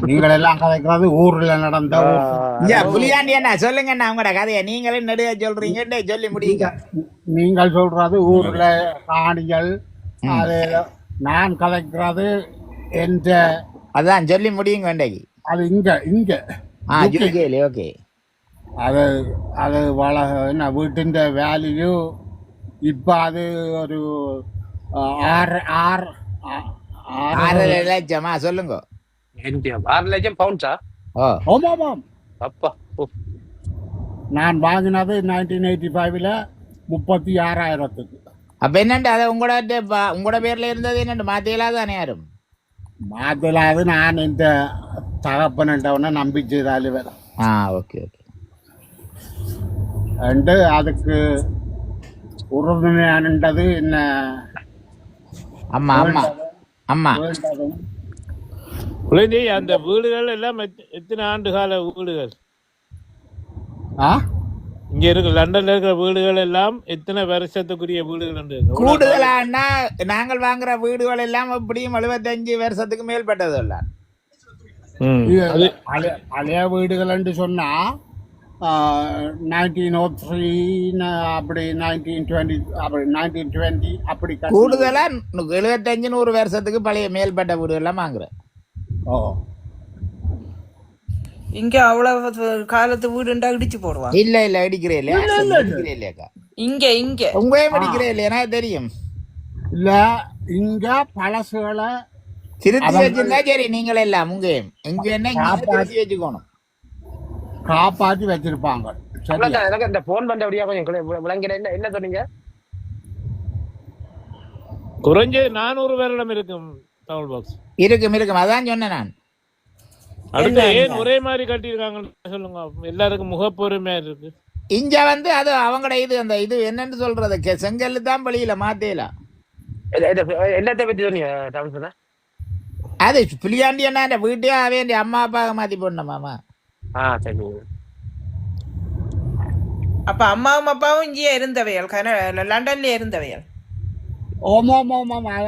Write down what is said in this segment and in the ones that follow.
நீங்கள் எல்லாம் கதைக்கிறது ஊர்ல நடந்த புலியாண்டி என்ன சொல்லுங்க உங்களோட கதையை நீங்களும் நெடுக சொல்றீங்க சொல்லி முடியுங்க. நீங்கள் சொல்றது ஊர்ல காணிகள், அது நான் கதைக்கிறது என்ற அதான் சொல்லி முடியுங்க வேண்டைக்கு. அது இங்க இங்க ஓகே. அது அது என்ன வீட்டின் வேல்யூ இப்ப அது ஒரு 6.5 லட்சமா சொல்லுங்க. 6 லட்சம் பவுண்ட்ஸா? ஆமாம். அப்பா, நான் வாங்கினது 1985 36,000. அப்ப என்னண்டு அதை உங்களோட பேர்ல இருந்தது என்னண்டு மாத்தியலாதானே யாரும் மாத்தலாது. நான் இந்த தகப்பன்ட்டவன நம்பிச்சதாலு வேற. Okay okay. அண்டு அதுக்கு உறுதுணையானது என்ன அம்மா அம்மா அம்மா அந்த வீடுகள் எல்லாம் எத்தனை ஆண்டு கால வீடுகள்? இங்க இருக்கு லண்டன்ல இருக்கிற வீடுகள் எல்லாம் எத்தனை வருஷத்துக்குரிய வீடுகள்? கூடுதலானா நாங்கள் வாங்குற வீடுகள் எல்லாம் எப்படியும் 75 வருஷத்துக்கு மேல்பட்டது இல்ல. பழைய வீடுகள் சொன்னா 1903 அப்படி 1920 அப்படி 1920 அப்படி கூடுதலா 75-100 வருஷத்துக்கு பழைய மேல்பட்ட வீடு எல்லாம் வாங்குறேன். இங்க அவ்வளவு காலத்து வீடுண்டா இடிச்சு போடுவான். இல்ல இல்ல அடிக்கிறே இல்லையாக்கா. இங்க இங்க உங்களையும் அடிக்கிறே இல்லையா? எனக்கு தெரியும். இல்ல இங்க பழசுகளை திருத்தி வச்சிருந்தா சரி. நீங்கள் எல்லாம் உங்கேயும் இங்க என்ன வச்சுக்கணும், காப்பாற்றி வச்சிருப்பாங்க. எனக்கு இந்த போன் பண்ண அப்படியா கொஞ்சம் விளங்கிட. என்ன சொன்னீங்க? குறைஞ்சது 400 வருடம் இருக்கும் தமிழ் பாக்ஸ். இருக்கும் அதான் சொன்னேன் நான். அடுத்து ஏன் ஒரே மாதிரி கட்டியிருக்காங்கன்னு சொல்லுங்க. எல்லாருக்கும் முகப்பொறுமையா இருக்கு. இங்க அது அவங்களோட இது அந்த இது என்னன்னு சொல்றது செங்கல் தான் பழியில மாத்தேல. எல்லாத்தையும் பத்தி சொன்னீங்க. அது புலியாண்டி என்ன வீட்டையும் வேண்டிய அம்மா அப்பாவை மாத்தி போடணும் மாமா. சரி. அப்ப அம்மாவும் அப்பாவும் இங்கேயே இருந்தவையல், லண்டன்ல இருந்தவையல்.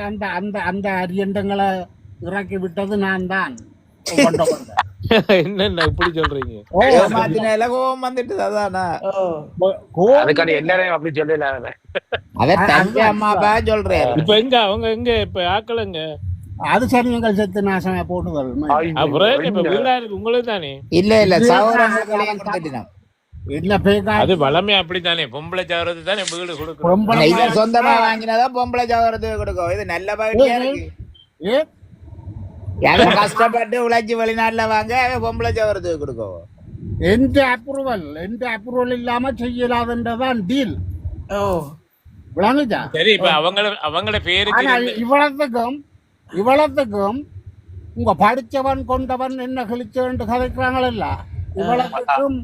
அந்த அந்த அந்த அரியண்டங்களை இறக்கி விட்டது நான் தான். என்ன இப்படி சொல்றீங்க? கோபம் வந்துட்டு அதானா எல்லாரையும் அப்படி சொல்லல. அம்மா அப்பா சொல்றேன். இப்ப எங்க அவங்க எங்க இப்ப ஆக்கலங்க? அது சரி, எங்கள் செத்து நாசமா போட்டுகள். உங்களுக்கு தானே? இல்ல இல்ல அது வளமே அப்படித்தானே. பொம்பளை சவரத்து தானே வீடு கொடுக்கும். இதை சொந்தமா வாங்கினாதான் பொம்பளை சவரத்துக்கு கொடுக்கும். இது நல்ல பாட்டியா இருக்கு. கஷ்டப்பட்டு உழைச்சி வெளிநாட்டுல வாங்க பொம்பளை சவரத்துக்கு கொடுக்கும். எந்த அப்ரூவல் இல்லாம செய்யலாதுன்றதான் டீல். விளங்குச்சா? சரி, இப்ப அவங்களோட பேருக்கு இவ்வளத்துக்கும் உங்க படிச்சவன் கொண்டவன் என்ன கிழிச்சவன் கதைக்கிறாங்களல்ல. இவ்வளத்துக்கும்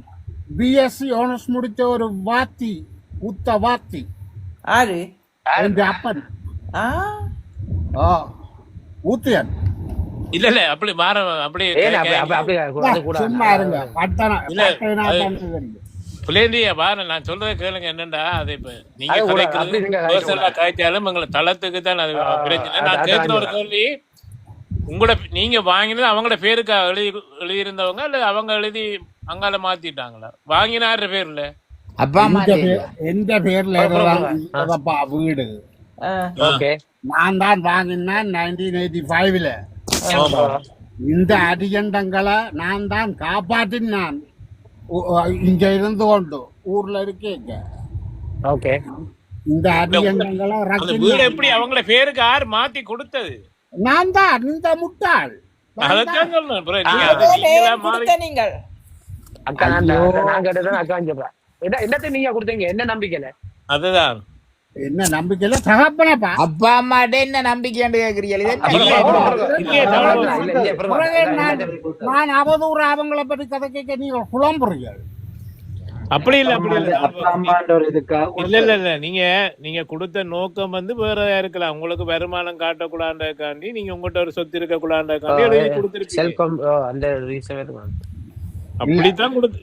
பிஎஸ்சி ஆனர்ஸ் முடிச்ச ஒரு வாத்தி, உத்த வாத்தி என் அப்பன் ஊத்தியன். இல்ல இல்ல அப்படி மாற அப்படி சும்மா இருங்க. புலேந்தியா பாரு, நான் சொல்றதை கேளுங்க. என்னண்டா அது இப்ப நீங்க காய்ச்சாலும் எங்களை தளத்துக்கு தான் அது பிரச்சனை. நான் கேட்கிற ஒரு கேள்வி, நீங்க வாங்கினது அவங்களோட பேருக்கா எழுதியிருந்தவங்க இல்ல அவங்க எழுதி அங்கால மாத்திட்டாங்களா? வாங்கினாரு பேர்ல எந்த பேர்ல வீடு நான் தான் வாங்கினேன் 1985. இந்த அடியண்டங்களை நான் தான் காப்பாற்றினான். இங்க இருந்து கொண்டு ஊர்ல இருக்கேங்க. இந்த அடியண்டங்களை எப்படி அவங்கள பேருக்கு யார் மாத்தி கொடுத்தது? நான் தான். இந்த முட்டாள் நீங்க கொடுத்தீங்க. என்ன நம்பிக்கையில? அதுதான் என்ன நம்பிக்கையில தகப்பனப்பா அப்பா அம்மாட்ட என்ன நம்பிக்கைன்னு கேக்குறீங்க? நான் அவதூறு அவங்களை பத்தி கதை கேட்க நீங்க குழம்புறீங்க. அப்படி இல்ல இல்ல இல்ல இல்ல நீங்க கொடுத்த நோக்கம் வேற இருக்கலாம். உங்களுக்கு வருமானம் காட்டக்கூடாதுக்காண்டி, நீங்க உங்ககிட்ட ஒரு சொத்து இருக்க கூடாதுக்காண்டி எழுதி கொடுத்துருக்கீங்க. அப்படித்தான் கொடுத்து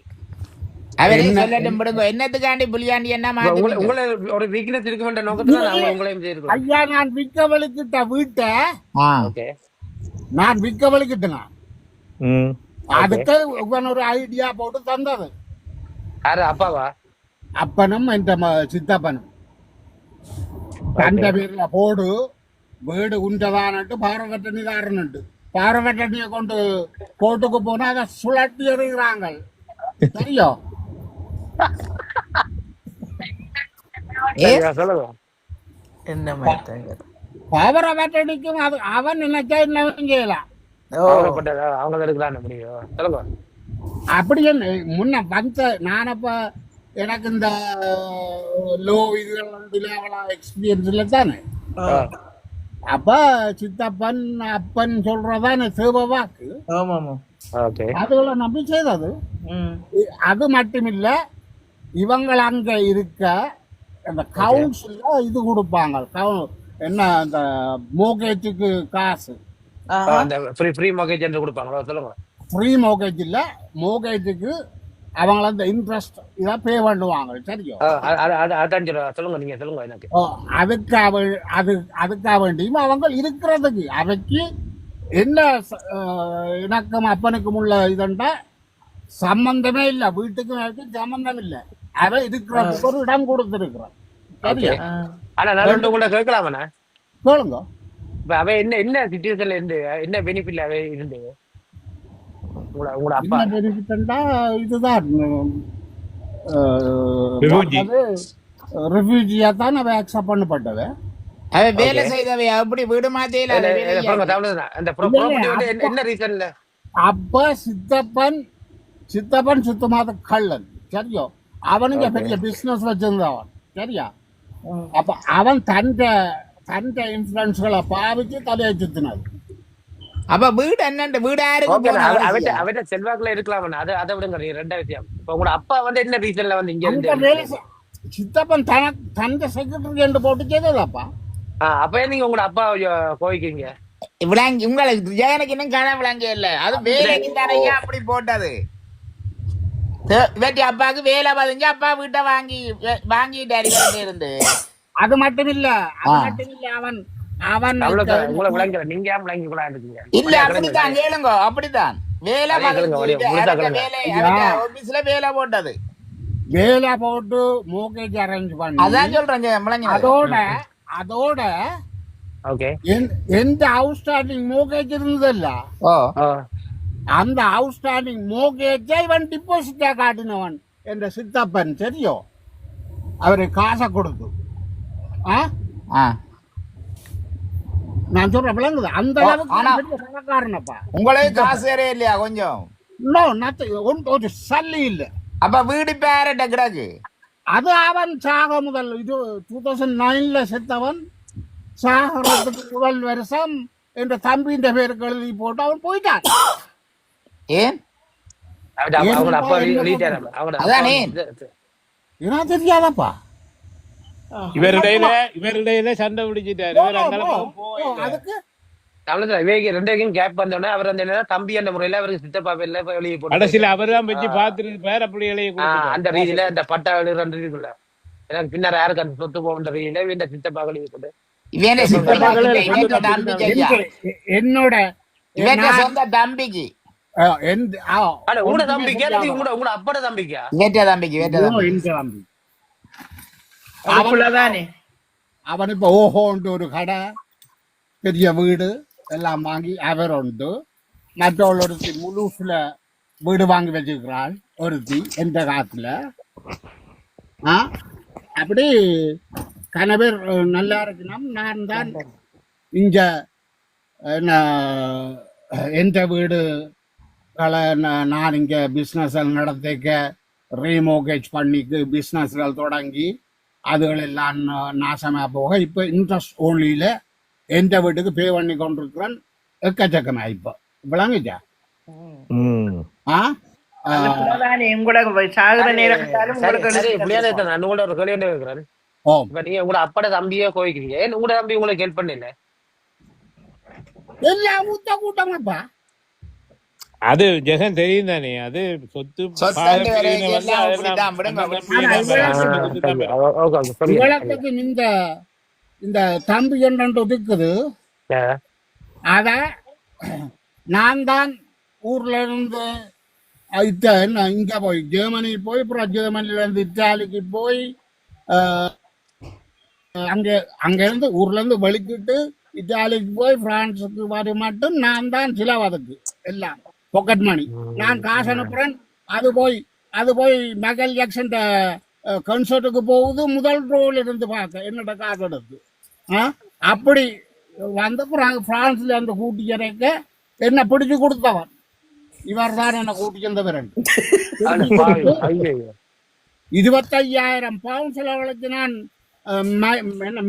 என்னத்துக்காண்டி புலியாண்டி என்ன ஒரு வீக்னஸ் இருக்க வேண்டிய நோக்கத்துல ஐயா நான் விக்க வலிக்கிட்ட வீட்டை நான் விக்க வலிக்கிட்டேன். ம். அதுக்கு இவன் ஒரு ஐடியா போட்டு தந்தது. யாரு அப்பாவா? அப்பனும் என்ற சித்தப்பனும் தந்த பேர்ல போடு வீடு உண்டதான்ட்டு பாரவட்டணிதாரன்ட்டு பாரவட்டணியை கொண்டு கோர்ட்டுக்கு போனா அதை சுழட்டி எறிகிறாங்க. தெரியும்? சொல்லுங்க. என்ன மாதிரி பாரவட்டணிக்கும் அது அவன் நினைச்சா என்ன செய்யலாம். அவங்க எடுக்கலாம் முடியும். சொல்லுங்க. அப்படி என்ன முன்ன வந்த நான் அப்ப எனக்கு இந்த லோ இதுகள் எக்ஸ்பீரியன்ஸ் இல்லை தானே. அப்ப சித்தப்பன் அப்பன் சொல்றதானே சேவ வாக்கு. அதுகளை நம்பி செய்தது. அது மட்டுமில்ல, இவங்கள் அங்க இருக்க அந்த கவுன்சில்ல இது கொடுப்பாங்க. என்ன அந்த மோகேஜுக்கு காசு ஃப்ரீ மோகேஜ் என்று கொடுப்பாங்களா? சொல்லுங்க. ஃப்ரீ மோகேஜ் இல்ல, மோகேஜுக்கு அவங்க அந்த இன்ட்ரெஸ்ட் இதை பே பண்ணுவாங்க. சரியா? சொல்லுங்க, நீங்க சொல்லுங்க எனக்கு. அதுக்காக வேண்டியும் அவங்க இருக்கிறதுக்கு அவைக்கு என்ன இணக்கம் அப்பனுக்கும் உள்ள இதுண்டா சம்பந்தமே இல்லை. வீட்டுக்கு சம்பந்தம் இல்லை. அவ இருக்கிறதுக்கு ஒரு இடம் கொடுத்துருக்குறான். சரியா? ஆனா நான் கூட கேட்கலாமண்ணா. கேளுங்க. இப்ப அவ என்ன சிச்சுவேஷன்ல இருந்து என்ன பெனிஃபிட்ல அவ இருந்து உங்களோட அப்பா பெனிஃபிட்டா இதுதான் ரெஃப்யூஜியா தான் அவ அக்செப்ட் பண்ணப்பட்டது. அவ வேலை செய்தவை அப்படி வீடு மாத்தையில என்ன ரீசன்ல அப்ப சித்தப்பன் சுத்தமாக கள்ளன். சரியோ? அவனுக்கு பெரிய பிசினஸ் வச்சிருந்தவன். சரியா? அப்ப அவன் தந்த இன்ஃபுளுன்ஸ்களை பாவிச்சு தலையை சுத்தினது. அப்ப வீடு என்ன வீடு அவட்ட செல்வாக்குல இருக்கலாம். அதை விடுங்க. ரெண்டா விஷயம். இப்ப உங்களோட அப்பா வந்து என்ன ரீசன்ல வந்து இங்க சித்தப்பன் தந்த செக்ரட்டரி என்று போட்டு செய்ததாப்பா. அப்ப நீங்க உங்களோட அப்பா கோவிக்கிறீங்க. விளங்கி உங்களுக்கு ஜெகனுக்கு இன்னும் காண விளங்க இல்ல. அது வேலைக்கு தரையா அப்படி போட்டது. இவட்டி அப்பாவுக்கு வேலை பதிஞ்சு அப்பா வீட்டை வாங்கிட்டாரு இருந்து. அது மட்டும் இல்ல அவன் நீங்க இல்ல அப்படித்தான் கேளுங்க. அப்படித்தான் வேலை ஆபீஸ்ல வேலை போட்டது. வேலை போட்டு மோகேஜ் அரேஞ்ச் பண்ணி அதான் சொல்றேன். அதோட எந்த அவுட்ஸ்டாண்டிங் மோகேஜ் இருந்ததல்ல, அந்த அவுட்ஸ்டாண்டிங் மோகேஜை இவன் டிபாசிட்டா காட்டினவன் என்ற சித்தப்பன். சரியோ? அவரு காசை கொடுத்து நான் சொல்றேன் விளங்குது. அந்த அளவுக்கு உங்களுக்கு காசு வேறே இல்லையா கொஞ்சம்? ஒரு சல்லி இல்ல. அப்ப வீடு பேரட்ட கிடக்கு. அது அவன் சாக முதல் 2009 செத்தவன். சாகரத்துக்கு முதல் வருஷம் என்ற தம்பியின் பேருக்கு எழுதி போட்டு அவன் போயிட்டான். ஏன் தெரியாதப்பா. இவருடைய சண்டை பிடிச்சிட்டாரு. அதுக்கு ரெண்டையும் கேப் வந்தோடனே அவர் அந்த தம்பி அந்த முறையில அவருக்கு சித்தப்பா பேர்ல வெளியே போட்டு கடைசியில அவர் தான் வச்சு பாத்துருப்பாரு. அப்படி அந்த ரீதியில அந்த பட்டா எழுதுல எனக்கு பின்னர் யாருக்கு அந்த சொத்து போகின்ற ரீதியில இந்த சித்தப்பா வெளியே போட்டு என்னோட சொந்த தம்பிக்கு உங்களோட தம்பிக்கா உங்களோட அப்பட தம்பிக்கா தம்பி அவன் இப்ப ஓஹோன்ட்டு ஒரு கடை பெரிய வீடு எல்லாம் வாங்கி அவர் உண்டு. மற்றவளொருத்தி முழுசுல வீடு வாங்கி வச்சிருக்கிறாள் ஒருத்தி எந்த காத்துல. அப்படி கணவர் நல்லா இருக்கணும். நான் தான் இங்க எந்த வீடு நான் இங்க பிஸ்னஸ் நடத்திக்க ரீமோகேஜ் பண்ணிக்கு பிஸ்னஸ்கள் தொடங்கி அதுகளெல்லாம் நாசமா போக இப்ப இன்ட்ரெஸ்ட் ஓன்லியில எந்த வீட்டுக்கு பே பண்ணி கொண்டிருக்கிறேன். எக்கச்சக்கமா இப்ப விளங்குச்சா? அப்பட தம்பியே கோவிக்கிறீங்க. உங்களோட தம்பி உங்களுக்கு ஹெல்ப் பண்ணல? எல்லாம் ஊத்த கூட்டமாப்பா. அது ஜெகன் தெரியும் தானே. அது சொத்து இந்த தம்பி என்று இருக்குது. அத நான் தான் ஊர்ல இருந்து என்ன இங்க போய் ஜெர்மனி போய் அப்புறம் ஜெர்மனில இருந்து இத்தாலிக்கு போய் அங்க அங்க இருந்து ஊர்ல இருந்து வெளிக்கிட்டு இத்தாலிக்கு போய் பிரான்ஸுக்கு வர மட்டும் நான் தான் செலவு அதுக்கு எல்லாம் பாக்கெட் மணி. நான் காசு அனுப்புறேன், அது போய் மைக்கேல் ஜாக்சன் கன்சர்ட்டுக்கு போகுது, முதல் ரோல் இருந்து பார்க்க என்னோட காசு எடுத்து அப்படி வந்து பிரான்ஸ்ல இருந்து கூட்டி இறக்க என்ன பிடிச்சு கொடுத்தவன் இவர் தான் என்ன கூட்டி சென்றவரன். 25,000 பவுண்ட் செலவழித்து நான்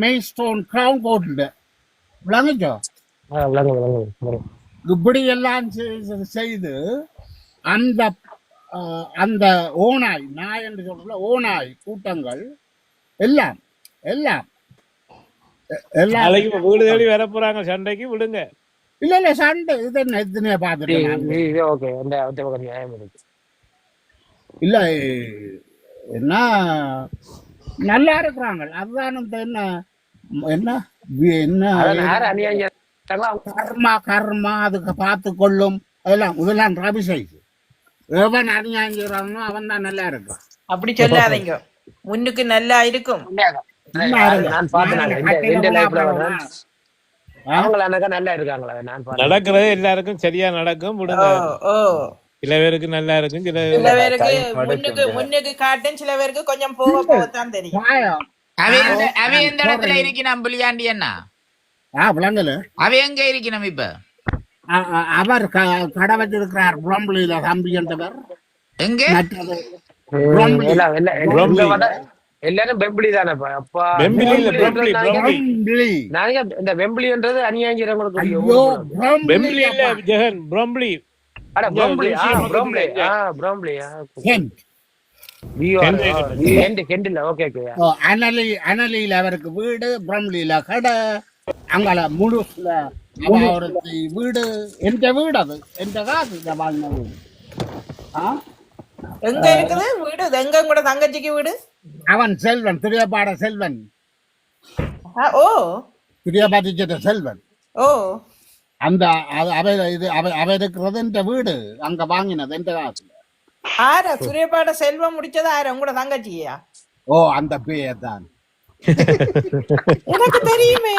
மெய்ஸ்டோன் கிரவுன் போட்டுட்டேன். விளங்குச்சோ? இப்படி எல்லாம் செய்து அந்த அந்த ஓநாய் நாய் என்று சொல்ற ஓநாய் கூட்டங்கள் எல்லாம் எல்லாம் எல்லாம் வீடு தேடி வர போறாங்க சண்டைக்கு விடுங்க. இல்ல சண்டை இது என்ன எத்தனையா பாத்துட்டேன். இல்ல என்ன நல்லா இருக்கிறாங்க, அதுதான் என்ன என்ன என்ன கர்மா கர்மா அதுக்கு பார்த்து கொள்ளும் அதெல்லாம் இதெல்லாம் ரபி சைஸ். எவன் அநியாயம் அவன் தான் நல்லா இருக்கும். அப்படி சொல்லாதீங்க, முன்னுக்கு நல்லா இருக்கும். நடக்கிறது எல்லாருக்கும் சரியா நடக்கும், விடுங்க. சில பேருக்கு நல்லா இருக்கும், சில பேருக்கு முன்னுக்கு காட்டும், சில பேருக்கு கொஞ்சம் போக போகத்தான் தெரியும். அவ எந்த இடத்துல இருக்கணும் புலியாண்டி என்ன விளங்கல? அவ எங்க இருக்கணும் இப்ப? அவர் கடை வச்சிருக்கிறார் புலம்புலியில தம்பி என்றவர். எங்க? எல்லாரும் பெம்பிளி தானே. இந்த பெம்பிளின்றது அநியாயங்களுக்கு அனலியில அவருக்கு வீடு, பிரம்லியில கடை, அங்கால முழுசுல வீடு. எந்த வீடு அது, எந்த காசு வாழ்ந்த வீடு. எங்க இருக்குது வீடு? எங்க கூட தங்கச்சிக்கு வீடு? அவன் செல்வன், துரியபாட செல்வன். ஓ, துரியபாட செல்வன். ஓ, அந்த அவ இருக்கிறது என்ற வீடு, அங்க வாங்கினது எந்த காசுல. ஆரா துரியபாட செல்வம் முடிச்சது ஆரா உங்களோட தங்கச்சியா? ஓ, அந்த பேர் தான் எனக்கு தெரியுமே.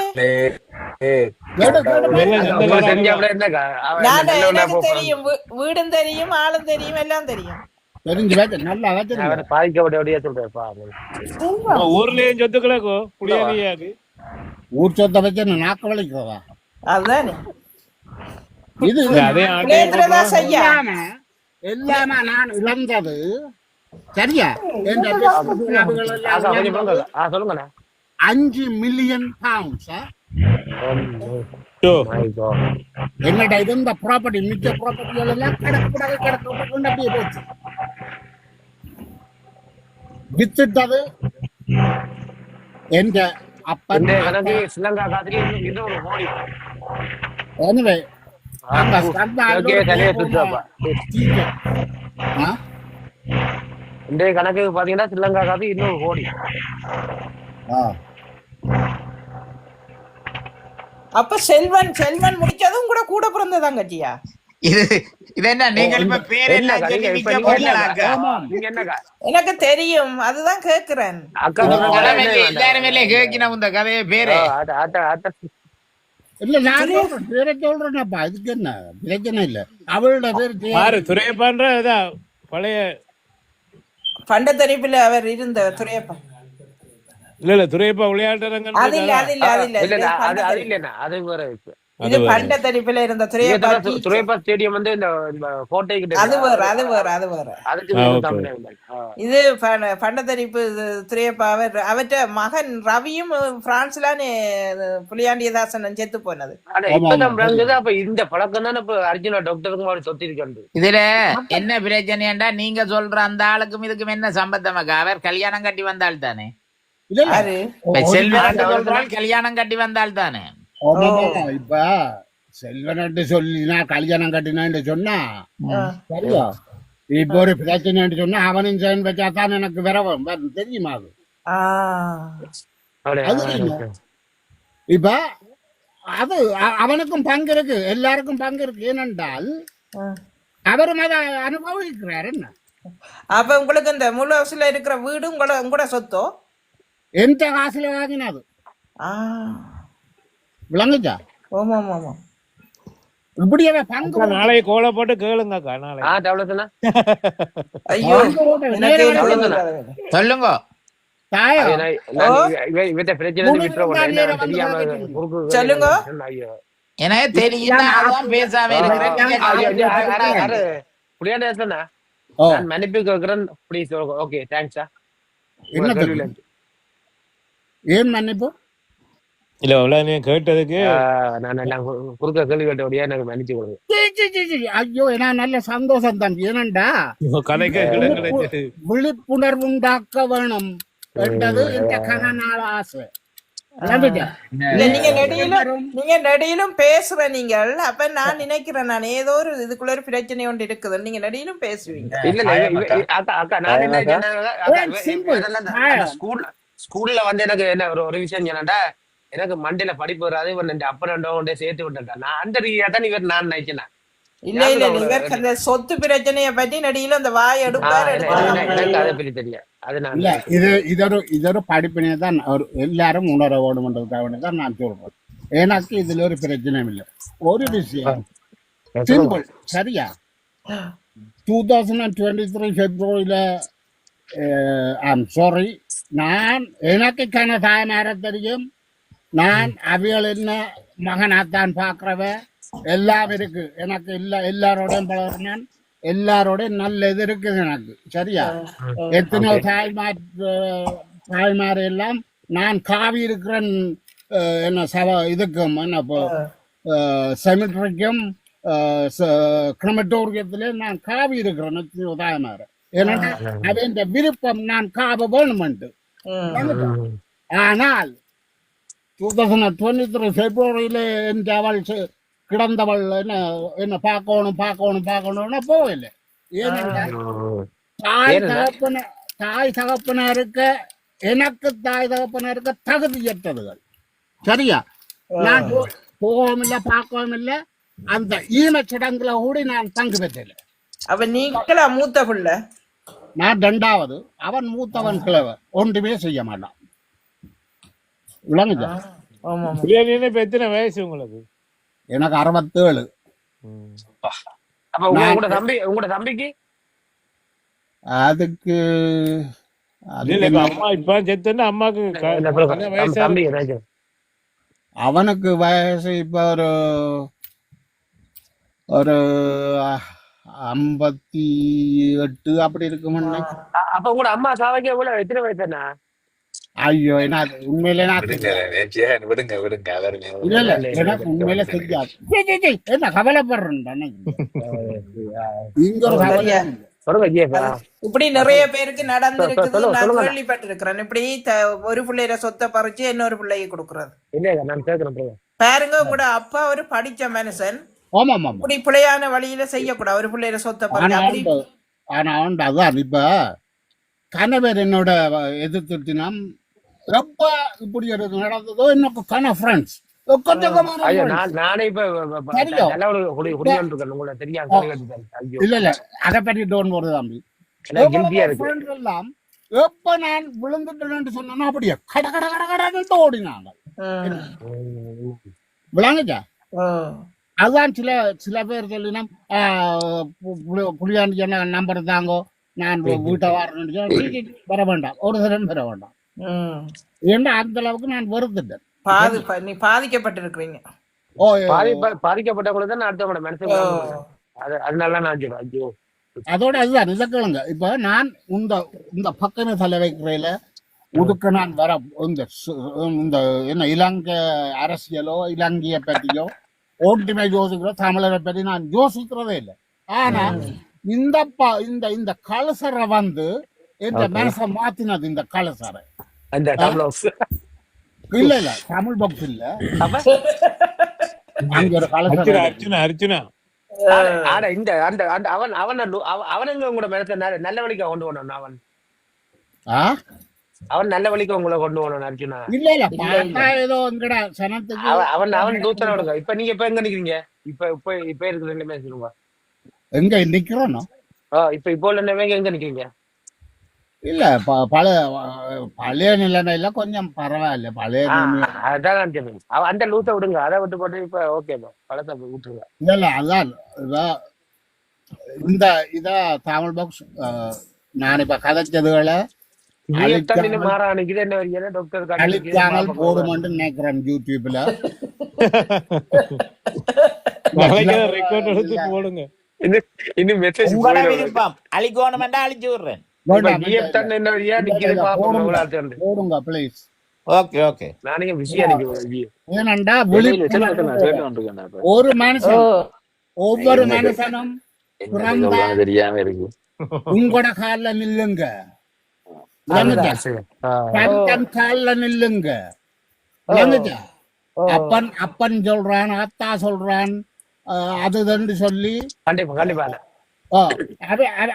எனக்கு தெரியும், வீடும் தெரியும், ஆளும் தெரியும், எல்லாம் தெரியும். தெரிஞ்சு வச்சு நல்லா ஊர்லயும் சொத்துக்களோ புளியாக்கு ஊர் சொத்தை வச்சு நாக்க வலிக்கிறதா? அதுதானே இது எல்லாமே நான் இழந்தது. சரியா? 5 மில்லியன் பவுண்ட்ஸ் என்னடா இது. இந்த ப்ராப்பர்ட்டி மிச்ச ப்ராப்பர்ட்டிகள் எல்லாம் கிடக்கு அப்படியே போச்சு. வித்துட்டது என்ற அப்பன். எனவே இன்றைய கணக்கு பாத்தீங்கன்னா ஸ்ரீலங்கா காசு 200 கோடி. அப்ப செல்வன் முடிச்சதும் கூட பிறந்த தங்கச்சியா? இது என்ன நீங்க இப்ப பேர் என்ன சொல்லி விக்க போறீங்களா? எனக்கு தெரியும், அதுதான் கேக்குறேன். எல்லாரும் கேட்கணும் இந்த கதையை பேரு. இல்ல நான் பேரை சொல்றேன்ப்பா, இதுக்கு என்ன பிரச்சனை இல்ல. அவளோட பேரு துரையப்பான்ற பழைய பண்டத்தரிப்புல அவர் இருந்த துரையப்பா. இல்ல துரையப்பா விளையாட்டுறங்க. அது இல்ல அது வேற இருக்கு. இது பண்டத்தரிப்புல இருந்த துரையப்பா ஸ்டேடியம் வந்து இந்த கோட்டை கிட்ட. அது வேற. இது பண்டத்தரிப்பு துரையப்பா. அவற்ற மகன் ரவியும் பிரான்ஸ்லானே புலியாண்டியதாசன் செத்து போனது. அப்ப இந்த பழக்கம் தானே இப்ப அர்ஜுனா டாக்டருக்கு சொத்திருக்காரு. இதுல என்ன பிரச்சனைண்டா, நீங்க சொல்ற அந்த ஆளுக்கும் இதுக்கும் என்ன சம்பந்தமாக்கா? அவர் கல்யாணம் கட்டி வந்தாள் தானே. செல்வன் கல்யாணம் கட்டி வந்தாள் தானே. இப்ப செல்வன் சொல்லினா கல்யாணம் கட்டினான்னு சொன்னா சரியா? இப்ப ஒரு பிரச்சனை சொன்னா அவனும் சேர்ந்து வச்சாதான் எனக்கு விரவம் தெரியுமா? அது இப்ப அது அவனுக்கும் பங்கு இருக்கு, எல்லாருக்கும் பங்கு இருக்கு. ஏனென்றால் அவரும் அதை அனுபவிக்கிறார். என்ன அப்ப உங்களுக்கு இந்த முழு ஹவுஸ்ல இருக்கிற வீடு உங்களோட சொத்தோ? எந்த காசுல வாங்கினது ஆ, விளங்குச்சா? ஆமா ஆமா ஆமா. இப்படி அவன் பங்கு அக்கா, நாளைக்கு கோல போட்டு கேளுங்கக்கா நாளைக்கு. அவ்வளவுதானா? ஐயோ எனக்கு சொல்லுங்க. தாயா இவற்ற பிரச்சனை விட்டுற என்ன தெரியாம குறுக்கு சொல்லுங்க. ஐயோ எனக்கு தெரியும், அதான் பேசாம இருக்கிறேன். புரியாத ஓ நான் மன்னிப்பு கேட்கிறேன் ப்ளீஸ். ஓகே தேங்க்ஸா. என்ன ஏன் மன்னிப்பு? இல்ல அவ்வளவு நீங்க கேட்டதுக்கு நான் குறுக்க கேள்வி கேட்டபடியா எனக்கு மன்னிச்சு கொடுங்க. ஐயோ ஏன்னா நல்ல சந்தோஷம் தான். ஏனண்டா கதைக்கு கிடைச்சது. விழிப்புணர்வு உண்டாக்க வேணும் என்றது இந்த கனநாள் ஆசை. விளங்குச்சா? இல்ல, நீங்க நடியிலும் பேசுற நீங்கள். அப்ப நான் நினைக்கிறேன், நான் ஏதோ ஒரு இதுக்குள்ள ஒரு பிரச்சனை ஒன்று இருக்குது. நீங்க நடியிலும் பேசுவீங்க. இல்ல அக்கா நான் என்ன ஸ்கூல்ல வந்து எனக்கு என்ன ஒரு விஷயம் சொன்னா, எனக்கு மண்டையில படிப்பு வராது, இவன் அப்பனண்டோ சேர்த்து விட்டுட்டா. நான் அந்த ரீதியா தான் இவர் நான் நினைச்சேன். இல்ல இவர் அந்த சொத்து பிரச்சனைய பத்தி நடியில அந்த வாய் எடுப்பாரு. எனக்கு அதை பத்தி தெரியும். இல்ல இதொரு படிப்பினை தான் எல்லாரும் உணர வேணும்ன்றதுக்காக தான் நான் சொல்றேன். எனக்கு இதுல ஒரு பிரச்சனையும் இல்லை. ஒரு விஷயம் சிம்பிள், சரியா? 2023 பிப்ரவரியில ஐம் சாரி, நான் எனக்கு தாய்மார தெரியும். நான் அவியல் என்ன மகனாத்தான் பாக்குறவ எல்லாம் இருக்கு எனக்கு. எல்லாரோடையும் பழகிறேன், எல்லாரோடையும் நல்ல இது இருக்குது எனக்கு, சரியா? எத்தனையோ தாய்மார் எல்லாம் நான் காவி இருக்கிறேன். என்ன இதுக்கும் என்ன செமிட்ரிக்கும் கிரமட்டோரியத்திலே நான் காவி இருக்கிறேன் எத்தனையோ தாய்மார. ஏன்னா அது இந்த விருப்பம், நான் காவ வேணுமெண்டு. ஆனால் 2023 பிப்ரவரியில என் அவள் கிடந்தவள் என்ன பார்க்கணும்னா போகல. ஏனென்றால் தாய் தகப்பனா இருக்க எனக்கு தாய் தகப்பனா இருக்க தகுதியற்றதுகள், சரியா? நான் போகவும் இல்லை, பார்க்கவும் இல்லை. அந்த ஈமச்சடங்குல கூட நான் பங்கு பெற்றல. அப்ப நீங்களா மூத்த பிள்ளை? நான் 2வது, அவன் மூத்தவன் கிழவன், ஒன்றுமே செய்ய மாட்டான். விளங்குச்சா? எத்தனை வயசு உங்களுக்கு? எனக்கு 67. அப்ப உங்களோட தம்பிக்கு அதுக்கு அம்மா இப்ப செத்துன்னா அம்மாக்கு அவனுக்கு வயசு இப்ப ஒரு 58 அப்படி இருக்குமுன்னு. அப்ப உங்களோட அம்மா சாவைக்கு எவ்வளவு எத்தனை வயசுனா? ஐயோ என்ன உண்மையில எனக்கு உண்மையில தெரியாது. என்ன கவலைப்படுறேன் இங்க ஒரு கவலை. இப்படி நிறைய பேருக்கு நடந்திருக்குது, நான் கேள்விப்பட்டிருக்கிறேன். இப்படி ஒரு பிள்ளைய சொத்தை பறிச்சு இன்னொரு பிள்ளைக்கு கொடுக்கறது. பாருங்க, உங்களோட அப்பா ஒரு படிச்ச மனுஷன், இப்படி பிள்ளையான வழியில செய்யக்கூடாது. ஒரு பிள்ளைய சொத்தை பறிச்சு. ஆனா அதான் இப்ப கணவர் என்னோட எதிர்த்துட்டினம் ரொம்ப இப்படி நடந்ததோ எனக்கு கன ஃப்ரெண்ட்ஸ் இல்ல அதை பற்றி டோன் போறது தம்பி. எல்லாம் எப்ப நான் விழுந்துட்டேன்னு சொன்னா அப்படியே கட கட கட கடன்னு ஓடினாங்க. விளங்குச்சா? அதுதான் சில பேர் சொல்லினா புளியாண்டி சொன்ன நம்பர் தாங்கோ, நான் வீட்டை வர வேண்டாம், ஒரு தரம் வர வேண்டாம். ஏன்னா அந்த அளவுக்கு நான் வருந்துட்டேன். நீ பாதிக்கப்பட்டிருக்கிறீங்க. பாதிக்கப்பட்ட அடுத்தவங்க மனசு அதனால நான் ஐயோ அதோட அதுதான் இதை கேளுங்க. இப்ப நான் இந்த பக்கமே தலை வைக்கிறதுல உதுக்க நான் வர இந்த என்ன இலங்கை அரசியலோ இலங்கைய பற்றியோ ஒன்றுமே யோசிக்கிறோம், தமிழரை பற்றி நான் யோசிக்கிறதே இல்லை. ஆனா இந்த கலசரை வந்து என்ற மனசை மாத்தினது இந்த கலசரை. இல்ல தமிழ் பாக்ஸ் இல்ல, அங்க ஒரு கலசரை. அர்ச்சனா அவனுங்க உங்களோட மனசை நல்ல வழிக்கு கொண்டு போனோம். அவன் நல்ல வழிக்கு உங்களை கொண்டு போனோம் அர்ஜுனா. இல்ல ஏதோ சனத்துக்கு அவன் தூத்தன. இப்ப நீங்க இப்ப எங்க நிக்கிறீங்க? இப்ப இருக்குது சொல்லுங்க. எங்க நிக்கிறோனோ இப்ப இப்போ உள்ள நிலைமைக்கு எங்க நிக்கிறீங்க? இல்ல பழைய நிலைமையில கொஞ்சம் பரவாயில்ல. பழைய நிலைமை அதான் நான் சொன்னேன். அந்த லூசை விடுங்க, அதை விட்டு போட்டு இப்ப ஓகே பழத்தை விட்டுருங்க. இல்ல அதான் இதான் இந்த இதா தமிழ் பாக்ஸ் நான் இப்ப கதைச்சதுகளை மாறானிக்குது என்ன வரைக்கும் டாக்டர் அழிக்காமல் போடுமென்று நினைக்கிறேன் யூடியூப்ல. ரெக்கார்ட் எடுத்து போடுங்க. இன்னும் மெசேஜ் உங்களோட விருப்பம் அழிக்கணுமெண்டா அழிச்சு விடுறேன். போடுங்க ப்ளீஸ். Okay okay. நானே விஷயம் ஏனண்டா ஒரு மனுஷன் ஒவ்வொரு மனுஷனும் தெரியாம இருக்கு. உங்களோட கால்ல நில்லுங்க, தன் கால்ல நில்லுங்க. அப்பன் அப்பன் சொல்றான், அத்தா சொல்றான், அதுன்னு சொல்லி கண்டிப்பா கண்டிப்பா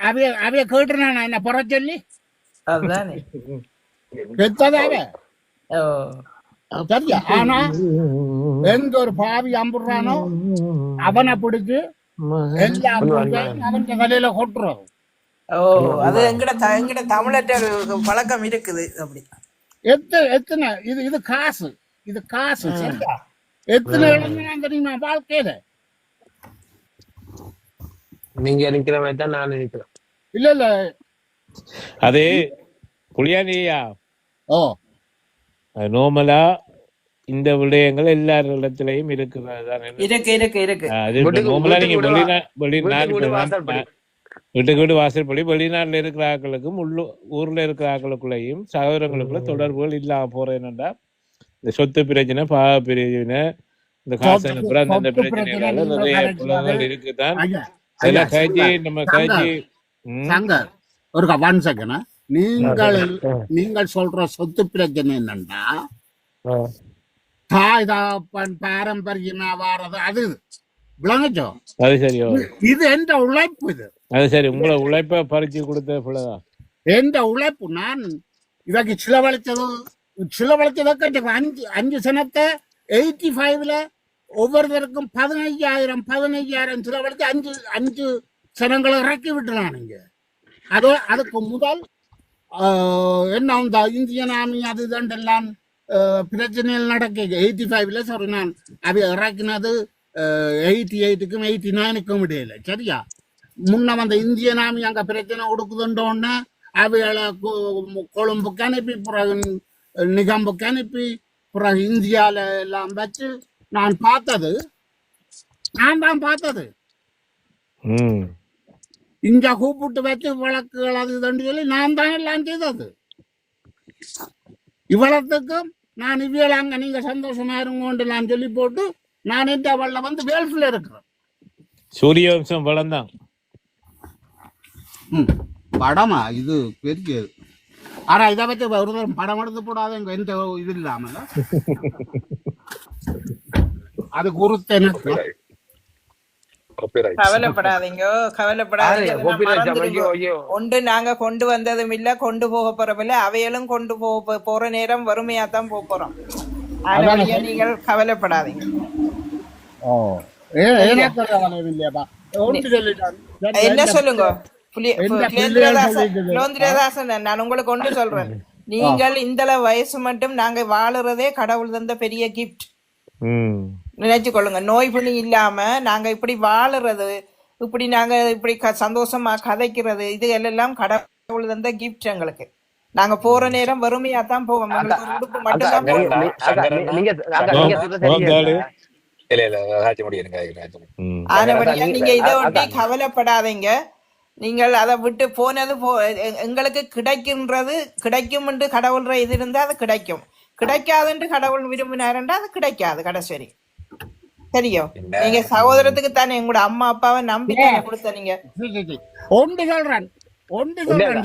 அவைய கேட்டுறான் என்ன புற சொல்லி அதுதானே பெத்ததாவே சரியா. ஆனா எங்க ஒரு பாவி அம்புறானோ அவனை பிடிச்சு எல்லாம் அவன் தலையில கொட்டுறோம். அது எங்கட தமிழற்ற பழக்கம் இருக்குது. அப்படி எத்தனை இது காசு, இது காசு சரியா. எத்தனை இளைஞன் தெரியுமா வாழ்க்கையில. நீங்க நிக்கிற மாதிரி தான் நான் நினைக்கிறேன். இல்ல இல்ல அது புளியானியா ஓ நோமலா இந்த விடயங்கள் எல்லார் இடத்திலையும் இருக்கு. நோமலா நீங்க வீட்டுக்கு வீடு வாசல்படி வெளிநாட்டுல இருக்கிற ஆக்களுக்கும் ஊர்ல இருக்கிற ஆக்களுக்குள்ளேயும் சகோதரங்களுக்குள்ள தொடர்புகள் இல்லாம போற என்னன்னா இந்த சொத்து பிரச்சனை, பாவ பிரச்சனை, இந்த காசு அனுப்புற அந்த பிரச்சனைகளால நிறைய புலங்கள் இருக்குதான். சில காய்ச்சி நம்ம காய்ச்சி ஒரு ஒன் செகண்ட். நீங்கள் சொல்ற சொத்து பிரச்சனை என்னன்னா தாய் தாப்பன் பாரம்பரியமா வாரது அது விளங்கச்சோ. அது சரியோ, இது எந்த உழைப்பு, இது அது சரி. உங்களை உழைப்ப பறிச்சு கொடுத்த பிள்ளைதான் எந்த உழைப்பு. நான் இதற்கு சிலவழிச்சதற்கு 5 சனத்தை 85ல ஒவ்வொருத்தருக்கும் 15,000 சிலவழிச்சு 5 சனங்களை இறக்கி விட்டுறானுங்க. அதுக்கு முதல் என்ன இந்த இந்தியன் ஆர்மி அது இதெல்லாம் பிரச்சனைகள் நடக்க 85ல சாரி நான் அவை இறக்கினது 88க்கும் 89க்கும் இடையில சரியா. முன்ன வந்த இந்தியன் ஆர்மி அங்க பிரச்சனை கொடுக்குதுன்றோன்னு அவைகளை கொழும்புக்கு அனுப்பி பிறகு நிகம்புக்கு அனுப்பி பிறகு இந்தியால எல்லாம் வச்சு நான் தான் பார்த்தது இங்க கூப்பிட்டு வச்சு வழக்குகள் அது இதுன்னு சொல்லி நான் தான் எல்லாம் செய்தது. இவ்வளத்துக்கும் நான் இவ்வியலாங்க நீங்க சந்தோஷமா இருங்கோண்டு நான் சொல்லி போட்டு நான் இந்த அவள்ல வந்து வேல்ஃபில் இருக்கிறேன். சூரிய வம்சம் வளர்ந்தான் படமா இது பெரிய. ஆனா இதை பத்தி ஒரு படம் எடுத்து போடாத எந்த இது இல்லாம அது குருத்து எனக்கு கவலைப்படாதீங்க. ஒன்று நாங்க கொண்டு வந்ததும் இல்ல, கொண்டு போக போறோம். அவைகளும் கொண்டு போற நேரம் வறுமையா தான் போறோம். நீங்கள் கவலைப்படாதீங்க. என்ன சொல்லுங்க நான் உங்களுக்கு ஒன்று சொல்றேன். நீங்கள் இந்த வயசு மட்டும் நாங்க வாழுறதே கடவுள் தந்த பெரிய கிஃப்ட் நினைச்சு கொள்ளுங்க. நோய் பிணி இல்லாம நாங்க இப்படி வாழுறது, இப்படி நாங்க இப்படி சந்தோஷமா கதைக்கிறது, இது எல்லாம் கடவுள் தந்த கிஃப்ட் எங்களுக்கு. நாங்க போற நேரம் வறுமையா தான் போவோம். உடுப்பு மட்டும்தான். நீங்க இதை ஒட்டி கவலைப்படாதீங்க. நீங்கள் அதை விட்டு போனது எங்களுக்கு கிடைக்கும் என்று கடவுள் இது இருந்தா அது கிடைக்கும். கிடைக்காது என்று கடவுள் விரும்பினாருன்றா அது கிடைக்காது கடைசி வரை. தெரியும். நீங்க சகோதரத்துக்கு தானே உங்களோட அம்மா அப்பாவை நம்பிக்கை கொடுத்த. நீங்க ஒன்று சொல்றேன்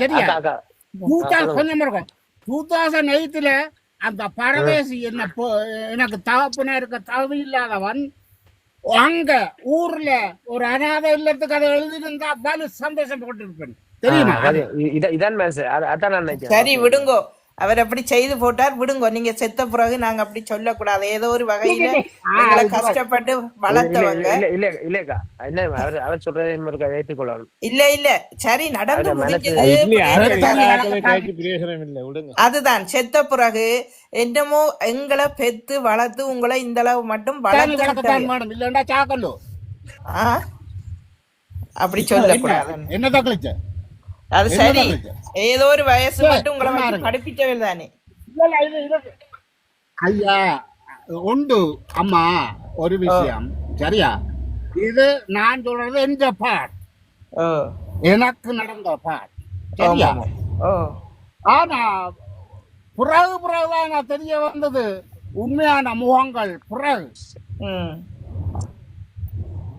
சரியா. 2008ல அந்த பரதேசி எனக்கு தகப்பனா இருக்க தகுதி இல்லாதவன் அங்க ஊர்ல ஒரு அநாத இல்லத்துக்கு அதை எழுதிருந்தா சந்தோஷப்பட்டு இருப்பேன் தெரியுமா. சரி விடுங்கோ. அவர் அப்படி செய்து போட்டார், விடுங்க. நீங்க செத்த பிறகு நாங்க அப்படி சொல்லக்கூடாது. ஏதோ ஒரு வகையில எங்களை கஷ்டப்பட்டு வளர்த்தவங்க. இல்லக்கா என்ன அவர் சொல்றதை ஏற்றுக்கொள்ளணும். இல்ல சரி, நடந்து முடிஞ்சது. அதுதான் செத்த பிறகு என்னமோ எங்களை பெத்து வளர்த்து உங்களை இந்த அளவு மட்டும் வளர்த்து அப்படி சொல்லக்கூடாது. என்ன அது சரி, ஏதோ ஒரு வயசு மட்டும் உங்களை படிப்பிக்கவே தானே. ஐயா உண்டு அம்மா ஒரு விஷயம் சரியா, இது நான் சொல்றது எந்த பாட், எனக்கு நடந்த பாட் சரியா. ஆனா பிறகுதான் நான் தெரிய வந்தது உண்மையான முகங்கள். பிறகு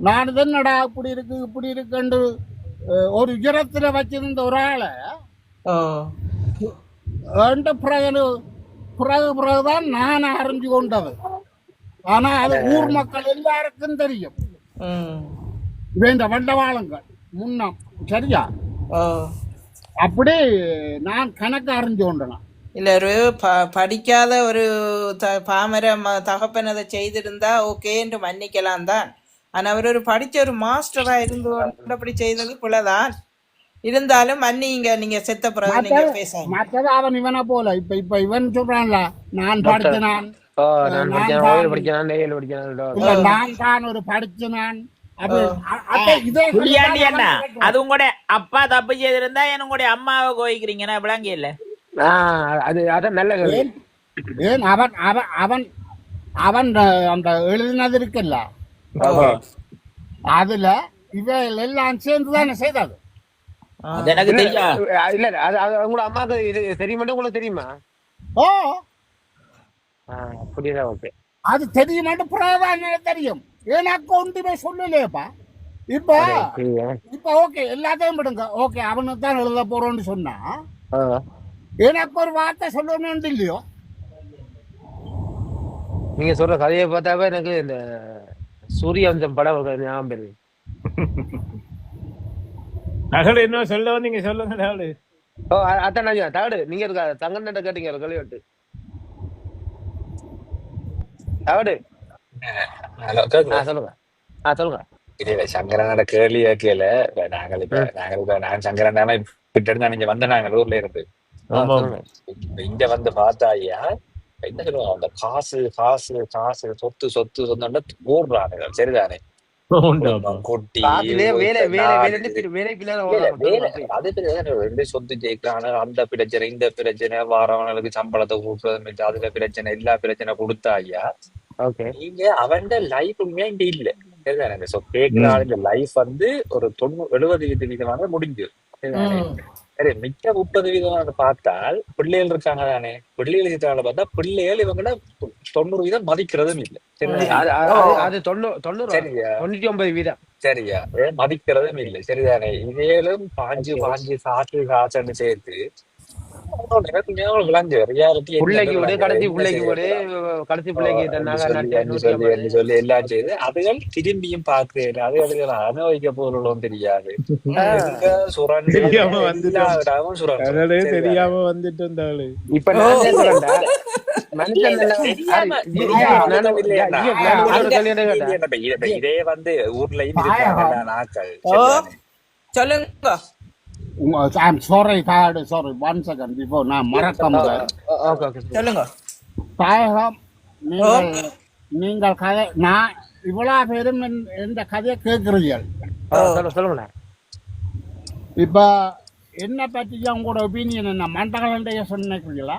நான் என்னடா இப்படி இருக்குன்னு ஒரு உயரத்துல வச்சிருந்த ஒரு ஆளை பிறகுதான் நான் அறிஞ்சு கொண்டது. ஆனா அது ஊர் மக்கள் எல்லாருக்கும் தெரியும். இந்த வண்டவாளங்கள் முன்னம் சரியா, அப்படி நான் கணக்கு அறிஞ்சு கொண்டேன். இல்ல ஒரு படிக்காத ஒரு பாமர தகப்பன் அதை செய்திருந்தா ஓகேன்னு மன்னிக்கலாம் தான். ஆனா அவர் ஒரு படிச்ச ஒரு மாஸ்டரா இருந்து அப்படி செய்தது பிள்ளைதான். இருந்தாலும் மன்னிங்க, நீங்க செத்த பிறகு நீங்க பேசுங்க. மற்றது அவன் இவனை போல இப்ப இவன் சொல்றான்ல, நான் படிச்சனான், நான் தான் ஒரு படிச்சனான். அது உங்களோட அப்பா தப்பு செய்திருந்தா உங்களுடைய அம்மாவை கோயிக்கிறீங்கன்னா விளங்க இல்ல. ஏன் அவன் அந்த எழுதினது இருக்குல்ல, அதுல இவ எல்லாம் சேர்ந்துதானே செய்தது. எனக்கு தெரியும். இல்ல உங்களோட அம்மாவுக்கு இது தெரியுமா? உங்களுக்கு தெரியுமா? ஓ அப்படிதான். ஓகே, அது தெரியுமாட்டு புறாதான் தெரியும். எனக்கு ஒன்றுமே சொல்லலையப்பா. இப்ப ஓகே எல்லாத்தையும் விடுங்க. ஓகே அவனுக்கு தான் எழுத போறோம்னு சொன்னா எனக்கு ஒரு வார்த்தை சொல்லணும்னு இல்லையோ. நீங்க சொல்ற கதையை பார்த்தாவே எனக்கு இந்த சூரியவம்சம் படம் ஞாபகம் வருது. தகடு என்ன சொல்ல நீங்க சொல்லுங்க தகடு. அதான் தகடு நீங்க இருக்கா தங்கண்ட கேட்டீங்க கழிவட்டு தகடு சொல்லுங்க. சொல்லுங்க. இல்ல சங்கரனோட கேள்வி கேட்கல. நான் சங்கரன் தானே கிட்ட நீங்க வந்த நாங்க ஊர்ல இருந்து இங்க வந்து பார்த்தா ஐயா என்ன சொல்லுவாங்க, அந்த காசு காசு காசு சொத்து சொத்து சொந்த ஓடுறாங்க சரிதானே. கொட்டி சொத்து ஜெயிக்கிறாங்க, அந்த பிரச்சனை இந்த பிரச்சனை, வாரவங்களுக்கு சம்பளத்தை கூட்டுறது, அதுல பிரச்சனை எல்லா பிரச்சனை கொடுத்தா ஐயா நீங்க அவன் லைஃப் உண்மையா இங்க இல்ல சரிதானே. கேட்கிறாங்க லைஃப் வந்து ஒரு 70% முடிஞ்சு சரி, மிக்க 30% பார்த்தால் பிள்ளைகள் இருக்காங்க தானே. பிள்ளைகள் இருக்காங்க பார்த்தா பிள்ளைகள் இவங்கள 90% மதிக்கிறதும் இல்லை சரியா. 99% சரியா மதிக்கிறதும் இல்லை சரிதானே. இதேலும் பாஞ்சு காசு காசுன்னு சேர்த்து விளைஞ்சு சொல்லி எல்லாம் செய்து அதுகள் திரும்பியும் பாக்குறேன். அதுகளுக்கு அனுபவிக்க பொருளும் தெரியாது. தெரியாம வந்துட்டு இப்ப இதே வந்து ஊர்லயும் இருக்காங்க நாட்கள். சொல்லுங்க. I'm sorry, sorry. 1 second before நான் மறக்காம சொல்லுங்க. தாயகம் நீங்கள் கதை நான் இவ்வளவு பேரும் இந்த கதையை கேட்கிறீர்கள். சொல்லுங்க. இப்ப என்ன பற்றி உங்களோட ஒப்பீனியன் என்ன? மண்டகலண்டைய சொன்னீங்களா?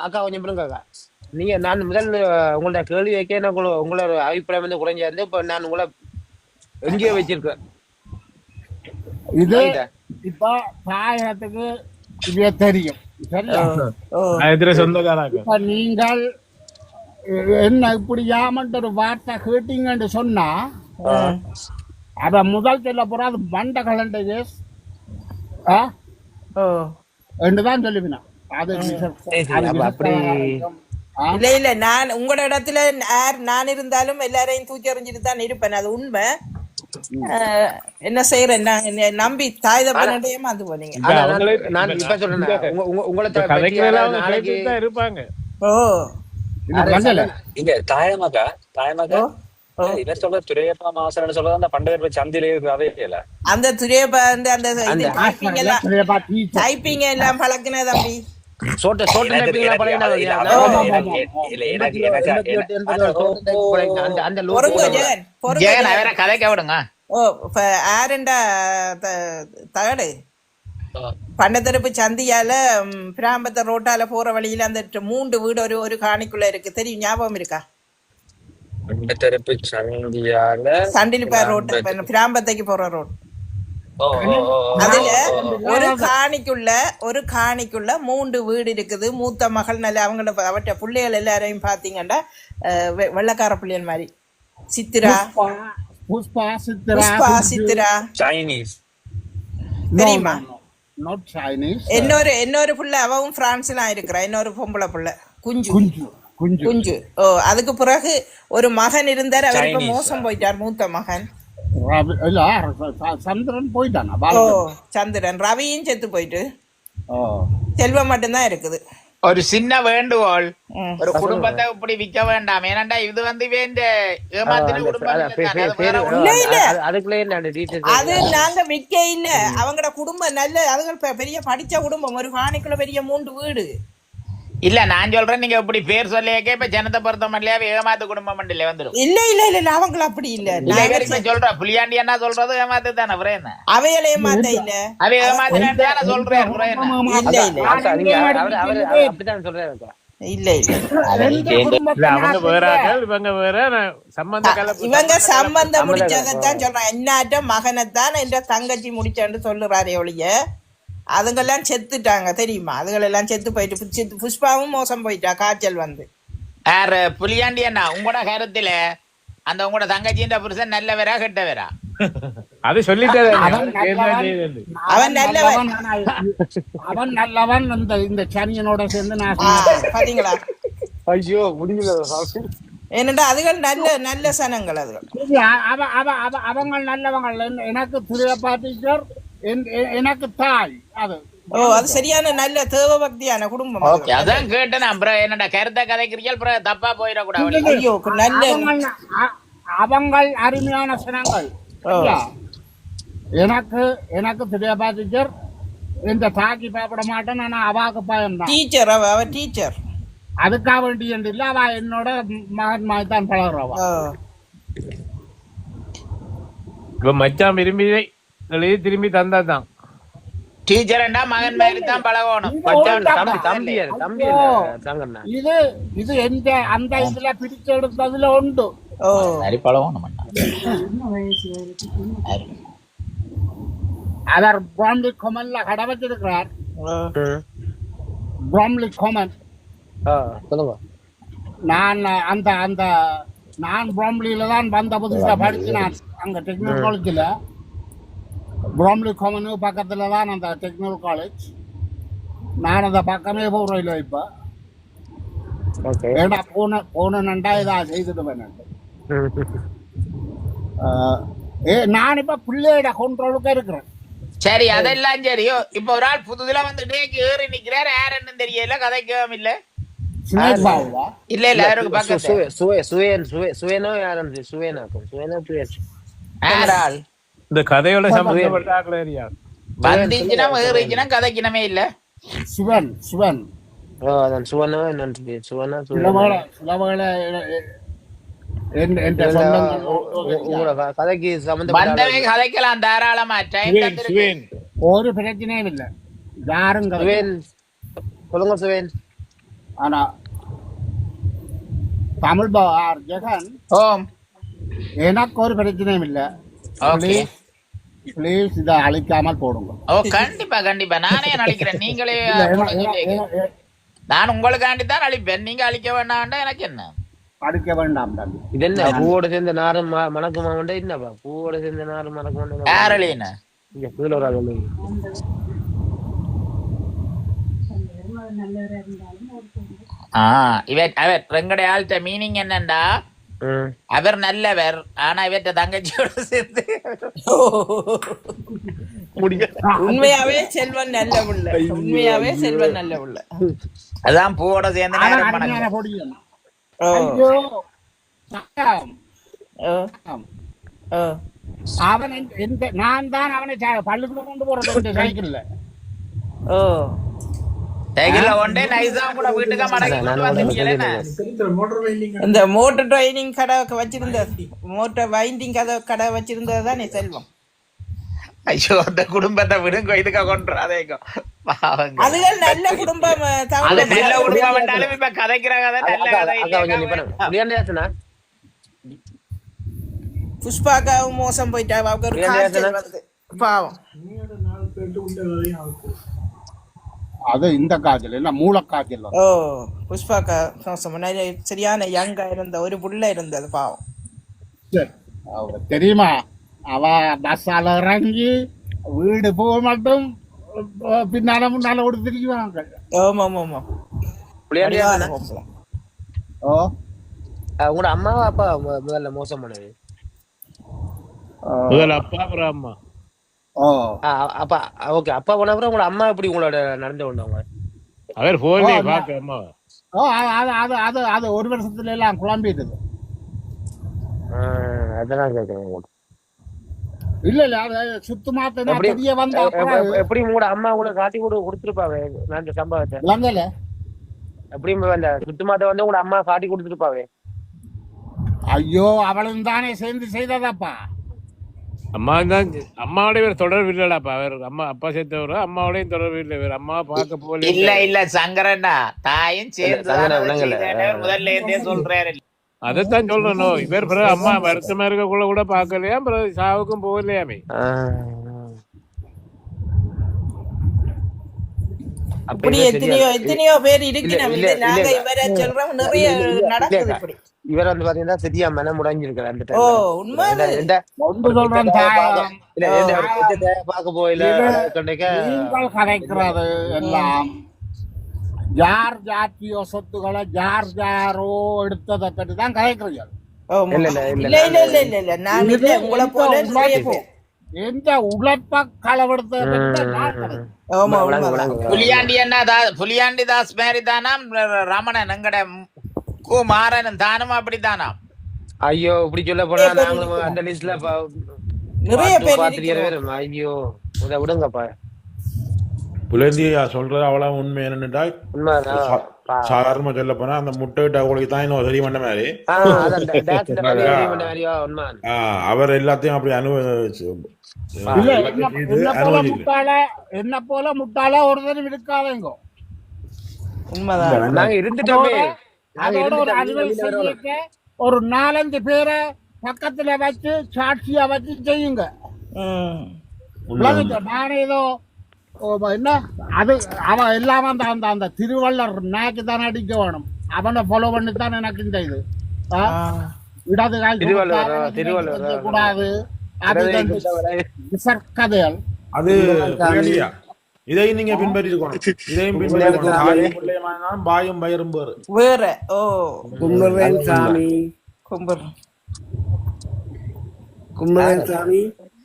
அக்கா கொஞ்சம் பிள்ளைங்க நீங்க நான் முதல் உங்களோட கேள்வி வைக்க உங்களோட அபிப்பிராயம் வந்து குறைஞ்சிருந்து இப்ப நான் உங்களை எங்கேயோ வச்சிருக்கேன். இது இப்ப தாயகத்துக்கு இது தெரியும் சரியா. நீங்கள் என்ன இப்படி ஏமாண்ட ஒரு வார்த்தை கேட்டீங்கன்னு சொன்னா அத முதல் சொல்ல போற அது மண்ட கலண்ட என்றுதான் சொல்லுவினா. அது இல்ல நான் உங்களோட இடத்துல நான் இருந்தாலும் எல்லாரையும் தூக்கி எறிஞ்சிட்டு தான் இருப்பேன். அது உண்மை. என்ன செய்யறேன் என்னை நம்பி தாய் தப்பனே ஏமாந்து போனீங்க. இப்ப அவங்களே நான் இப்ப சொல்றேன் உங்களை இந்த பற்றி கதைக்கு எல்லாம் அவங்க நாளைக்கு கேட்டுட்டு தான் இருப்பாங்க. ஓ இங்க தாயமகா ஓ ஓ இவர் சொல்ற துரையப்பா மாசம் சொல்றது அந்த பண்டைய சந்திலே இல்ல அந்த துரியப்பா வந்து அந்த இது டைப்பிங் எல்லாம் துரியப்பா டீச்சர். டைப்பிங் எல்லாம் பழக்கின தம்பி. சோட்ட இல்ல, எனக்கு அந்த பொறுங்க ஜெகன் பொறுங்க ஜெகன் ஜெகன். அவரை கதைக்க விடுங்க. ஓ இப்ப ஆரண்டா தகடு பண்டத்தரப்பு சந்தியால பிராம்பத்த ரோட்டால போற வழியில அந்த 3 வீடு ஒரு காணிக்குள்ள இருக்கு, தெரியும்? ஞாபகம் இருக்கா? தெரப்பு சந்தியால சண்டிலிப்பார் ரோட் பிராம்பத்தைக்கு போற ரோட். அதுல ஒரு காணிக்குள்ள 3 வீடு இருக்குது. மூத்த மகள் நல்ல அவங்கள அவற்ற பிள்ளைகள் எல்லாரையும் பாத்தீங்கன்னா வெள்ளக்கார பிள்ளைகள் மாதிரி. சித்திரா, புஷ்பா, சித்ரா, புஷ்பா, சித்திரா சைனீஸ் தெரியுமா? not Chinese. இன்னொரு புள்ள அவவும் பிரான்ஸ்லாம் இருக்கிறா. இன்னொரு பொம்பளை புள்ள குஞ்சு குஞ்சு. குஞ்சு. ஓ அதுக்கு பிறகு ஒரு மகன் இருந்தார், அவர் இப்ப மோசம் போயிட்டார். மூத்த மகன் இல்ல சந்திரன் போயிட்டானா? ஓ சந்திரன். ரவியும் செத்து போயிட்டு ஓ செல்வம் மட்டும்தான் இருக்குது. ஒரு சின்ன வேண்டுகோள், ம். ஒரு குடும்பத்தை இப்படி விற்க வேண்டாம். ஏனண்டா இது வந்து ஏமாத்தின குடும்பம் இல்ல, அது வேற இல்ல இல்ல அதுக்குள்ளே நான் டீச்சர் அது நாங்க விற்க இல்ல. அவங்களோட குடும்பம் நல்ல, அதுங்க பெரிய படிச்ச குடும்பம். ஒரு காணிக்குள்ள பெரிய 3 வீடு. இல்ல. நான் சொல்றேன், நீங்க இப்படி பேர் சொல்லியே இப்ப ஜனத்தை பொறுத்த மட்டும் ஏமாத்து குடும்பம் இல்ல வந்துடும். இல்ல இல்ல இல்ல இல்ல அவங்கள அப்படி இல்ல. சொல்ற புளியாண்டி என்ன சொல்றது ஏமாத்து தானே. அப்புறம் என்ன அவையில ஏமாத்த இல்ல, அவ ஏமாத்தினான்னு சொல்றேன். அப்புறம் என்ன? இல்ல இல்ல அப்படித்தான் சொல்றேன். இல்ல இல்ல அவங்க வேற ஆட்கள், இவங்க வேற. இவங்க சம்பந்தம் முடிச்சதான் சொல்றான். என்னாட்டம் மகனைத்தான் என்ற தங்கச்சி முடிச்சான்னு சொல்லுறாரே ஒழிய அதுங்கெல்லாம் செத்துட்டாங்க, தெரியுமா? அதுகளெல்லாம் செத்து போயிட்டு. புஷ்பாவும் மோசம் போயிட்டா, காய்ச்சல் வந்து. யாரு புளியாண்டி அண்ணா? உங்களோட கருத்துல அந்த உங்களோட தங்கச்சின்ற புருஷன் நல்லவரா கெட்டவரா? அது சொல்லிட்டே அவன் நல்லவன். அவன் நல்லவன். இந்த சனியனோட சேர்ந்து நான் பாத்தீங்களா? ஐயோ முடியல. ஏனென்றா அதுகள் நல்ல சனங்கள். அதுகள் அவங்க நல்லவங்க. எனக்கு துரியப்பா டீச்சர், எனக்கு தாய். அது ஓ அது சரியான நல்ல தேவ பக்தியான குடும்பம். அதான் கேட்டேன். அப்புறம் என்னடா கருத்தை கதைக்கிறீங்க, அப்புறம் தப்பா போயிடக்கூடாது. ஐயோ நல்ல அவங்க அருமையான சனங்கள். எனக்கு துரியப்பா டீச்சர் இந்த தாக்கி பயப்பட மாட்டேன். ஆனா அவாக்கு பயம் தான். டீச்சர் அவ டீச்சர். அதுக்காக வேண்டிய இல்ல, அவ என்னோட மகன் மாதிரி தான் பழகுறவா. இப்ப மச்சான் விரும்பி திரும்பி தந்தாதான் டீச்சர்ண்டா மகன் மாதிரி தான் பழகணும். இது எந்த அந்த இதுல பிரிச்செடுத்ததுல உண்டு. அவர் பிராம்லி கொமன்ல கடை வச்சிருக்கிறார். பிராம்லி கொமன். நான் நான் பிராம்லியில தான் வந்த புதுசா படிச்சினான். அங்க டெக்னிக்கல் காலேஜ்ல பிராம்லி கொமனு பக்கத்துல தான் அந்த டெக்னிக்கல் காலேஜ். நான் அந்த பக்கமே போறோம் இல்லை இப்ப. ஏடா போனா இதா செய்துடுவேன். நான் இப்ப பிள்ளையோட கொண்டோளுக்கு இருக்கிறேன். சரி அதெல்லாம் சரியோ. இப்ப ஒரு ஆள் புதுதுல வந்து டேக்கு ஏறி நிக்கிறார். யாருன்னு தெரியல, கதைக்கவும் இல்ல. இல்ல இல்ல அவருக்கு பக்கத்துல யாரால் இந்த கதையோட சம்பந்தப்பட்ட வந்துச்சுன்னா ஏறிச்சுன்னா கதைக்கணுமே இல்ல. சிவன் சிவன் கதைக்கு வந்தவே கதைக்கலாம் தாராளமா. ஒரு பிரச்சனையும் இல்லை. யாரும் சொல்லுங்க சுவேன். ஆனா தமிழ் பார் ஜெகன் ஓம் எனக்கு ஒரு பிரச்சனையும் இல்லை. ப்ளீஸ் இதை அழிக்காமல் போடுங்க. ஓ கண்டிப்பா கண்டிப்பா நானே அழிக்கிறேன். நீங்களே நான் உங்களுக்காண்டி தான் அழிப்பேன். நீங்க அழிக்க வேண்டாம். எனக்கு என்ன அழிக்க வேண்டாம். இது என்ன பூவோட சேர்ந்த நாரும் மணக்குமா வேண்டாம். என்னப்பா பூவோட சேர்ந்த நாரும் மணக்க வேண்டாம். யார் அழியன இதுல ஒரு ஆள் இவர் எங்கடைய ஆள்கிட்ட மீனிங் என்னண்டா, அவர் நல்லவர், ஆனா இவற்ற தங்கச்சியோட சேர்ந்து உண்மையாவே செல்வன் நல்ல புள்ள, உண்மையாவே செல்வன் நல்ல புள்ள. அதான் பூவோட சேர்ந்து ஆனா நேரம் அருமையான பணக்கம். பொடியன். ஓ ஐயோ சக்கம். ஓ ஓ அவன் நான் தான் அவனை பள்ளிக்கூடம் கொண்டு போறது சைக்கிள்ல. ஓ சைக்கிள்ல கொண்டே நைஸா கூட வீட்டுக்கு மடக்கி கொண்டு வந்துட்டீங்களே. இந்த மோட்டர் ட்ரைனிங் கடை வச்சிருந்த, மோட்டர் வைண்டிங் கடை வச்சிருந்தது தானே செல்வம். ஐயோ அந்த குடும்பத்தை விடுங்க, இதுக்க கொண்டுறாதேங்க. அதுகள் நல்ல குடும்பம். அது நல்ல குடும்பம் என்றாலும் இப்ப கதைக்கிற கதை நல்ல கதை இல்லையா? புஷ்பாக்காவும் மோசம் போயிட்டா, அவங்க ஒரு காய்ச்சல் வந்து பாவம். அது இந்த காய்ச்சல் இல்ல, மூலக்காய்ச்சல். ஓ புஷ்பாக்கா மோசம், சரியான யங்கா இருந்த ஒரு புள்ள இருந்தது பாவம். தெரியுமா, அவ பஸ்ஸால இறங்கி வீடு போக மட்டும் பின்னால முன்னால கொடுத்துருக்குவாங்க. ஆமா ஆமா. ஓ உங்களோட அம்மாவா அப்பா முதல்ல மோசம் பண்ணது? முதல்ல அப்பா அப்புறம் அம்மா. ஓ அப்பா ஓகே. அப்பா போன அப்புறம் உங்களோட அம்மா எப்படி உங்களோட நடந்து கொண்டாங்க? அவர் போன்லயே பாக்க அம்மா. ஓ அது அது அது அது ஒரு வருஷத்துல எல்லாம் குழம்பிட்டுது. அதெல்லாம் கேட்கறேன். இல்ல இல்ல அது சுத்தமாத்த தெரிய வந்த எப்படி உங்களோட அம்மா கூட காட்டி கூட கொடுத்துருப்பாவே அந்த சம்பவத்தை? இல்லங்கல்ல எப்படி அந்த சுத்தமாத்த வந்து உங்களோட அம்மா காட்டி கொடுத்துருப்பாவே? ஐயோ அவளும் தானே சேர்ந்து செய்ததாப்பா. அம்மா தான், அம்மாவோட தொடர்பு இல்லடாப்பா. அவர் அம்மா அப்பா சேர்த்தவர அம்மாவோடையும் தொடர்பு இல்லை. வேற அம்மா பார்க்க போல இல்ல சங்கரண்ணா, தாயும் சேர்ந்து முதல்ல இருந்தே சொல்றாரு. அதைத்தான் சொல்லணும். இவர் பிறகு அம்மா வருத்தமா இருக்கக்குள்ள கூட பாக்கலையா, பிறகு சாவுக்கும் போகலையாமே. அப்படி எத்தனையோ பேர் இருக்கிறோம். நாங்க இவரை சொல்றோம், நிறைய நடக்குது இப்படி. இவர் வந்து பாத்தீங்கன்னா சரியா மனம் முடங்கிருக்காரு அந்த ஓ டைம்ல. உண்மை. பாக்க போயில கதைக்கிறது எல்லாம் யார் ஜாத்தியோ சொத்துக்களை யார் யாரோ எடுத்ததை பற்றி தான் கதைக்கிறீர்கள். இல்ல இல்ல இல்ல இல்ல இல்ல, நான் இல்ல உங்களை போல நிறைய பேர் எந்த உழைப்ப களவெடுத்த புலியாண்டி என்ன புலியாண்டி தாஸ் மாதிரி தானாம் ரமணன், எங்கட மாறனும் தானும் அப்படித்தானாம். ஐயோ இப்படி சொல்ல போனா நாங்களும் அந்த லிஸ்ட்ல நிறைய பேர் பாத்துட்டு. ஐயோ இதை விடுங்கப்பா. புலந்தியா சொல்றது அவ்வளவு உண்மை என்னன்னுட்டா, சாதாரணமா சொல்ல போனா அந்த முட்டை விட்ட அவங்களுக்கு தான் இன்னும் சரி பண்ண மாதிரி அவர் எல்லாத்தையும் அப்படி அனுபவிச்சு. என்ன போல முட்டாளா ஒருத்தரும் இருக்காதேங்க. உண்மைதான். நாங்க இருந்துட்டோமே. அதோட ஒரு அலுவல் செய்ய ஒரு 4-5 பேரை பக்கத்துல வச்சு சாட்சியா வச்சு செய்யுங்க. நானே ஏதோ என்ன அது அவன் எல்லாம் அந்த அந்த திருவள்ளர் நாய்க்கு தானே அடிக்க வேணும். அவனை ஃபாலோ பண்ணித்தான் எனக்கு இந்த இது இடது கால் கூடாது. கதைகள் அது இதையும் நீங்க பின்பற்றிருக்கணும். இதையும் பின்பற்றிருக்கணும். பாயும் பயிரும் பேரு வேற. ஓ கும்பவேன் சாமி, கும்பவேன் சாமி,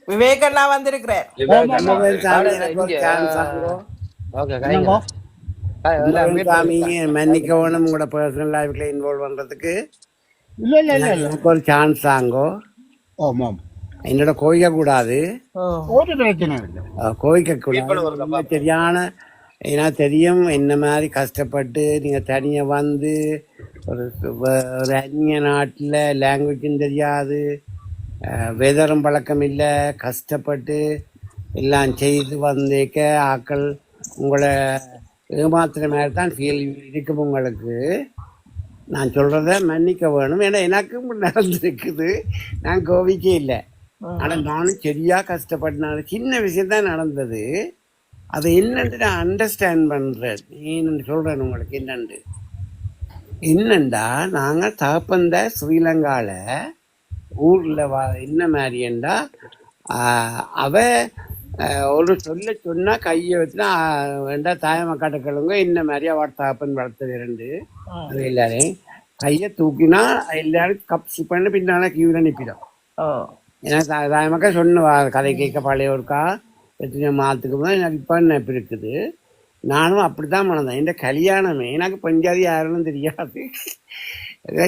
விவேகண்ணா வந்திருக்கிறேன். மன்னிக்க வேணும் உங்களோட பர்சனல் லைஃப்ல இன்வால்வ் பண்றதுக்கு. எனக்கு ஒரு சான்ஸ் தாங்கோ. என்னோட கோயிக்க கூடாது, கோயிக்க கூடாது. சரியான ஏன்னா தெரியும் என்ன மாதிரி கஷ்டப்பட்டு நீங்க தனியா வந்து ஒரு அந்நிய நாட்டுல லாங்குவேஜும் தெரியாது, வெதரும் பழக்கம் இல்லை, கஷ்டப்பட்டு எல்லாம் செய்து வந்தேக்க ஆக்கள் உங்களை ஏமாத்துற மாதிரி தான் ஃபீல் இருக்கும் உங்களுக்கு. நான் சொல்றத மன்னிக்க வேணும். ஏன்னா எனக்கும் நடந்திருக்குது, நான் கோவிக்கே இல்லை. ஆனால் நானும் சரியா கஷ்டப்பட்டனால சின்ன விஷயம்தான் நடந்தது. அது என்னன்ட்டு நான் அண்டர்ஸ்டாண்ட் பண்றேன். நீ சொல்றேன் உங்களுக்கு என்னண்டா நாங்கள் தகப்பந்த ஸ்ரீலங்கால ஊர்ல என்ன மாதிரிண்டா அவ ஒரு சொன்னா கையை வச்சுனா வேண்டா தாயமக்காட்ட கிழங்க என்ன மாதிரி அவ தகப்பன் வளர்த்தது 2 அது எல்லாரையும் கையை தூக்கினா எல்லாரும் கப்ஸ் பண்ணி பின்னால கியூல நிற்பிடும். ஓ ஏன்னா தாயமாக்கா சொன்ன கதை கேட்க பழைய ஒருக்கா எத்தனை மாதத்துக்கு முதல் எனக்கு இப்போ நினைப்பு இருக்குது. நானும் அப்படித்தான் மனதேன். என் கல்யாணமே எனக்கு பஞ்சாதி யாருன்னு தெரியாது.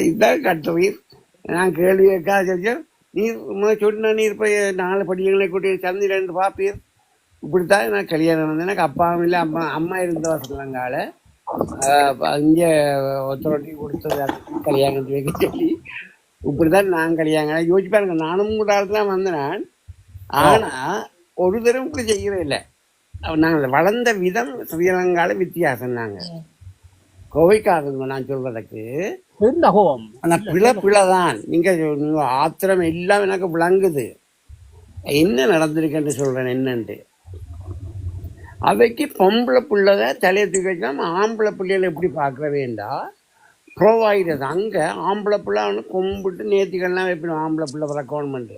இதுதான் கட்டுவீர். நான் கேள்வி கேட்காத சொல்லிச்சோம் நீர் சொன்ன நீர் போய் 4 படியங்களை கூட்டி சந்திரன் பார்ப்பீர். இப்படித்தான் நான் கல்யாணம் வந்து எனக்கு அப்பாவும் இல்லை அம்மா இருந்த வசனங்கால இங்கே ஒத்தரொட்டி கொடுத்தது கல்யாணத்து வைக்க சொல்லி இப்படிதான் நான் கல்யாணம் யோசிச்சு பாருங்க. நானும் கூட தான் வந்தேன். ஆனா ஒரு தரம் இப்படி செய்யவே இல்லை. நாங்கள் வளர்ந்த விதம் ஸ்ரீலங்கால வித்தியாசம். நாங்கள் கோவைக்காதுங்க நான் சொல்றதுக்கு. ஆனா பிழைதான். நீங்க ஆத்திரம் எல்லாம் எனக்கு விளங்குது. என்ன நடந்திருக்குன்னு சொல்றேன் என்னன்ட்டு. அவைக்கு பொம்பளை பிள்ளைத தலையை தூக்கி வைக்கலாம். ஆம்பளை பிள்ளைகளை எப்படி பார்க்க வேண்டாம் ப்ரொவைடர். அங்கே ஆம்பளை பிள்ளை அவனு கும்பிட்டு நேர்த்திகள்லாம் வைப்பிடும். ஆம்பளை பிள்ளை ரெக்கமெண்ட்.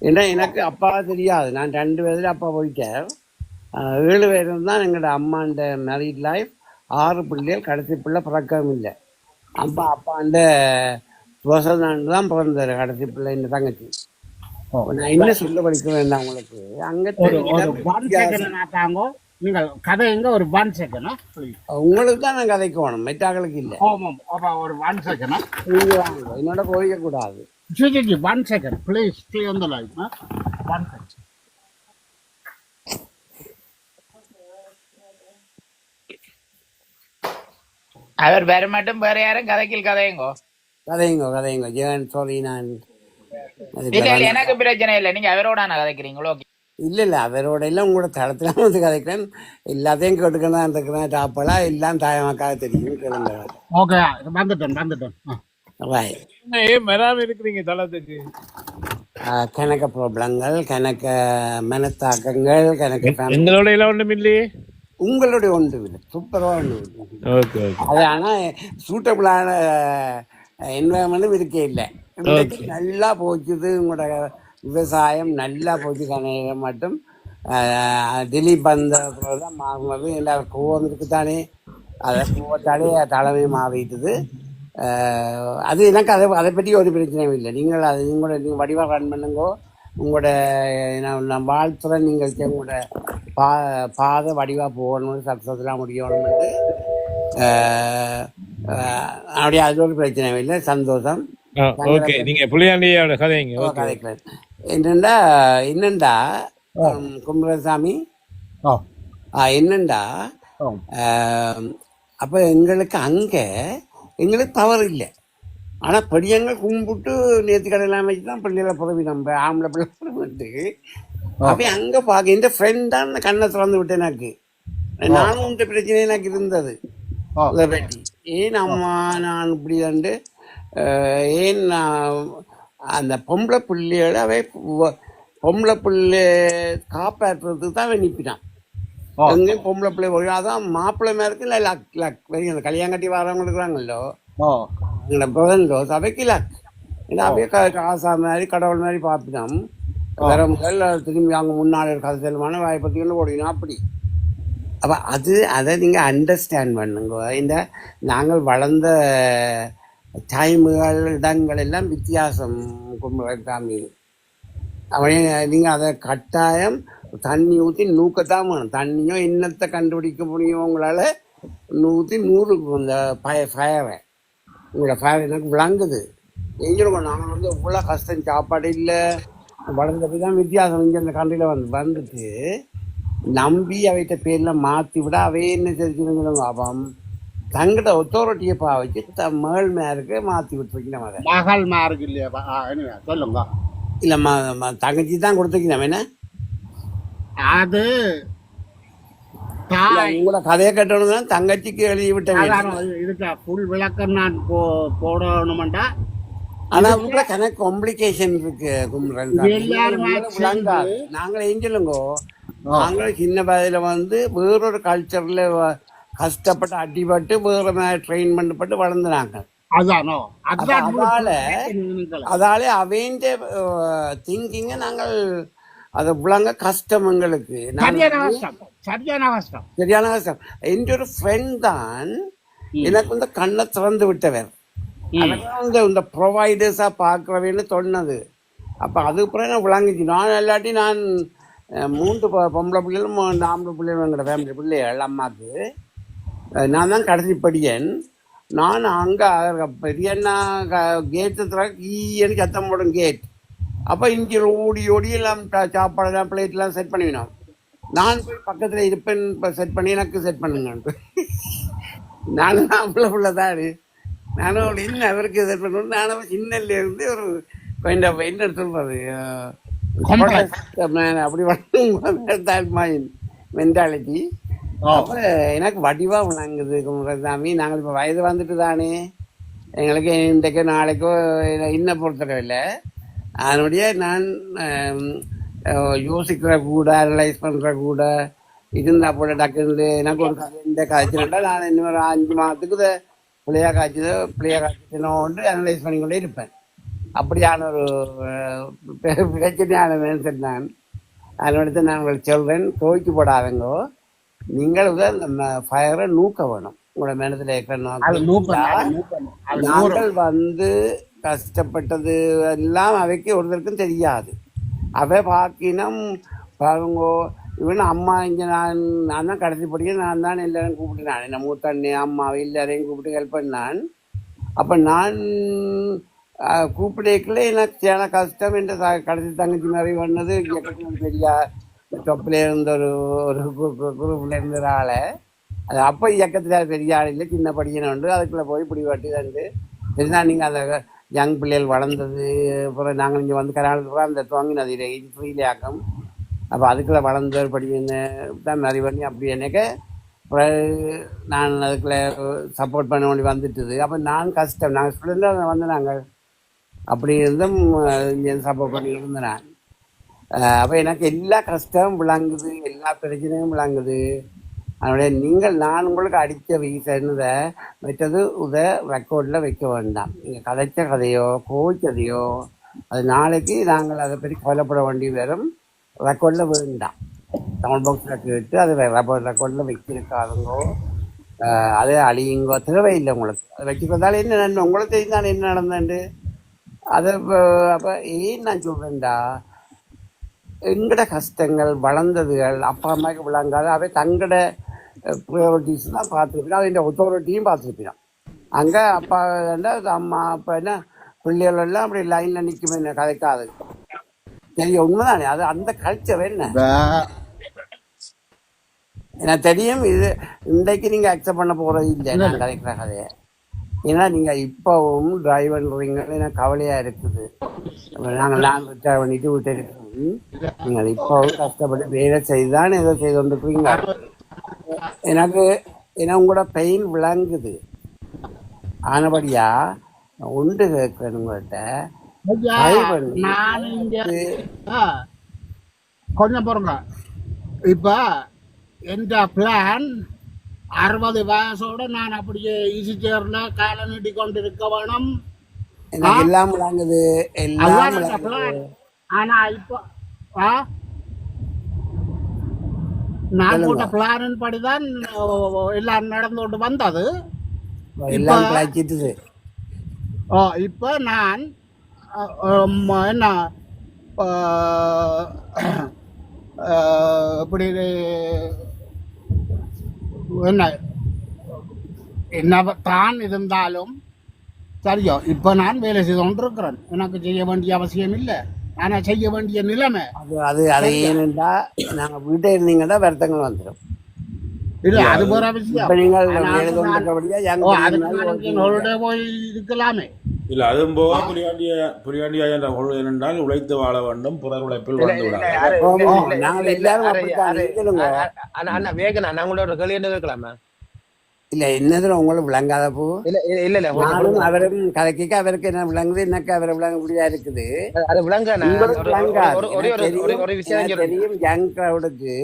ஏன்னா எனக்கு அப்பா தெரியாது. நான் 2 வயதில் அப்பா போயிட்டேன். 7 வயது தான் எங்களோட அம்மாண்ட மேரிட் லைஃப். 6 பிள்ளைகள். கடைசி பிள்ளை பிறக்கவும் இல்லை. அப்பாண்ட வசதாண்டு தான் பிறந்தார் கடைசி பிள்ளை இந்த தங்கச்சி. நான் என்ன சொல்ல படிக்க வேண்டாம் உங்களுக்கு. அங்க நீங்கள் கதை எங்க ஒரு 1 செகண்ட் உங்களுக்கு தான் நான் கதைக்கு வேணும். மெட்டாக்களுக்கு இல்லை. ஒரு 1 செகண்ட் என்னோட கோவிக்க கூடாது. 1 second please stay on the line. 1 second. அவர் வேற மட்டும் வேற யாரும் கதையுங்கோ ஜெகன் சாரி. நான் இல்ல எனக்கு பிரச்சனை இல்லை. நீங்க அவரோட கதைக்கிறீங்களோ? இல்ல அவரோட எல்லாம் உங்களோட தளத்துல வந்து கதைக்கிறேன். எல்லாத்தையும் கேட்டுக்கணும் இருக்கிறேன். டாப்பெல்லாம் எல்லாம் தாயமாக்காக தெரியும். கேளுங்க. ஓகே வந்துட்டேன். இருக்கிறீங்க தளத்துக்கு கணக்க ப்ராப்ளங்கள், கணக்க மனத்தாக்கங்கள், கணக்க எங்களோட எல்லாம் ஒன்றும் இல்லையே. உங்களுடைய ஒன்று இல்லை. சூப்பராக ஒன்று. அது ஆனால் சூட்டபிளான என்வரன்மெண்ட்டும் இருக்கே இல்லை. நல்லா போச்சுது. உங்களோட விவசாயம் நல்லா போச்சு. கணக்கு மட்டும் திலீப் வந்த தான் மாறினது. எல்லாரும் கோவம் இருக்குத்தானே. அதை கோவத்தாலே தலைமை மாறிட்டுது. அது எனக்கு அதை பற்றி ஒரு பிரச்சனையும் இல்லை. நீங்கள் அது நீங்கள் வடிவாக ரன் பண்ணுங்கோ. உங்களோட நான் வாழ்த்துறேன். நீங்கள் உங்களோட பாதை வடிவாக போகணும். சக்ஸஸ்லாம் முடியணும்னு அப்படியே அது ஒரு பிரச்சனையும் இல்லை. சந்தோஷம். கதைக்கிறேன். என்னண்டா குமரசாமி என்னண்டா அப்போ எங்களுக்கு அங்கே எங்களுக்கு பவர் இல்லை. ஆனால் பெரியவங்க கும்பிட்டு நேற்று கடையெல்லாம் வச்சு தான் பிள்ளைகளை புறவி நம்ம ஆம்பளை பிள்ளை புறவிட்டு அப்போ அங்கே பார்க்க இந்த ஃப்ரெண்ட் தான் அந்த கண்ணை திறந்து விட்டேன். எனக்கு நானும் இந்த பிரச்சனை எனக்கு இருந்தது. அதை பற்றி ஏன் அம்மா நான் இப்படி வந்து ஏன் அந்த பொம்பளை பிள்ளையோட அவை பொம்பளை பிள்ளை காப்பாற்றுறதுக்கு தான் நிற்பினான். எங்கேயும் பொம்பளை பிள்ளை வரும். அதான் மாப்பிள்ளை மேற்கு இல்லை லக் லக் வெறும் அந்த கல்யாணம் கட்டி வரவங்க இருக்கிறாங்களோ எங்களோட பிரதன்லோ சபைக்கு லக். ஏன்னா அப்படியே காசா மாதிரி கடவுள் மாதிரி பார்ப்பினோம். வேற முதல் திரும்பி அவங்க முன்னாடி கதை செல்வான வாய்ப்பத்தின்னு ஓடினோம். அப்படி அப்போ அதை நீங்கள் அண்டர்ஸ்டாண்ட் பண்ணுங்க. இந்த நாங்கள் வளர்ந்த டைமுகள் இடங்கள் எல்லாம் வித்தியாசம். கும்பகாமி அவனே நீங்கள் அதை கட்டாயம் தண்ணி ஊற்றி நூக்கத்தான் வேணும். தண்ணியோ என்னத்தை கண்டுபிடிக்க முடியும் உங்களால் 100 இந்த ஃபயரை உங்களோட ஃபயர் எனக்கு விளங்குது. எங்கிருக்கோம் நாங்கள் வந்து இவ்வளோ கஷ்டம். சாப்பாடு இல்லை. வளர்ந்தப்படி தான் வித்தியாசம். இங்கே அந்த கண்ட்ரியில் வந்துட்டு நம்பி அவைகிட்ட பேரில் மாற்றி விட அவே என்ன தெரிஞ்சுருங்க. பாபம் தங்கிட்ட ஒத்தாரிட்டியை வச்சு மேல் மேருக்கு மாற்றி விட்டுருக்கணும். அதை மகள் மாருக்கு இல்லையா சொல்லுங்க. இல்லைம்மா தங்கச்சி தான் கொடுத்துக்கணும். என்ன அது உங்களோட கதையை கட்டணும் தான் தங்கச்சிக்கு எழுதி விட்டேன். இதுக்கு ஃபுல் விளக்கம் நான் போடணுமெண்டா. ஆனா உங்களை கணக்கு காம்ப்ளிகேஷன் இருக்கு. நாங்கள் ஏன் சொல்லுங்க, நாங்களும் சின்ன வயதுல வந்து வேறொரு கல்ச்சர்ல கஷ்டப்பட்டு அடிபட்டு வேற மாதிரி ட்ரெயின் பண்ணப்பட்டு வளர்ந்துனாங்க. அதால அவைன்ற திங்கிங்க நாங்கள் அதை விளங்க கஷ்டம். எங்களுக்கு சரியான கஷ்டம். என்ற ஒரு ஃப்ரெண்ட் தான் எனக்கு வந்து கண்ணை திறந்து விட்டவர். அதெல்லாம் இந்த ப்ரொவைடர்ஸா பார்க்கறவேன்னு சொன்னது. அப்ப அதுக்கப்புறம் நான் விளங்குச்சு. நான் இல்லாட்டி நான் 3 பொம்பளை பிள்ளைகளும் 4 ஆம்பளை பிள்ளைகளும் எங்களோட ஃபேமிலி பிள்ளைகள் அம்மாவுக்கு. நான் தான் கடைசி படியன். நான் அங்கே பெரியண்ணா கேட்டு ஈன்னு சத்தம் போடும் கேட். அப்போ இங்கே ஓடி ஓடி எல்லாம் சாப்பாடெல்லாம் பிளேட்லாம் செட் பண்ணிவினோம். நான் போய் பக்கத்தில் இருப்பேன், இப்போ செட் பண்ணி எனக்கு செட் பண்ணுங்க. நானும் அவ்வளோ தான் நானும் இன்னும் அவருக்கு செட் பண்ணணும். நானும் சின்னலேருந்து ஒரு என்ன சொல்றது அப்படி மென்டாலிட்டி. அப்ப எனக்கு வடிவா விளங்குது குமரசாமி. நாங்கள் இப்ப வயது வந்துட்டு தானே, எங்களுக்கு இன்றைக்கோ நாளைக்கோ இன்னும் பொறுத்தரவில்லை. அதனுடைய நான் யோசிக்கிற கூட அனலைஸ் பண்ற கூட இருந்தா போல டக்குன்னு எனக்கு ஒரு கதை இந்த காய்ச்சல்டா நான் இன்னும் ஒரு 5 மாதத்துக்கு பிள்ளையா காய்ச்சலோண்டு அனலைஸ் பண்ணிக்கொண்டே இருப்பேன். அப்படியான ஒரு பிரச்சனையான மனுஷன் நான். அதனுடைய நான் உங்களுக்கு சொல்றேன், கோவிச்சு போடாதங்கோ. நீங்கள் நம்ம ஃபயரை நூக்க வேணும். உங்களோட மனதில் இருக்கிற நாங்கள் வந்து கஷ்டப்பட்டது எல்லாம் அவைக்கு ஒருத்தருக்கும் தெரியாது. அவை பாக்கினம் பாருங்கோ. இவன் அம்மா இங்கே நான் தான் கடைசி படிக்க நான் தான் எல்லாரையும் கூப்பிட்டு என்ன மூத்தண்ணே அம்மாவை எல்லாரையும் கூப்பிட்டு ஹெல்ப் பண்ணான். அப்போ நான் கூப்பிடேக்கல எனக்கு சில கஷ்டம் என்ற கடைசி தங்கச்சி மாதிரி பண்ணது பெரியா தொப்பில் இருந்த ஒரு குரூப்பில் இருந்த ஆளை அது அப்போ இயக்கத்தில் பெரிய ஆள் இல்லை, சின்ன படிக்கணுண்டு. அதுக்குள்ளே போய் இப்படி வட்டி தண்டு சரிதான். நீங்கள் அந்த யங் பிள்ளைகள் வளர்ந்தது அப்புறம் நாங்கள் இங்கே வந்து கல்யாணத்துக்கு அந்த துவங்கினது ஃப்ரீலியாக்கம். அப்போ அதுக்குள்ளே வளர்ந்த படிக்கன்னு தான் நிறைய பண்ணி அப்படி எனக்கு நான் அதுக்குள்ளே சப்போர்ட் பண்ண வேண்டி வந்துட்டுது. அப்போ நான் கஷ்டம் நாங்கள் ஸ்டூடெண்டாக வந்து நாங்கள் அப்படி இருந்தும் இங்கே சப்போர்ட் பண்ணி இருந்தேன் நான். அப்போ எனக்கு எல்லா கஷ்டமும் விளங்குது, எல்லா பிரச்சனையும் விளங்குது. அதனுடைய நான் உங்களுக்கு அடித்த ரீசன்தை மற்றது ரெக்கார்டில் வைக்க வேண்டாம். நீங்கள் கதைச்ச கதையோ கோவிச்சதையோ அது நாளைக்கு நாங்கள் அதை பற்றி கவலைப்பட வேண்டி வரும். ரெக்கார்டில் வேண்டாம். தமிழ் பாக்ஸில் கேட்டு அது ரெக்கார்டில் வைக்கிறக்காதுங்கோ, அதை அழியுங்கோ, தேவையில்லை உங்களுக்கு. அதை வச்சுக்கிறதால என்ன நன்மை உங்களுக்கு தெரிந்தால் என்ன நடந்தேன்ட்டு அதை. அப்போ ஏன் நான் சொல்கிறேன்டா, எங்கட கஷ்டங்கள் வளர்ந்ததுகள் அப்பா அம்மாவுக்கு விளங்காது. அவை தங்கட ப்ரையாரிட்டிஸ் தான் பார்த்துருப்பினா, அது இந்த ஒத்தாரிட்டியும் பார்த்துருப்பினா. அங்கே அப்பா அம்மா அப்பா என்ன பிள்ளைகள் எல்லாம் அப்படி லைனில் நிற்கும் என்ன கதைக்காது. தெரியும், உண்மைதானே. அது அந்த கல்ச்சர் என்ன எனக்கு தெரியும். இது இன்றைக்கு நீங்கள் அக்செப்ட் பண்ண போகிறது இல்லை நான் கதைக்கிற கதையை. ஏன்னா நீங்கள் இப்போவும் டிரைவர்ன்றீங்க, எனக்கு கவலையாக இருக்குது. நாங்கள் ரிட்டையர் பண்ணிட்டு விட்டு இருக்கிறோம். நீங்கள் இப்போவும் கஷ்டப்பட்டு வேலை செய்துதான் ஏதோ செய்து வந்துருக்குறீங்க. எனக்கு ஏன்னா உங்களோட பெயின் விளங்குது. ஆனபடியா ஒன்று கேட்கிறேன் உங்கள்கிட்ட, கொஞ்சம் பாருங்க. இப்ப எந்த பிளான் 60 வயசோட நான் அப்படியே ஈஸி சேர்ல காலை நீட்டி கொண்டு இருக்க வேணும். எல்லாம் விளங்குது, எல்லாம் விளங்குது. ஆனா இப்போ நான் போட்ட பிளான் படிதான் எல்லாம் நடந்தோண்டு வந்தது. இப்ப நான் என்ன இப்படி என்ன தான் இருந்தாலும் சரியோ, இப்ப நான் வேலை செய்து கொண்டிருக்கிறேன். எனக்கு செய்ய வேண்டிய அவசியம் இல்லை, ஆனா செய்ய வேண்டிய நிலைமை அது ஏனென்றா நாங்க வீட்டை இருந்தீங்கன்னா வருத்தங்கள் வந்துடும். இல்ல அது போற விஷயம். போய் இருக்கலாமே. இல்ல அதுவும் போக புரியாண்டியா என்ற கொள்கை என்றால் உழைத்து வாழ வேண்டும், புறர் உழைப்பில் வாழ்ந்து விடாது. நாங்கள் எல்லாரும் உங்களோட கேள்வி என்ன கேட்கலாமா? இல்ல என்னதுல உங்களுக்கு விளங்காத போ. இல்ல நானும் அவரும் கதைக்க அவருக்கு என்ன விளங்குது, எனக்கு அவரை விளங்கக்கூடியா இருக்குது. அது விளங்க தெரியும். யங் கிரௌடுக்கு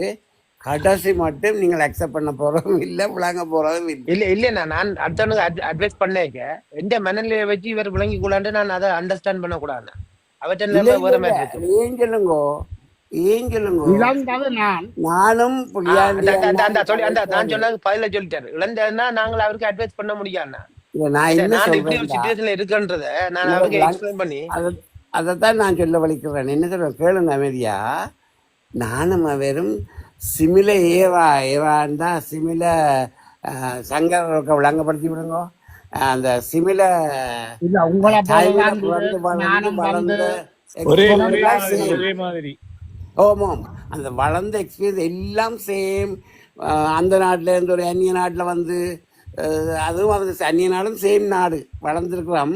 கடைசி மட்டும் நீங்கள் அக்செப்ட் பண்ண போறதும் இல்ல, விளங்க போறதும் இல்ல. நான் அடுத்தவனுக்கு அட்வைஸ் பண்ணேக்க எந்த மனநிலையை வச்சு இவர் விளங்கி கூடாது, நான் அதை அண்டர்ஸ்டாண்ட் பண்ண கூடாது. ஏன் சொல்லுங்கோ, ஏன் சொல்லுங்க. நானும் நான் சொன்னது பதில சொல்லிட்டாரு. இழந்ததுன்னா நாங்கள் அவருக்கு அட்வைஸ் பண்ண முடியாது. இதை நான் இல்ல என்ன நான் இப்படி ஒரு சொல்றேன்டா, சிச்சுவேஷன்ல இருக்கன்றத நான் உங்களுக்கு அவருக்கு எக்ஸ்பிளைன் பண்ணி அதை அதைத்தான் நான் சொல்ல வலிக்கிறேன். என்ன சொல்றேன் கேளுங்க அமைதியா. நானும் வெறும் சிமில ஏவாண்டா சிமில சங்கர விளங்கப்படுத்தி விடுங்க. அந்த சிமில இல்ல உங்களை தாய்மையில போலதான் பிறந்து வளர்ந்து நானும் வந்து வளர்ந்த ஒரே எக்ஸ்பீரியன்ஸ் சேம். ஒரே மாதிரி. ஓமாம், அந்த வளர்ந்த எக்ஸ்பீரியன்ஸ் எல்லாம் சேம். அந்த நாட்டில் இருந்து ஒரு அந்நிய நாட்டில் வந்து அதுவும் அது அந்நிய நாடும் சேம் நாடு வளர்ந்துருக்கிறோம்.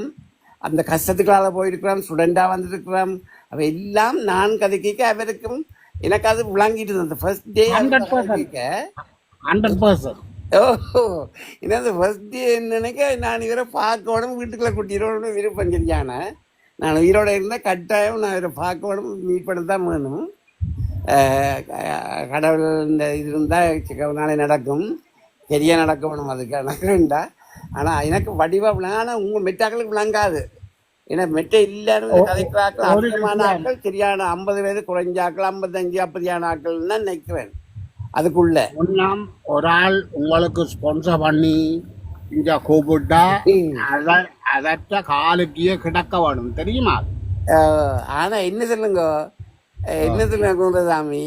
அந்த கஷ்டத்துக்களால் போயிருக்கிறோம், ஸ்டூடெண்டாக வந்திருக்கிறோம். அவ எல்லாம் நான் கதைக்க அவருக்கும் எனக்கு அது விளங்கிட்டு இருந்தது ஃபர்ஸ்ட் டே 100%. 100%. ஓ என்னது ஃபர்ஸ்ட் டே நினைக்க நான் இவரை பார்க்கணும், வீட்டுக்குள்ளே குட்டிடணும் விருப்பம் செஞ்சானே. நான் உயிரோட இருந்தால் கட்டாயம் நான் இவரை பார்க்கணும், மீட் பண்ண தான் வேணும். கடவுள் இந்த இது இருந்தால் நாளை நடக்கும், பெரிய நடக்கணும், அதுக்கு நடக்குண்டா. ஆனால் எனக்கு வடிவாக விளங்க, ஆனால் உங்கள் மெட்டாக்களுக்கு விளங்காது. ஏன்னா மெட்டை இல்லாத கதைக்கிறாக்கள் அதிகமான ஆட்கள், சரியான 50 பேர் குறைஞ்சாக்கள், 55 அப்படியான ஆட்கள் தான் நினைக்கிறேன் அதுக்குள்ள. முன்னாம் ஒரு ஆள் உங்களுக்கு ஸ்பான்சர் பண்ணி இங்க கூப்பிட்டா அதற்ற காலுக்கே கிடக்க வேணும், தெரியுமா? ஆனா என்ன சொல்லுங்க, என்ன சொல்லுங்க குந்தசாமி,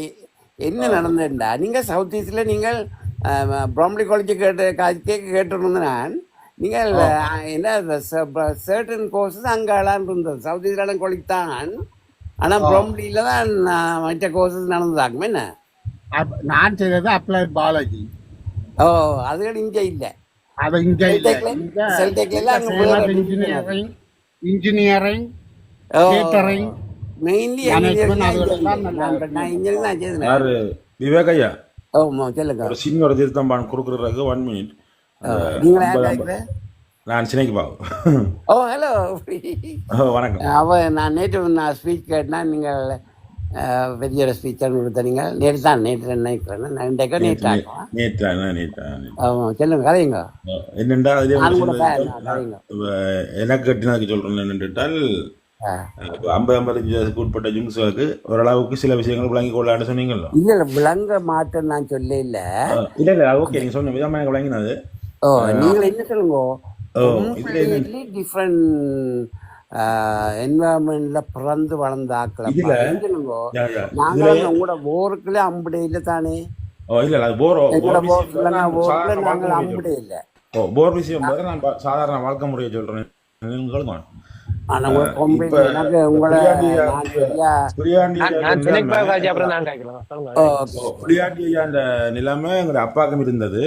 என்ன நடந்தேன்டா, நீங்க சவுத் ஈஸ்ட்ல நீங்கள் ப்ராம்லி காலேஜ் கேட்டிருந்தேன் நான். நீங்கள் என்ன சர்டன் கோர்சஸ் அங்கெல்லாம் இருந்தது, சவுத் ஈஸ்ட் காலேஜ் தான். ஆனா ப்ராம்லியில தான் மற்ற கோர்சஸ் நடந்ததாக்குமே. என்ன நான் செய்தது அப்ளைட் பாலாஜி. ஓ அதுகள் இங்க இல்லை, அது இங்க இல்ல. இன்ஜினியரிங் இன்ஜினியரிங் கேட்டரிங் மெயின்லி யாரு விவேக் ஐயா சொல்லுங்க. ஒரு சின்ன ஒரு திருத்தம் கொடுக்குறதுக்கு 1 மினிட். நான் சினைக்கு பாவு. ஓ ஹலோ வணக்கம். நான் நேற்று நான் ஸ்பீச் கேட்டேன்னா நீங்கள் பெரிய ஸ்பீச்சர் கொடுத்தீங்க. நேற்று நினைக்கிறேன் சொல்லுங்க கதைங்க. என்னென்றா எனக்கு கட்டினதுக்கு சொல்றேன் என்னென்றால் 50-55 உட்பட்ட ஜுங்ஸுக்கு ஓரளவுக்கு சில விஷயங்கள் விளங்கி கொள்ளான்னு சொன்னீங்களோ. இல்ல விளங்க மாட்டேன்னு நான் சொல்ல இல்ல. இல்ல ஓகே, நீங்க சொன்ன விதமா எனக்கு விளங்கினது. நீங்க என்ன சொல்லுங்க, டிஃப்ரெண்ட் என்வரன்மெண்ட்ல பிறந்து வளர்ந்த ஆக்களை நாங்க உங்களோட போருக்குள்ளே அம்புடே இல்லை தானே. நாங்கள் அம்புடே இல்லை. போர் விஷயம் நான் சாதாரண வாழ்க்கை முறையை சொல்றேன். நிலைமை எங்களுடைய அப்பாவுக்கும் இருந்தது.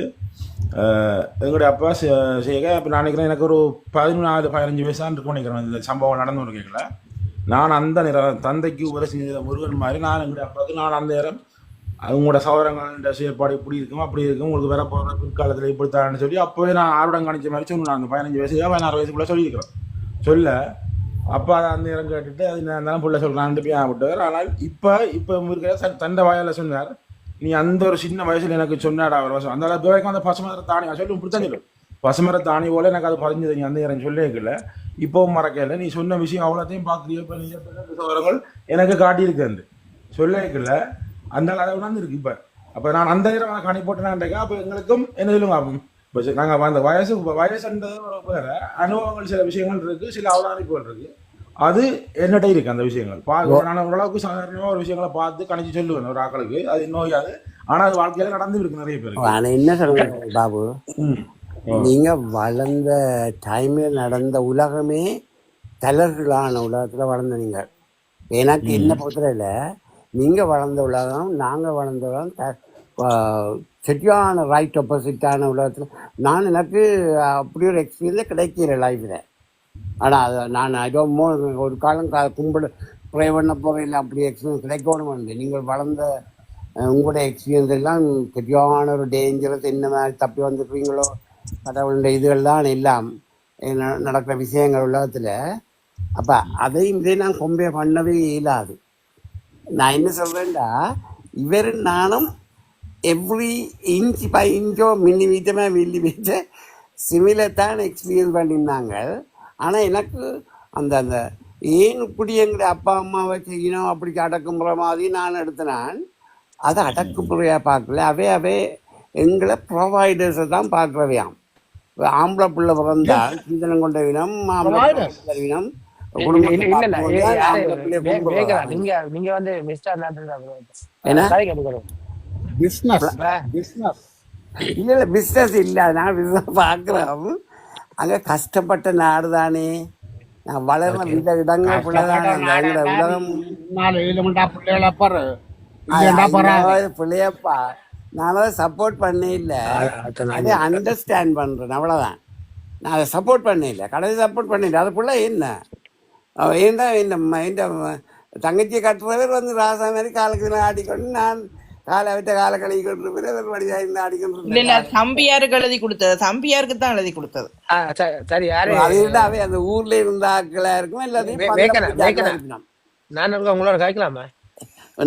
எங்களுடைய அப்பா செய்ய இப்போ நான் நினைக்கிறேன் எனக்கு ஒரு 14-15 வயசாக இருக்கும் நினைக்கிறேன் இந்த சம்பவம் நடந்து இருக்கீங்களா. நான் அந்த நேரம் தந்தைக்கு உபதேசம் செய்த முருகன் மாதிரி நான் எங்களுடைய அப்பாவுக்கு நான் அந்த நேரம் அவங்களோட சகோதரங்களோட செயற்பாடு இப்படி இருக்கும் அப்படி இருக்கும், உங்களுக்கு வேற போகிற பிற்காலத்தில் இப்படித்தான்னு சொல்லி அப்போவே நான் ஆர்வம் காணிச்ச மாதிரி சொன்னேன். அந்த 15 வயசு 16 வயசுக்குள்ளே சொல்லியிருக்கிறேன். சொல்ல அப்பா அதை அந்த நேரம் கேட்டுட்டு அது நான் இருந்தாலும் பிள்ளை சொல்கிறேன் போய் விட்டவர். ஆனால் இப்போ இருக்கிற தண்டை வாயால் சொன்னார், நீ அந்த ஒரு சின்ன வயசுல எனக்கு சொன்னாடா ஒரு வருஷம் அந்த அளவுக்கு அந்த பசுமர தானி சொல்லி இப்படித்தான் சொல்லும். பசுமர தானி போல எனக்கு அது பதிஞ்சது. நீ அந்த நேரம் சொல்லிக்கல, இப்போவும் மறக்கல. நீ சொன்ன விஷயம் அவ்வளோத்தையும் பார்க்குறிய இப்போ சோதரங்கள் எனக்கு காட்டியிருக்கு சொல்லிக்கல. அந்த அதை உணர்ந்து இருக்கு இப்போ. அப்போ நான் அந்த நேரம் காணி போட்டேன்னாண்டா அப்போ எங்களுக்கும் என்ன சொல்லுங்க. இப்போ நாங்கள் அந்த வயசுன்றது வேற அனுபவங்கள் சில விஷயங்கள் இருக்குது, சில அவதானிப்புகள் இருக்குது. அது என்னட்ட இருக்கு அந்த விஷயங்கள். நான் ஓரளவுக்கு சாதாரணமாக ஒரு விஷயங்களை பார்த்து கணிச்சு சொல்லுவேன் ஒரு ஆக்களுக்கு, அது நோயாது. ஆனால் அது வாழ்க்கையில நடந்து இருக்கு நிறைய பேருக்கு. ஆனால் என்ன சொல்லுங்க பாபு, நீங்க வளர்ந்த டைமில் நடந்த உலகமே தளர்களான உலகத்தில் வளர்ந்த நீங்கள். எனக்கு என்ன பொறுத்தவரையில் நீங்க வளர்ந்த உலகம் நாங்கள் வளர்ந்த உலகம் சரியான ரைட் ஆப்போசிட்டான உலகத்தில். நான் எனக்கு அப்படி ஒரு எக்ஸ்பீரியன்ஸே கிடைக்கிற லைஃப்பில். ஆனால் அதை நான் ஒரு காலம் கும்பிட ப்ரே பண்ண போகையில் அப்படி எக்ஸ்பீரியன்ஸ் கிடைக்கணும். நீங்கள் வளர்ந்த உங்களோட எக்ஸ்பீரியன்ஸ் எல்லாம் சரியான ஒரு டேஞ்சரஸ், என்ன மாதிரி தப்பி வந்துருக்கீங்களோ கடவுளுடைய இதுகள் தான் எல்லாம் நடக்கிற விஷயங்கள் உலகத்தில். அப்போ அதையும் இதே நான் கம்பேர் பண்ணவே இயலாது. நான் என்ன சொல்கிறேன்டா, இவர் நானும் எவ்ரி இன்ச் பை இன்ச்சோ மில்லிமீட்டர் சிமிலர் எக்ஸ்பீரியன்ஸ் பண்ணியிருந்தாங்க. ஆனால் எனக்கு அந்த அந்த ஏன் இப்படி எங்களுடைய அப்பா அம்மாவை செய்யணும் அப்படி அடக்குமுறை மாதிரி நான் எடுத்தினான். அதை அடக்குமுறையாக பார்க்கல, அவே எங்களை ப்ரொவைடர்ஸை தான் பார்க்குறவையாம். ஆம்பளை பிள்ளை பிறந்தா சிந்தனம் கொண்ட வினம் ஆம்பளை பிள்ளை வினம் குடும்பத்தை இல்ல இல்ல பார்த்து கொண்டு ஆம்பளை பிள்ளைய வேகலா கும்பிடுறாங்க. நீங்க நீங்க வந்து மிஸ்டர் ஏன்னா பிசினஸ் பிசினஸ் இல்ல இல்ல பிசினஸ் இல்ல நான் பிசினஸ் பாக்குறோம். அங்க கஷ்டப்பட்ட நாடு தானே, நான் வளர்ந்த இந்த இடங்கள் பிள்ளைதானே எங்களோட உலகம். 7 மண்டா பிள்ளைகளை பாரு இல்லையா பரவாயில்ல. பிள்ளையப்பா நான் அதை சப்போர்ட் பண்ண இல்லை, அதை அண்டர்ஸ்டாண்ட் பண்றேன் அவ்வளவுதான். நான் அதை சப்போர்ட் பண்ண இல்லை, கடைசி சப்போர்ட் பண்ண இல்லை. அது பிள்ளை என்ன ஏன்டா இந்த தங்கச்சியை கட்டுறவர் வந்து ராசா மாதிரி காலுக்கு ஆடிக்கொண்டு நான் காலை விட்ட காலை கழுவி கொண்டு பிறகு வழியாக இருந்து ஆடிக்கொண்டு இல்ல தம்பியாருக்கு எழுதி கொடுத்தது, தம்பியாருக்கு தான் எழுதி கொடுத்தது. சரி யாரு அதை விட அவை அந்த ஊர்ல இருந்த ஆட்களா இருக்கும் எல்லாத்தையும் நான் உங்களோட காய்க்கலாமா?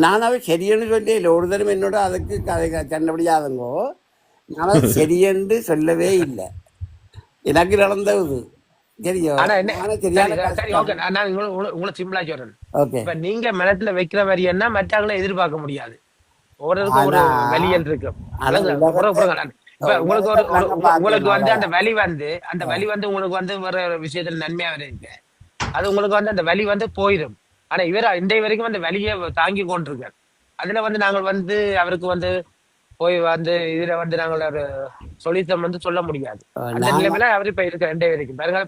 நானாவே சரியென்று சொல்லி இல்லை, ஒரு தடவை என்னோட அதுக்கு கதை சண்டபடியாதங்கோ. நான் சரியென்று சொல்லவே இல்லை, எனக்கு நடந்தது தெரியும். உங்களை சிம்பிளா சொல்றேன். இப்ப நீங்க மனத்துல வைக்கிற மாதிரி என்ன மற்றவங்களை எதிர்பார்க்க முடியாது, ஒருவருக்கும் ஒரு வலியல் இருக்கு. இப்ப உங்களுக்கு உங்களுக்கு வந்து அந்த வலி வந்து உங்களுக்கு வந்து வேற விஷயத்துல நன்மையா இருக்கு, அது உங்களுக்கு வந்து அந்த வலி வந்து போயிடும். ஆனா இவர் இன்றைய வரைக்கும் அந்த வலியை தாங்கி கொண்டிருக்கார். அதுல வந்து நாங்கள் வந்து அவருக்கு வந்து போய் வந்து இதுல வந்து நாங்கள் ஒரு சொல்யூஷன் வந்து சொல்ல முடியாது. அந்த நிலைமையில அவர் இப்ப இருக்க இன்றைய வரைக்கும் பாருங்க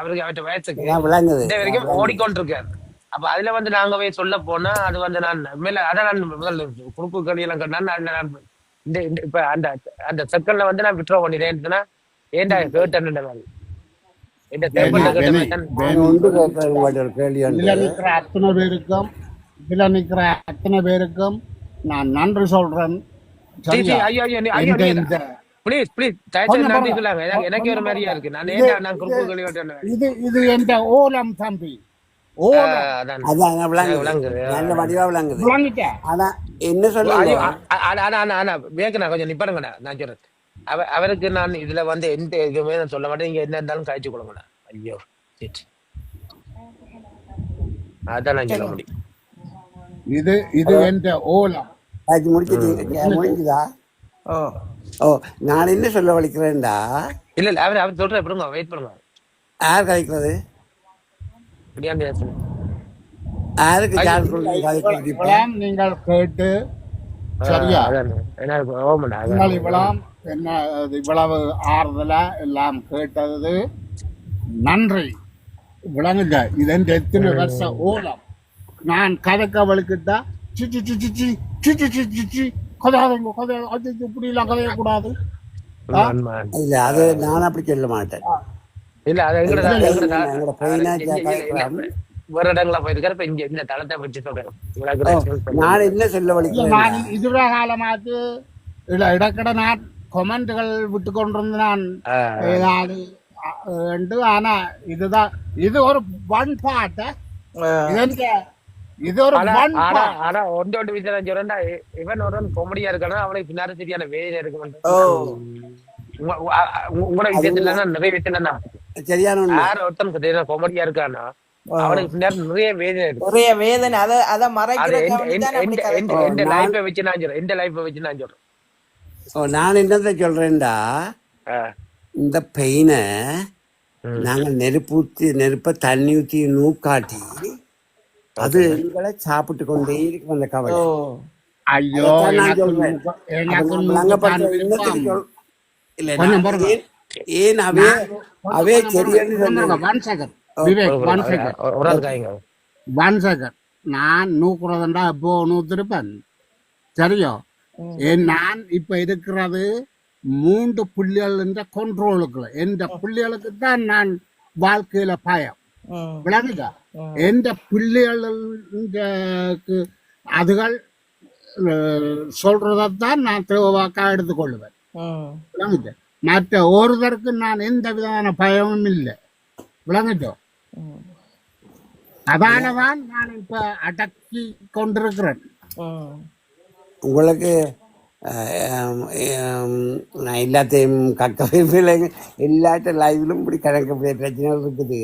அவருக்கு அவற்ற வயசுக்கு இன்றைய வரைக்கும் ஓடிக்கொண்டிருக்காரு. அப்ப அதுல வந்து நாங்க போய் சொல்ல போனா அது வந்து நான் மேல அதான் நான் முதல்ல குறுப்பு கழியெல்லாம் கட்டினா இந்த இப்ப அந்த அந்த செகண்ட்ல வந்து நான் விட்ரோ பண்ணிடுறேன். ஏன்டா கேட்டேன் மாதிரி அத்தனை பேருக்கும் நான் நன்றி சொல்றேன். இது என்ற ஓலம் தம்பி, என்ன சொல்ல கொஞ்சம் நிப்பாடுங்க. நான் சொல்றேன் அவருக்கு நான் இதுல வந்து எந்த இதுவுமே நான் சொல்ல மாட்டேன். நீங்க என்ன இருந்தாலும் காய்ச்சி கொடுங்க. ஐயோ அதான் நான் சொல்ல முடியும். இது என்ற ஓலம் முடிஞ்சுதா? ஓ நான் என்ன சொல்ல வலிக்கிறேன்டா? இல்ல இல்ல அவர் சொல்ற எப்படிங்க வெயிட் பண்ணுங்க. யார் கழிக்கிறது? நீங்கள் கேட்டு சரியா என்ன இவ்வளவு ஆறுதலா எல்லாம் கேட்டது நன்றி. விளங்குங்க, இது எத்தனை வருஷம் ஓலம். நான் கதைக்க வலிக்கிட்டா சிச்சி சிச்சி சிச்சி சிச்சி சிச்சி கதையாதங்க கதை அது இப்படி எல்லாம் கதையக்கூடாது. இல்ல அது நான் அப்படி சொல்ல மாட்டேன். இல்ல அது வேற இடங்களா போயிருக்காரு. இங்க இந்த தளத்தை வச்சு சொல்றேன். நான் என்ன சொல்ல வலிக்கிறேன், நான் இதுவரை காலமாச்சு இல்ல இடக்கட நான் கொமெண்ட்கள் விட்டு கொண்டிருந்து நான் ஆனா இதுதான் இது ஒரு ஒன் பார்ட். இது ஒரு ஆனா ஒன்றோட்டு விஷயம் சொல்றேன்டா, இவன் ஒரு காமெடியா இருக்கானா அவனுக்கு பின்னாடி சரியான வேலை இருக்க மாட்டேன். உங்களோட விஷயத்துல நிறைய விஷயம் சரியான யார் ஒருத்தன் காமெடியா இருக்கானா அவனுக்கு பின்னாடி நிறைய வேதனை இருக்கு, நிறைய வேதனை. அத மறைக்கிறதுக்கு இந்த லைஃபை வச்சு நான் சொல்றேன், இந்த லைஃபை வச்சு நான் சொல்றேன். நான் என்னத்தை சொல்றேன்டா, இந்த பெயினை நாங்க நெருப்ப தண்ணி ஊத்தி நூக்காட்டி அது எங்களை சாப்பிட்டு கொண்டே இருக்கு அந்த கவலை. ஐயோ ஏன் அவே சரியான நான் நூக்குறதுண்டா இப்போ நூத்திருப்பேன் சரியோ. நான் இப்ப இருக்கிறது 3 புள்ளிகள் என்ற கண்ட்ரோலுக்குள்ள எந்த புள்ளிகளுக்கு தான் நான் வாழ்க்கையில பயம். விளங்குதா? எந்த பிள்ளைகளுக்கு அதுகள் சொல்றதான் நான் தேவாக்கா எடுத்துக்கொள்ளுவேன். விளங்குது? மற்ற ஒருவருக்கு நான் எந்த விதமான பயமும் இல்லை. விளங்குதோ? அதனாலதான் நான் இப்ப அடக்கி கொண்டிருக்கிறேன். உங்களுக்கு நான் எல்லாத்தையும் கக்கவே இல்லைங்க, எல்லாத்த லைவ்லும் இப்படி கணக்க பிரச்சனைகள் இருக்குது.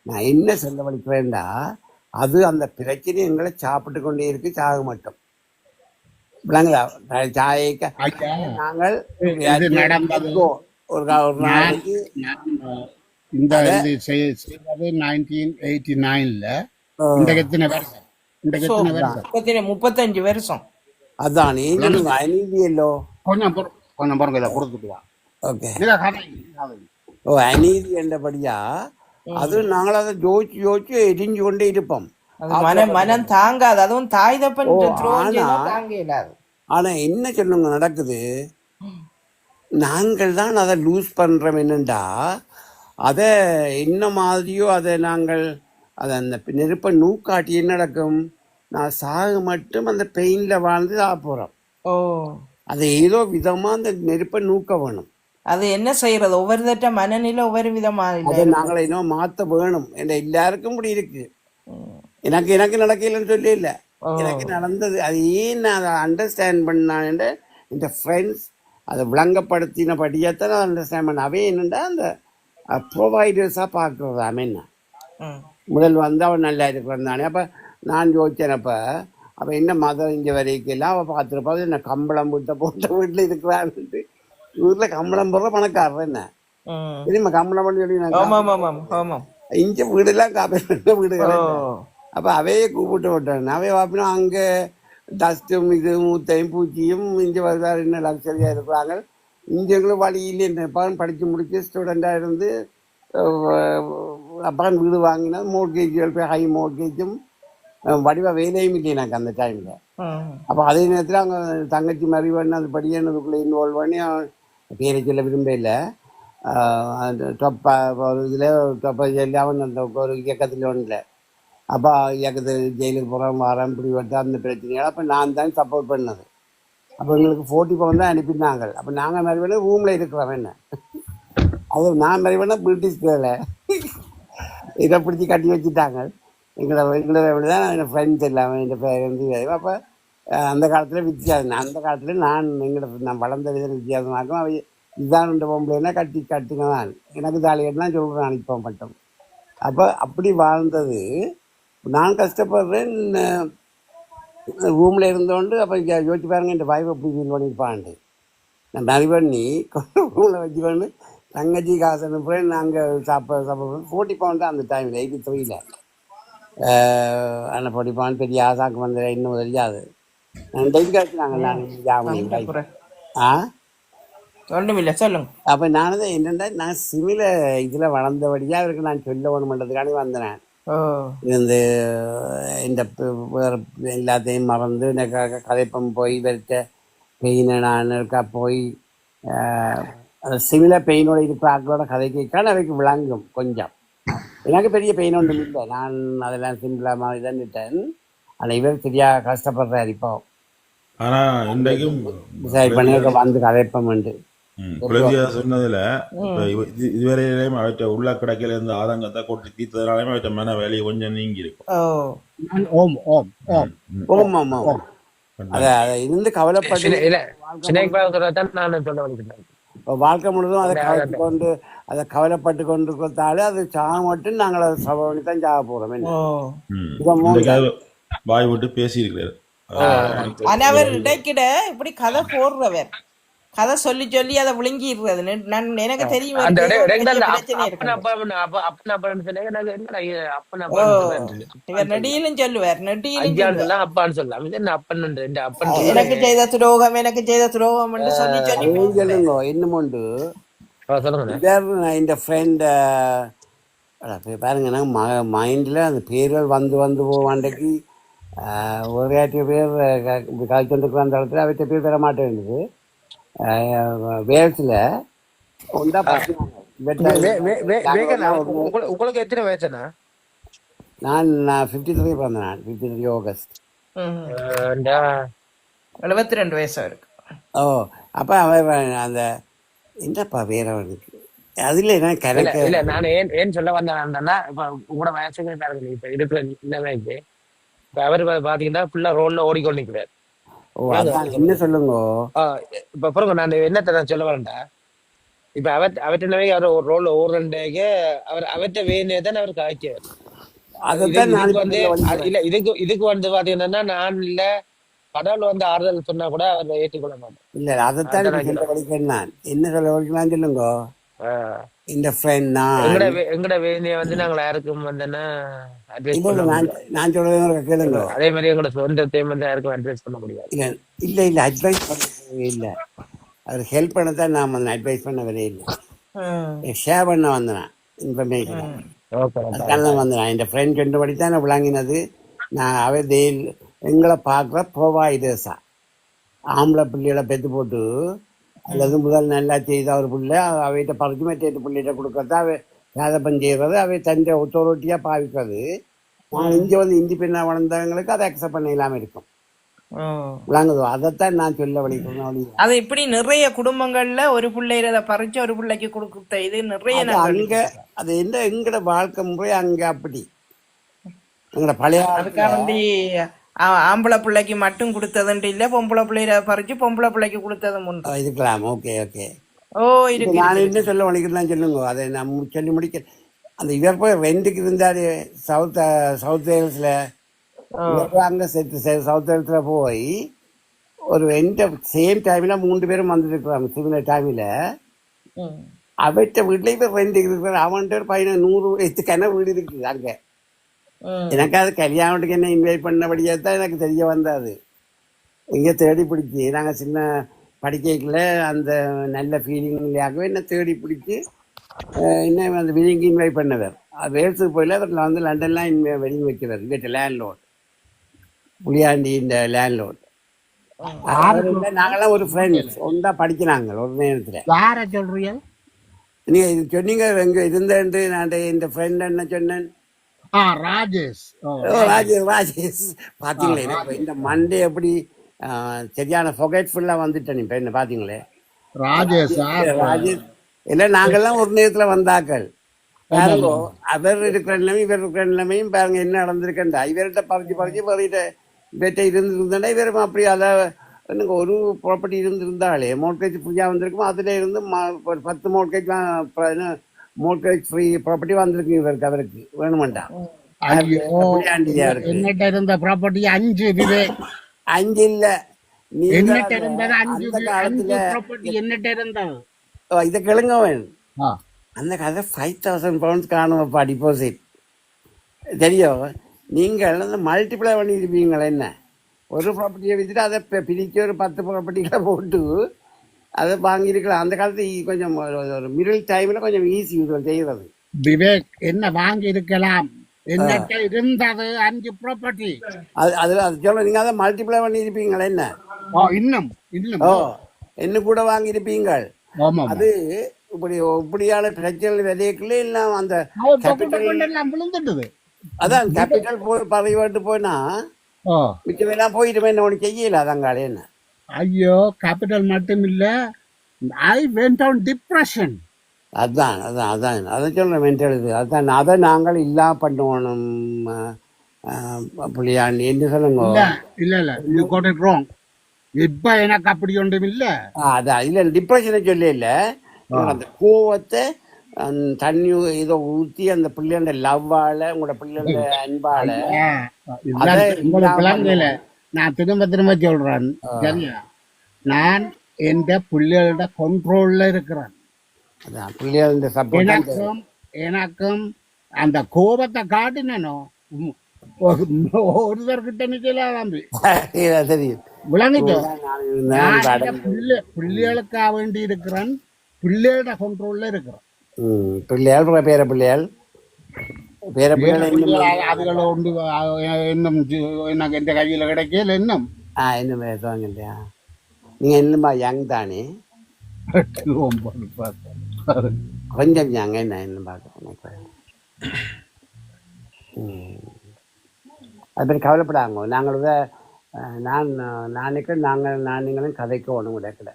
நான் என்ன சொல்ல வலிக்கிறேன்டா, அது அந்த பிரச்சனை எங்களை சாப்பிட்டு கொண்டே இருக்கு, சாக மாட்டோம். விளங்குதா? சாயக்க நாங்கள் ஒரு நான் நாளைக்கு நான், இந்த அதை இது செய்தது 1989ல. இன்றைக்கு எத்தனை வருஷம்? இன்றைக்கு சோ எத்தனை வருஷம்? 35 வருஷம். அதான் நீ சொல்லுங்க அநீதியல்லோ. கொஞ்சம் பொறுங்க, இதை கொடுத்துட்டு வா. ஓகே. இதை கதை கதை. ஓ அநீதி என்றபடியா அது நாங்கள் அதை யோசிச்சு எரிஞ்சு கொண்டே இருப்போம். அது மனம் தாங்காது. அதுவும் தாய் தப்பன் துரோகம் செய்தா ஆனா தாங்க இயலாது. ஆனா என்ன சொல்லுங்க நடக்குது, நாங்கள் தான் அதை லூஸ் பண்றோம். என்னண்டா அதை என்ன மாதிரியோ அதை நாங்கள் அதை அந்த நெருப்பை நூக்காட்டி என்ன நடக்கும், நான் சாக மட்டும் அந்த பெயின்ல வாழ்ந்து சாக போறோம். ஓ அதை ஏதோ விதமா அந்த நெருப்பை நூக்க வேணும். அது என்ன செய்யறது, ஒவ்வொரு தட்ட மனநிலை ஒவ்வொரு விதமா அதை நாங்கள் இன்னும் மாற்ற வேணும். என்ற எல்லாருக்கும் இப்படி இருக்கு. எனக்கு நடக்கலன்னு சொல்லி இல்லை, எனக்கு நடந்தது. அது ஏன் நான் அதை அண்டர்ஸ்டாண்ட் பண்ணான் இந்த ஃப்ரெண்ட்ஸ் அதை விளங்கப்படுத்தினபடியாத்தான் நான் அண்டர்ஸ்டாண்ட் பண்ண. அவே என்னண்டா அந்த ப்ரொவைடர்ஸாக பார்க்குறது. அவன் முதல் வந்து அவன் நல்லா இருக்கிறான் தானே. அப்போ நான் யோசிச்சேன், அப்போ என்ன மதம் இங்கே வரைக்கெல்லாம் அவள் பார்த்துருப்பா என்ன கம்பளம் வீட்டை போட்ட வீட்டில் இருக்கிறான்ட்டு. ஊரில் கம்பளம் போடுற பணக்காரர் என்ன தெரியுமா, கம்பளம் பண்ணி சொல்லி இங்கே வீடெல்லாம் காப்பி வீடுகள். அப்போ அவையே கூப்பிட்டு விட்டான். அவைய பார்ப்பினா அங்கே டஸ்ட்டும் இது மூத்தையும் பூச்சியும் இங்கே வருதார் என்ன லக்ஸரியாக இருக்கிறாங்க. இங்கேங்களும் வழியில் என்னப்பான்னு படித்து முடிச்சு ஸ்டூடெண்ட்டாக இருந்து அப்பான் வீடு வாங்கினா மோட்கேஜுகள் போய் ஹை மோட்கேஜும் வடிவ வேலையும் இல்லை எனக்கு அந்த டைமில். அப்போ அதே நேரத்தில் அவங்க தங்கச்சி மாதிரி பண்ணி அது படியானதுக்குள்ளே இன்வால்வ் பண்ணி பேரை சொல்ல விரும்ப இல்லை. அந்த டொப்பா ஒரு இதில் டொப்பா சொல்லி அவன் அந்த ஒரு இயக்கத்தில் ஒன்றில். அப்போ இயக்கத்தில் ஜெயிலுக்கு போகிறோம் வரோம் இப்படி வந்து அந்த பிரச்சனையால் அப்போ நான் தான் சப்போர்ட் பண்ணது. அப்போ எங்களுக்கு 40 பவுன் தான் அனுப்பினாங்க. அப்போ நாங்கள் மாதிரி வேணால் ரூமில் இருக்கிறோம். என்ன அது நான் மாதிரி வேணால் பிரிட்டிஷ் வேலை இதை பிடிச்சி கட்டி வச்சுட்டாங்க. எங்களை தான் என் ஃப்ரெண்ட்ஸ் எல்லாமே என் பேருந்து. அப்போ அந்த காலத்தில் வித்தியாசம். அந்த காலத்தில் நான் வளர்ந்த விதம் வித்தியாசமாக்கும். அவை இதுதான் ரெண்டு பொம்பளைன்னா கட்டினதான் எனக்கு தாலிகள்னா சொல்கிறேன் அனுப்ப மட்டும். அப்போ அப்படி வாழ்ந்தது. நான் கஷ்டப்படுறேன் ரூமில் இருந்தோண்டு. அப்போ யோசிச்சு பாருங்க என் வைஃப் அப்படி ஃபீல் பண்ணியிருப்பான்ட்டு. நான் நிறைய பண்ணி ரூமில் வச்சுக்கொண்டு தங்கச்சி காசு அனுப்புகிறேன். நாங்கள் சாப்பிட்றோம் 40 பவுன் தான் அந்த டைமில் 83ல் ஆனால் 40 பவுன் பெரிய ஆசாக்கு வந்த இன்னும் தெரியாது. டெய்லி காசு நாங்கள் ஒன்றுமில்லை சொல்லுங்க. அப்போ நான் தான் என்னென்னா நான் சிமில இதில் வளர்ந்தபடியாக அவருக்கு நான் சொல்ல வேணுமென்றதுக்காண்டி வந்தேன். இந்த எல்லாத்தையும் மறந்து எனக்கு கதைப்பம் போய் வரைத்த பெயினை நான் இருக்கா போய் சிமில பெயினோட இருப்ப ஆக்களோட கதை கேட்கான்னு அவைக்கு விளங்கும் கொஞ்சம். எனக்கு பெரிய பெயின் ஒன்றும் இல்லை, நான் அதெல்லாம் சிம்பிளாக இதன்னுட்டேன். ஆனால் இவர் சரியா கஷ்டப்படுறாரு இப்போ. ஆனால் இன்றைக்கும் சரி பண்ணி வந்து கதைப்பம் உண்டு குழந்தையா சொன்னதுல இதுவரையிலையும் அவற்றை உள்ள கிடக்கையில இருந்து ஆதங்கத்தை கொட்டி தீர்த்ததுனாலையும் அவற்றை மன வேலையை கொஞ்சம் நீங்கி இருக்கும். இருந்து கவலைப்பட்டு வாழ்க்கை முழுதும் அதை கவலைத்து கொண்டு அதை கவலைப்பட்டு கொண்டு கொடுத்தாலே அது சாக மட்டும் நாங்கள் அதை சபை தான் சாக போறோம். வாய் விட்டு பேசி இருக்கிறார். ஆனா அவர் இடைக்கிட இப்படி கதை போடுறவர் கதை சொல்லி சொல்லி அதை விழுங்கிடுறது எனக்கு தெரியும். இவர் நெடியிலும் சொல்லுவார், எனக்கு செய்த துரோகம் எனக்கு செய்த துரோகம் என்று சொல்லி சொல்லி என்னமோண்டு இந்த ஃப்ரெண்ட் பாருங்க. மைண்டில் அந்த பேர்கள் வந்து வந்து போவாண்டைக்கு ஒரு பேர் கழிச்சுருக்குற அந்த இடத்துல அவற்றை பேர் பெற மாட்டேங்குது. வேல்ஸ்ல உங்களுக்கு எத்தனை வயசுனா? நான் 53 பிறந்தேன். 53 ஆகஸ்ட் 72 வயசா இருக்கு. ஓ அப்ப அவன் அந்த என்னப்பா வேற அவனுக்கு அதுல என்ன கரெக்ட் இல்ல. நான் ஏன் சொல்ல வந்தேன்னா இப்ப உங்களோட வயசுக்கு பாருங்க இப்ப இருக்கிற நிலைமைக்கு இப்ப அவர் பாத்தீங்கன்னா ஃபுல்லா ரோட்ல ஓடிக்கொண்டிருக்கிறார். என்ன சொல்லுங்க இப்ப பாருங்க நான் என்னத்தை நான் சொல்ல வரேன்டா. இப்ப அவற்றை அவர் ஒரு ரோல்ல ஓடுறேன்டே அவர் அவற்றை வேணே தான் அவர் காய்க்கிறார். இல்ல இதுக்கு வந்து பாத்தீங்கன்னா நான் இல்ல கடவுள் வந்து ஆறுதல் சொன்னா கூட அதை ஏற்றுக்கொள்ள மாட்டேன். இல்ல அதைத்தான் இப்ப சொல்ல வலிக்கிறேன். நான் என்ன சொல்ல வலிக்கலாம் சொல்லுங்க. இந்த ஃப்ரெண்ட் நான் எங்கட வேலையை வந்து நாங்கள் யாருக்கும் வந்தேன்னா அட்வைஸ் இல்ல பண்ண இல்ல நான் முடியாது. நான் சொல்றதை கேளுங்க. அதே மாதிரி எங்களோட சொந்தத்தையும் வந்து யாருக்கும் அட்வைஸ் பண்ண முடியாது. இல்ல இல்ல இல்ல அட்வைஸ் பண்ண இல்ல, அவர் ஹெல்ப் பண்ணத்தான் நான் வந்தேன், அட்வைஸ் பண்ண வரே இல்லை. ஷேர் பண்ண வந்தேன் இன்ஃபர்மேஷன். அதுக்கான வந்தேன். என் ஃப்ரெண்ட் ரெண்டு படி தான் நான் விளங்கினது. நான் அவை எங்களை பார்க்குற ப்ரொவைடர்ஸா ஆம்பளை பிள்ளைகளை பெற்று போட்டு அல்லது முதல் நல்லா செய்த ஒரு பிள்ளை அவைகிட்ட பறிச்சு மற்ற பிள்ளைகிட்ட கொடுக்கறதா அவை வேதப்பம் செய்கிறது, அவை தஞ்சை ஒத்தோரிட்டியாக பாவிக்கிறது. நான் இங்கே வந்து இண்டிபெண்டாக வளர்ந்தவங்களுக்கு அதை அக்செப்ட் பண்ண இல்லாமல் இருக்கும். விளங்குதோ? அதைத்தான் நான் சொல்ல வலிக்கிறேன். அது இப்படி நிறைய குடும்பங்கள்ல ஒரு பிள்ளைய பறிச்சு ஒரு பிள்ளைக்கு கொடுத்த இது நிறைய அங்க அது என்ன எங்கட வாழ்க்கை முறை அங்க அப்படி எங்கட பழைய அதுக்காண்டி ஆம்பளை பிள்ளைக்கு மட்டும் கொடுத்ததுன்ட்டு இல்ல, பொம்பளை பிள்ளைய பறிச்சு பொம்பளை பிள்ளைக்கு கொடுத்ததும் உண்டு. இருக்கலாம். Okay okay. ஓ இருக்கு. நான் என்ன சொல்ல வலிக்கிறேன் சொல்லுங்க. அதை நான் சொல்லி முடிக்க. அந்த இவர் போய் ரெண்டுக்கு இருந்தாரு சவுத் வேல்ஸ்ல. அங்க சவுத் வேல்ஸ்ல போய் ஒரு ரெண்டு சேம் டைம்ல 3 பேரும் வந்துருக்குறாங்க. சிமிலர் டைம்ல அவர்கிட்ட வீட்டுல இப்ப ரெண்டு இருக்கிற அவன்கிட்ட ஒரு 100 வயசுக்கான வீடு இருக்கு அங்க. எனக்கு அது கல்யாணத்துக்கு என்ன இன்வைட் பண்ணபடியா தான் எனக்கு தெரிய வந்தாது. எங்க தேடி பிடிச்சி நாங்கள் சின்ன படிக்கல அந்த நல்ல ஃபீலிங்காகவே என்ன தேடி பிடிச்சி என்ன அந்த வெட்டிங்கு இன்வைட் பண்ணவர். வேல்ஸுக்கு போயில அதில் வந்து லண்டன்லாம் வெட்டிங் வைக்கிறார். வீட்டு லேண்ட்லோட் புளியாண்டி இந்த லேண்ட்லோட். நாங்கெல்லாம் ஒரு ஃப்ரெண்ட்ஸ் ஒன்றா படிக்கிறாங்க ஒரு நேரத்தில். யார சொல்றீங்க நீங்க இது சொன்னீங்க எங்க இருந்தேன்ட்டு. நான் இந்த ஃப்ரெண்ட் என்ன சொன்னேன், ராஜேஷ். ராஜேஷ் பாத்தீங்களே இந்த மண்டே எப்படி சரியான ஃபொகெட்ஃபுல்லா வந்துட்டேன். இப்ப என்ன பாத்தீங்களே ராஜேஷ் இல்ல நாங்கெல்லாம் ஒரு நேரத்துல வந்தாக்கள். பாருங்க அவர் இருக்கிற நிலைமை இவர் இருக்கிற நிலைமையும் பாருங்க என்ன நடந்திருக்கா. இவர்கிட்ட பறிச்சு இவர்கிட்ட இருந்திருந்தா இவரும் அப்படி அதை எனக்கு ஒரு ப்ராப்பர்ட்டி இருந்திருந்தாலே மோட்கேஜ் ஃப்ரீயா வந்திருக்கும். அதுல இருந்து ஒரு 10 மோட்கேஜ் ஃப்ரீ ப்ராப்பர்ட்டி வந்திருக்கு இவருக்கு. அவருக்கு வேணுமெண்டா என்னட்ட இருந்த ப்ராப்பர்ட்டி 5 இல்ல என்னட்ட இருந்தது 5 ப்ராப்பர்ட்டி என்னட்ட இருந்தது. இதை கிழங்க வேணும். அந்த கதை 5,000 pounds காணுமப்பா டிபாசிட். தெரியும். நீங்கள் அந்த மல்டிப்ளை பண்ணியிருப்பீங்களா என்ன, ஒரு ப்ராப்பர்ட்டியை வித்துட்டு அதை பிரிச்சு ஒரு 10 ப்ராப்பர்ட்டிகளை போட்டு அதை வாங்கியிருக்கலாம். அந்த காலத்து கொஞ்சம் ஒரு மிடில் டைம்ல கொஞ்சம் ஈஸி செய்யறது. விவேக் என்ன வாங்கி இருக்கலாம், என்னட்ட இருந்தது 5 ப்ராப்பர்ட்டி. அது சொல்ல நீங்க அதை மல்டிப்ளை பண்ணியிருப்பீங்களா என்ன, இன்னும் என்ன கூட வாங்கியிருப்பீங்கள். அது இப்படியான பிரச்சனை விதைக்குள்ள எல்லாம் அந்த விழுந்துட்டுது. அதான் கேபிட்டல் போய் பறவைட்டு போனா மிச்சமெல்லாம் போயிட்டு என்ன ஒன்று செய்யல. அதங்காலே என்ன ஐயோ கேபிட்டல் மட்டும் இல்ல, ஐ வென்ட் ஆன் டிப்ரெஷன். அதான் அதான் அதான் அதை சொல்ற மென்டாலிட்டி. அதான் அதை நாங்கள் இல்லா பண்ணுவோம் புள்ளியாண்டி என்று சொல்லுங்க. இல்ல இல்ல யூ காட் இட் ராங். இப்ப எனக்கு அப்படி ஒன்றும் இல்ல. அதான் இல்ல டிப்ரெஷனை சொல்ல இல்ல, அந்த கோவத்தை தண்ணி இதை ஊத்தி அந்த பிள்ளையோட லவ்வால உங்களோட பிள்ளையோட அன்பால விளங்கல. நான் திரும்ப சொல்றேன் சரியா, நான் எந்த பிள்ளைகளோட கண்ட்ரோல்ல இருக்கிறேன். எனக்கும் அந்த கோபத்தை காட்டினோ ஒருத்தர்கிட்ட நிக்கலாம்பி விளங்கிட்டோ. பிள்ளைகளுக்காக வேண்டி இருக்கிறேன், பிள்ளைகளோட கண்ட்ரோல்ல இருக்கிறேன். பிள்ளையாள் பேர பிள்ளையாள் அதுகளை உண்டு இன்னும் எனக்கு எந்த கையில கிடைக்கல இன்னும். இன்னும் பேசுவாங்க இல்லையா நீங்க இன்னுமா யங் தானே, கொஞ்சம் யங் என்ன இன்னும் பார்க்க. அது மாதிரி கவலைப்படாங்க. நாங்கள் நான் நினைக்கிறேன் நான் நீங்களும் கதைக்கு ஒன்றும் கிடைக்கல.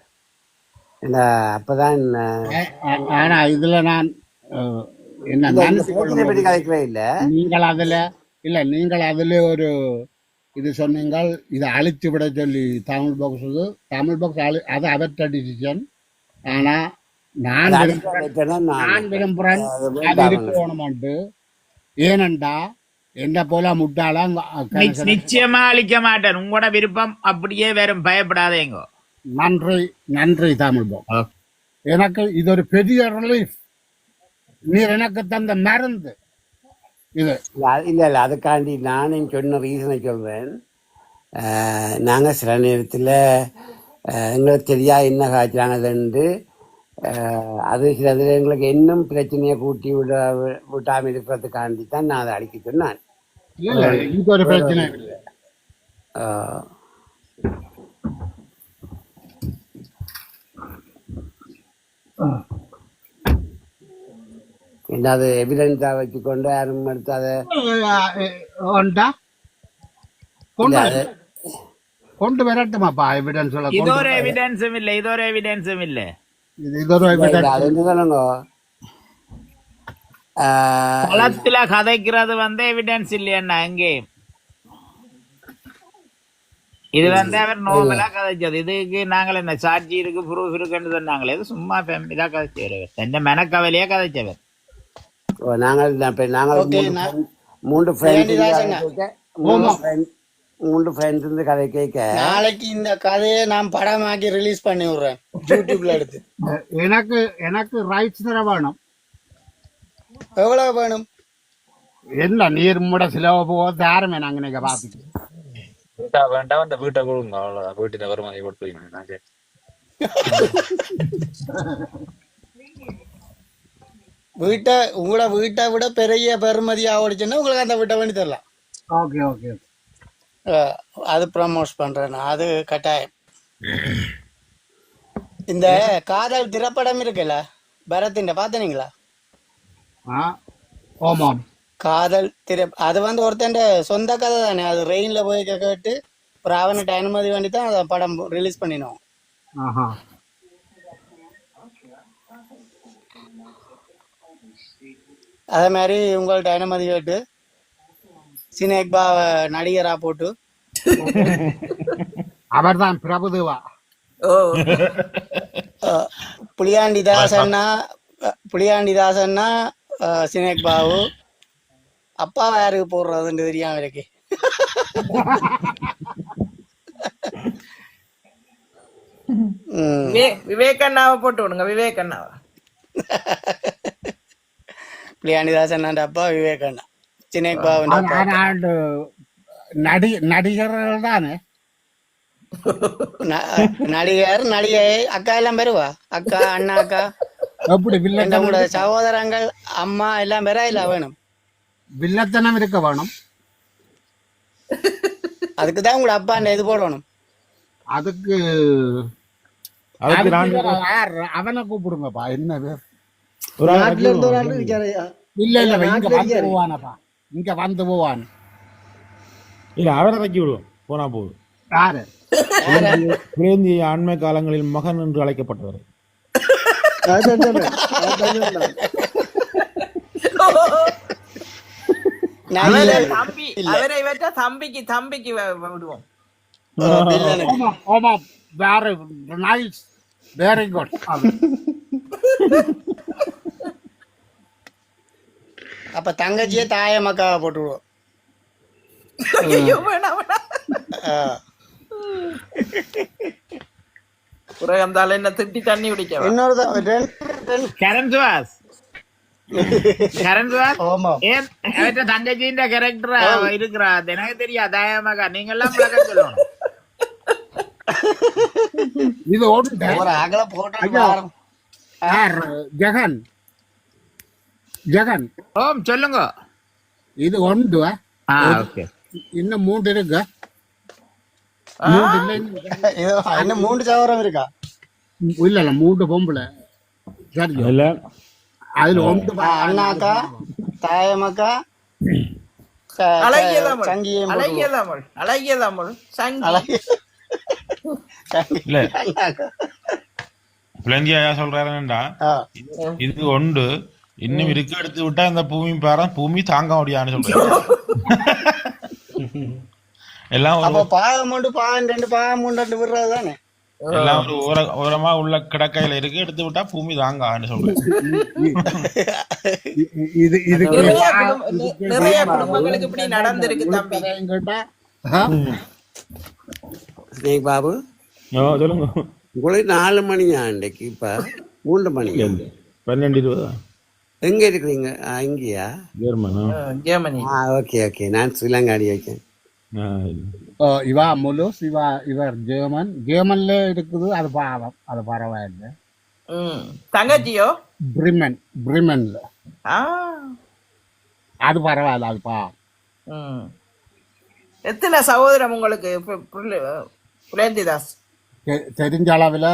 அப்பதான் ஆனா இதுல நான் என்ன கதைக்கவே இல்லை. நீங்கள் அதுல ஒரு இது சொன்னீங்கள், இதை அழித்து விட சொல்லி தமிழ் பாக்ஸ் அது அவர்ட்ட டிசிஷன். ஆனா நான் விரும்புறேன் அது இருக்கணுமான்ட்டு. ஏனண்டா என்ன போல முட்டாளாம் நிச்சயமா அழிக்க மாட்டேன். உங்களோட விருப்பம் அப்படியே வரும், பயப்படாதேங்க. நன்றி நன்றி தமிழ் பாய். எனக்கு இது ஒரு பெரிய ரிலீஃப். நீர் எனக்கு தந்த மருந்து இது. இல்ல அதுக்காண்டி நானும் சொன்ன ரீசனை சொல்றேன். நாங்கள் சில நேரத்தில் எங்களுக்கு தெரியா என்ன காய்ச்சாங்கதுண்டு, அது சில இதில் எங்களுக்கு இன்னும் பிரச்சனையை கூட்டி விட்டாமல் இருக்கிறதுக்காண்டி தான் நான் அதை அடிக்க சொன்னேன். இது ஒரு பிரச்சனை இல்லை. அது எவிடன்ஸா வச்சுக்கொண்டு யாரும் எடுத்து அதை கொண்டு வரட்டுமாப்பா எவிடன்ஸ். இது ஒரு எவிடன்ஸும் இல்லை, இது ஒரு எவிடன்ஸும் இல்லை. களத்துல கதைக்கிறது எவிடன்ஸ் இல்லையா அங்கே? இது அவர் நோமலா கதைச்சது. இதுக்கு நாங்கள் என்ன சாட்சி இருக்கு, ப்ரூஃப் இருக்குன்னு சொன்னாங்களே. இது சும்மா இதா கதைச்சவர், எந்த மெனக்கவலையா கதைச்சவர். மூன்று ஃப்ரெண்ட்ஸ் கதை கேட்க நாளைக்கு இந்த கதையை நான் படமாக்கி ரிலீஸ் பண்ணி விடுறேன் யூடியூப்ல எடுத்து. எனக்கு ரைட்ஸ் தர வேணும். எவ்வளவு வேணும்? என்ன நீர் மூட சிலவ போக யாருமே நாங்க நீங்க பாத்துட்டு வேண்டாம், அந்த வீட்டை கொடுங்க, அவ்வளவுதான். வீட்டு வருமானம் கொடுத்து வீட்டை உங்களோட வீட்டை விட பெரிய பெருமதியா ஓடிச்சுன்னா உங்களுக்கு அந்த வீட்டை வேண்டி தரலாம். ஓகே ஓகே, அது ப்ரமோட் பண்றேன், அது கட்டாயம். இந்த காதல் திரைப்படம் இருக்குல்ல பரத்தின், பாத்தீங்களா? ஆமாம், காதல் அது ஒருத்தன் சொந்த கதை தானே. அது ரெயின்ல போய் கேட்டு ஒரு அவன்கிட்ட அனுமதி வேண்டி தான் அதை படம் ரிலீஸ் பண்ணினோம். அதே மாதிரி உங்கள்ட்ட அனுமதி கேட்டு சினேக் பாவ நடிகரா போட்டு அவர் தான் பிரபுதேவா. புளியாண்டிதாசன்னா சினேக் பாபு. அப்பா யாருக்கு போடுறதுன்னு தெரியாம இருக்கு. விவேக் அண்ணாவை போட்டு விடுங்க. விவேக் அண்ணாவா? புளியாண்டிதாசன் அப்பா விவேக் அண்ணா, சினேக் பாபு நடிகர்கள் தானே. நடிகர் நடிகை அக்கா எல்லாம் பெறுவா. அக்கா அண்ணா அக்கா உங்களோட சகோதரங்கள் அம்மா எல்லாம் பெறா இல்ல வேணும். வில்லத்தனம் இருக்க வேணும். அதுக்குதான் உங்களோட அப்பா இது போடணும். அதுக்கு அவனை கூப்பிடுங்கப்பா. என்ன பேர்? இல்ல இல்ல இங்க வந்து போவானப்பா, இங்க வந்து போவான். இல்ல அவரை தக்கி விடுவோம் போனா போகுது. யாரு? அண்மை காலங்களில் மகன் என்று அழைக்கப்பட்டவர். அவரை வச்சா தம்பிக்கு தம்பிக்கு விடுவோம். Very good. அப்ப தங்கச்சியே தாய மக்காவை போட்டுவிடுவோம். என்ன திட்டி தண்ணி குடிக்க தங்கச்சின்ற கேரக்டர் இருக்கிறா. எனக்கு தெரியாது தாயமாக. நீங்க எல்லாம் சொல்லணும். இது ஜெகன் ஜெகன் ஓம் சொல்லுங்க. இது ஒன்று, இன்னும் 3 இருக்கு. இன்னும் 3 சவரம் இருக்கா? இல்ல இல்ல 3 பொம்பளை. சரி இல்ல அதுல ஒன்று அண்ணாக்கா தாயமக்கா அழகிய தமிழ் அழகிய தமிழ் அழகிய தமிழ் சங்கி இல்ல பிளந்தியா சொல்றாருன்னா இது ஒன்று இன்னும் இருக்கு. எடுத்து விட்டா இந்த பூமி பாரு, பூமி தாங்க முடியான்னு சொல்றாரு. எல்லாம் பாகம் 1 பாகம் 2 பாகம் 3 விடுறது தானே. எல்லாம் ஒரு ஓரமா உள்ள கிடக்கையில இருக்கு, எடுத்து விட்டா பூமி தாங்கான்னு சொல்றேன். நிறைய குடும்பங்களுக்கு இப்படி நடந்திருக்கு தம்பி. ஸ்னேக் பாபு சொல்லுங்க. உங்களுக்கு 4 மணியா இன்றைக்கு? இப்ப 3 மணி. 12:20. எங்க இருக்கிறீங்க? இங்கேயா? ஜெர்மனி. Okay okay. நான் ஸ்ரீலங்காடி வைக்கேன். இவா முலுஸ் இவர் ஜெர்மன்ல இருக்குது. அது பாவம், அது பரவாயில்லை. தங்கச்சியோ பிரிமன்ல அது பரவாயில்ல, அது பாவம். எத்தனை சகோதரம் உங்களுக்கு புலேந்திதாஸ்? தெரிஞ்ச அளவில்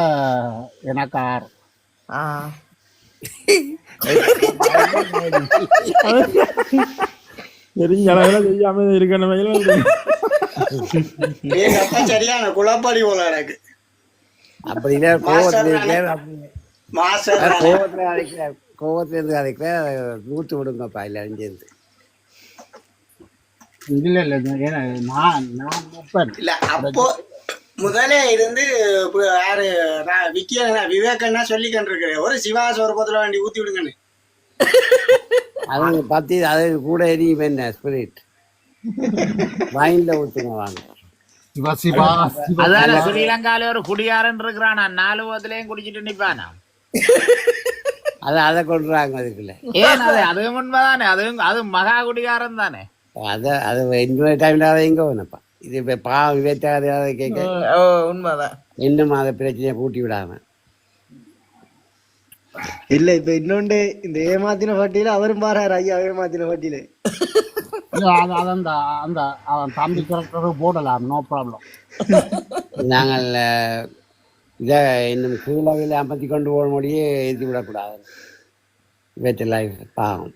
எனக்கு 6. தெரிஞ்ச அளவில் செய்யாம இருக்கணும். சரியான குழப்பாடி போல எனக்கு. அப்படி இல்லை, கோவத்துல இருந்து அழைக்கிற நூற்று விடுங்கப்பா. இல்லை அஞ்சேருந்து இல்ல அப்போ முதலே இருந்து யாரு விவேகன்னா சொல்லிக்கிட்டு இருக்கிறேன், ஒரு சிவாஸ் ஒரு பத்திர வண்டி ஊத்தி விடுங்கன்னு. அது பத்தி அது கூட எரியும். என்ன ஸ்பிரிட் வாயில ஊத்துங்க வாங்க. அதான் ஸ்ரீலங்கால ஒரு குடியாரன் இருக்கிறான், 4 போதுலயும் குடிச்சிட்டு நிப்பானா. அதை கொண்டுறாங்க அதுக்குள்ள. ஏன் அது உண்மைதானே, அது மகா குடிகாரன் தானே. அது இன்னொரு டைம்ல அதை எங்க வேணப்பா. இது இப்ப பாவம் விவேட்டாத கேட்க உண்மைதான். இன்னும் அதை பிரச்சனையை கூட்டி விடாம இல்ல. இப்ப இன்னொன்று இந்த ஏமாத்தின பட்டியல அவரும் பாராரு. ஐயா ஏமாத்தின பட்டியல அந்த அவன் தம்பி கரெக்டர் போடலாம், நோ ப்ராப்ளம். நாங்கள் இதை இன்னும் கீழே அமர்த்தி கொண்டு போக முடியே ஏற்றி விடக்கூடாது. வேற்ற லைஃப் பாவம்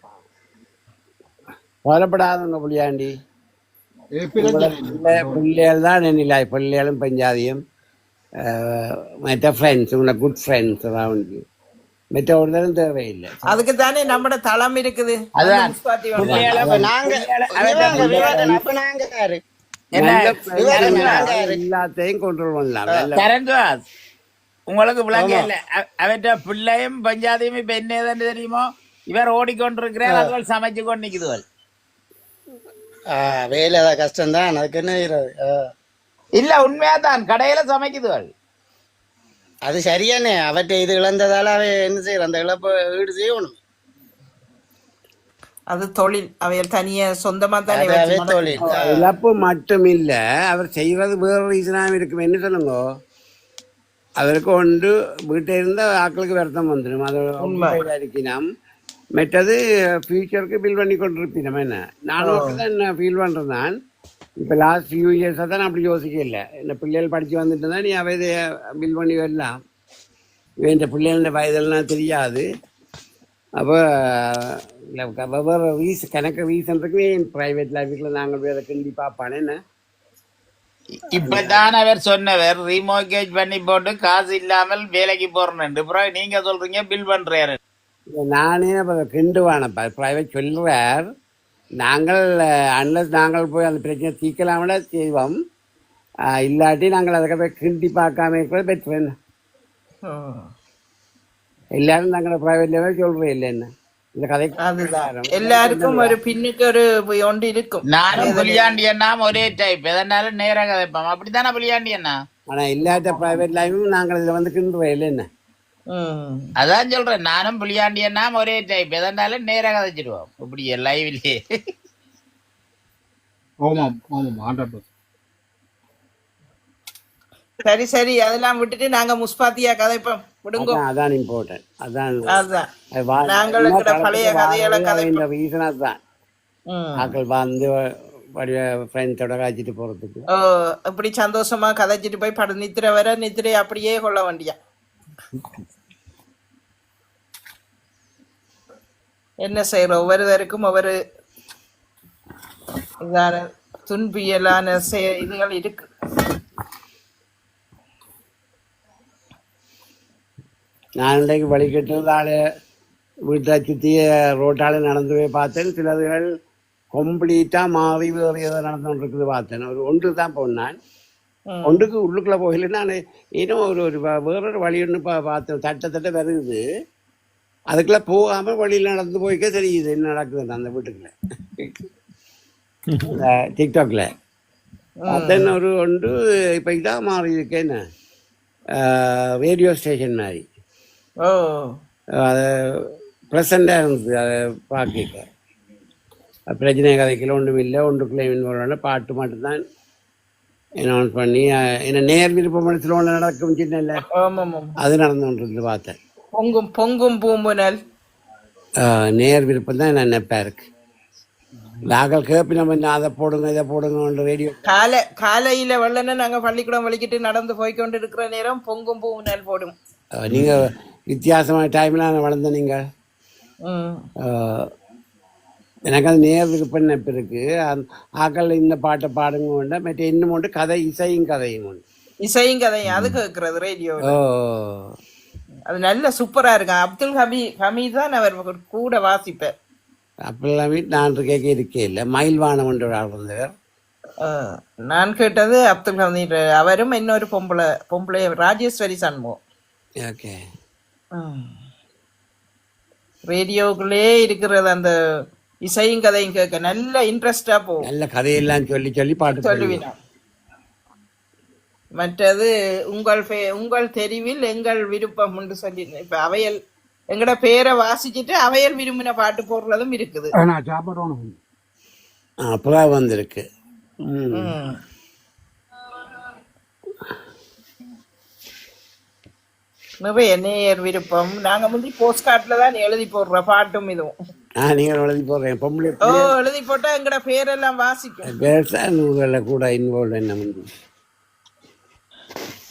வரப்படாதுங்க புள்ளியாண்டி. பிள்ளைகள் தான் நிலை, பிள்ளைகளும் பஞ்சாதியும் மற்ற ஃப்ரெண்ட்ஸ், உங்களை குட் ஃப்ரெண்ட்ஸ் அரவுண்ட் யூ. மற்ற ஒரு தரம் தேவையில்லை. அதுக்கு தானே நம்மட தளம் இருக்குது. எல்லாத்தையும் கண்ட்ரோல் பண்ணலாம். உங்களுக்கு விளங்க இல்ல, அவற்ற பிள்ளையும் பஞ்சாதியும் இப்ப என்ன தெரியுமோ, இவர் ஓடிக்கொண்டிருக்கிறார், அதுகள் சமைச்சு கொண்டு நிக்குதுவல். வேலை கஷ்டம் தான், அதுக்கு என்ன இல்ல உண்மையாதான் கடையில சமைக்குதுவல். அது சரியானே. அவற்றை இது இழந்ததால அவ என்ன செய்யற, அந்த இழப்ப ஈடு செய்யணும். அது தொழில், அவையில் தனிய சொந்தமா தானே தொழில். இழப்பு மட்டும் இல்ல, அவர் செய்யறது வேற ரீசனாக இருக்கும். என்ன சொல்லுங்க, அவருக்கு ஒன்று வீட்டை இருந்த ஆக்களுக்கு வருத்தம் வந்துடும். அது அடிக்கணும். மற்றது ஃபியூச்சருக்கு பில் பண்ணி கொண்டிருப்பீங்க. என்ன நானும் என்ன ஃபீல் பண்ணுறேன் நான். இப்போ லாஸ்ட் ஃபியூ இயர்ஸாக தான் நான் அப்படி யோசிக்கல. என்ன பிள்ளைகள் படித்து வந்துட்டு தான் நீ அவை இதை பில் பண்ணி வரலாம். இந்த பிள்ளைகளோட வயதெல்லாம் தெரியாது. அப்போ வெவ்வேறு கணக்கு ரீசன் இருக்கு. ப்ரைவேட் லைஃபில் நாங்கள் வேறு கிண்டி பார்ப்பானே. என்ன இப்பதான் அவர் சொன்னவர் ரீமோர்கேஜ் பண்ணி போட்டு காசு இல்லாமல் வேலைக்கு போறேன். நீங்க சொல்றீங்க பில் பண்றாரு. நானே கிண்டுவானப்பா. ப்ரைவேட் சொல்லுவார். நாங்கள் அன்லஸ் நாங்கள் போய் அந்த பிரச்சனை தீர்க்கலாமல செய்வோம். இல்லாட்டி நாங்கள் அதுக்கப்புறம் கிண்டி பார்க்காம இருக்கிறது பெட்ரு. என்ன எல்லாரும் நாங்கள் ப்ரைவேட் லெவல் சொல்றோம். இல்லை என்ன இந்த கதை எல்லாருக்கும் ஒரு பின்னுக்கு ஒரு ஒன்று இருக்கும். நானும் புலியாண்டி அண்ணா ஒரே டைப், எதனாலும் நேர கதைப்போம். அப்படித்தானே புலியாண்டி அண்ணா? ஆனா இல்லாட்ட ப்ரைவேட் லைஃபும் நாங்கள் இதில் வந்து கிண்டுவோம். இல்லை என்ன அதான் சொல்றேன், நானும் புலியாண்டி அண்ணா ஒரே டைப், எதனாலும் நேர கதைச்சிடுவோம். இப்படி லைவ்லயே. சரி சரி, அதெல்லாம் விட்டுட்டு நாங்க முஸ்பாத்தியா கதைப்போம். விடுங்க, அதான் இம்பார்ட்டன்ட். அதான் நாங்களுக்கு பழைய கதைகளை இந்த ரீசனா தான் ஆக்கள் வந்து ஃப்ரெண்ட்ஸோட காய்ச்சிட்டு போறதுக்கு. இப்படி சந்தோஷமா கதைச்சிட்டு போய் படம் நித்திர வர நித்திரை அப்படியே கொள்ள வேண்டியா. என்ன செய்யறோம், ஒவ்வொருவருக்கும் ஒவ்வொரு இதான துன்பியலான இதுகள் இருக்கு. நான் இன்றைக்கு வழிகட்டு ஆளு வீட்டை சுற்றி ரோட்டால் நடந்து போய் பார்த்தேன். சிலதுகள் கம்ப்ளீட்டாக மாறி வேறு ஏதோ நடந்துகிட்டு இருக்குது பார்த்தேன். ஒரு ஒன்று தான் போனான். ஒன்றுக்கு உள்ளுக்குள்ள போகல. நான் இன்னும் ஒரு வேறொரு வழி ஒன்று பார்த்தேன், தட்ட வருது. அதுக்குள்ள போகாம வழியில் நடந்து போய்க்க தெரியுது என்ன நடக்குது அந்த வீட்டுக்குள்ள. டிக்டாக்ல அதன் ஒன்று இப்போ இதாக மாறி இருக்கேன்னு ரேடியோ ஸ்டேஷன் மாதிரி. அது ப்ளசண்டாக இருந்தது அதை பார்க்க. பிரச்சனை கதைக்கல ஒன்றும் இல்லை, ஒன்றுக்குள்ளே இன்வால்வ் பாட்டு மட்டும்தான் அனௌன்ஸ் பண்ணி என்ன நேர் விருப்பம் மனசில் ஒன்று நடக்கும் சின்ன இல்லை, அது நடந்து கொண்டிருந்து பார்த்தேன். பொங்கும் பூம்புனல் நேர் விருப்பம் தான் என்ன நெப்பா இருக்கு. நாங்கள் கேப்பி நம்ம அதை போடுங்க இதை போடுங்க ரேடியோ. காலையில வெள்ளன நாங்க பள்ளிக்கூடம் வலிக்கிட்டு நடந்து போய்கொண்டு இருக்கிற நேரம் பொங்கும் பூம்புனல் போடும். நீங்க வித்தியாசமான டைம்ல வளர்ந்த நீங்க. எனக்கு அது நேர் விருப்பம் நெப்பு இருக்கு. ஆக்கள் இந்த பாட்டை பாடுங்க உண்டு, மற்ற இன்னும் உண்டு கதை இசையும் கதையும் உண்டு. இசையும் கதையும் அது கேட்கறது ரேடியோ. அது நல்ல சூப்பரா இருக்கு. அப்துல் ஹமீத் தான் அவர் கூட வாசிப்பார். அப்துல் ஹமீத் நான் இருக்கே இல்லை, மயில்வானம் என்ற ஆள் வந்தவர். நான் கேட்டது அப்துல் ஹமீத். அவரும் இன்னொரு பொம்பளை ராஜேஸ்வரி சண்முகம். ஓகே. ரேடியோக்குள்ளே இருக்கிறது அந்த இசையும் கதையும் கேட்க நல்ல இன்ட்ரெஸ்டா போகும். நல்ல கதையெல்லாம் சொல்லி பாட்டு சொல்லுவீங்க. மற்றது உங்கள் தெரிவில் எங்கள் விருப்பம் என்று சொல்லி இப்ப அவையல் எங்கட பேரை வாசிச்சுட்டு அவையல் விரும்பின பாட்டு போடுறதும் இருக்குது. அப்புறம் வந்திருக்கு நிறைய நேர் விருப்பம். நாங்க முந்தி போஸ்ட் கார்ட்ல தான் எழுதி போடுற பாட்டும் இதுவும். நீங்க எழுதி போடுறேன் பொம்பளை எழுதி போட்டா எங்கட பேரெல்லாம் வாசிக்கும். கூட இன்வால்வ் என்ன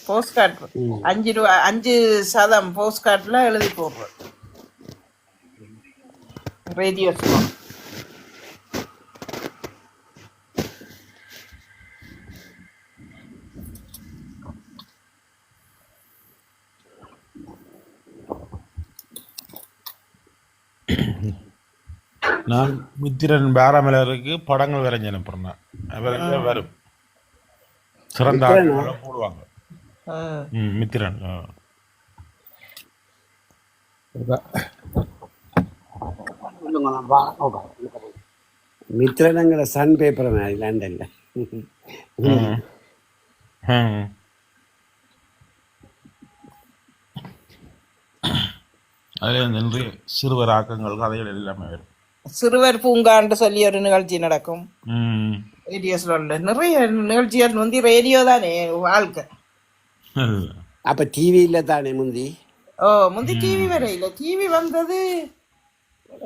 போஸ்ட் கார்டு 5 ரூபா 5% போஸ்ட் கார்டுல எழுதி போடுறோம். ரேடியோ நான் மித்திரன் பேரமலருக்கு படங்கள் வரைஞ்சு அனுப்புறேன். வரும் சிறந்த போடுவாங்க. மித்திரன் மித்திரனுங்கிற சன் பேப்பர் மாதிரி லண்டன்ல. அதுல நிறைய சிறுவர் ஆக்கங்கள் கதைகள் எல்லாமே வரும். சிறுவர் பூங்கான்னு சொல்லி ஒரு நிகழ்ச்சி நடக்கும் ரேடியோஸ்ல. நிறைய நிகழ்ச்சிகள் வந்து ரேடியோ தானே வாழ்க்கை. அப்ப டிவியில தானே முந்தி. முந்தி டிவி வர இல்ல. டிவி வந்தது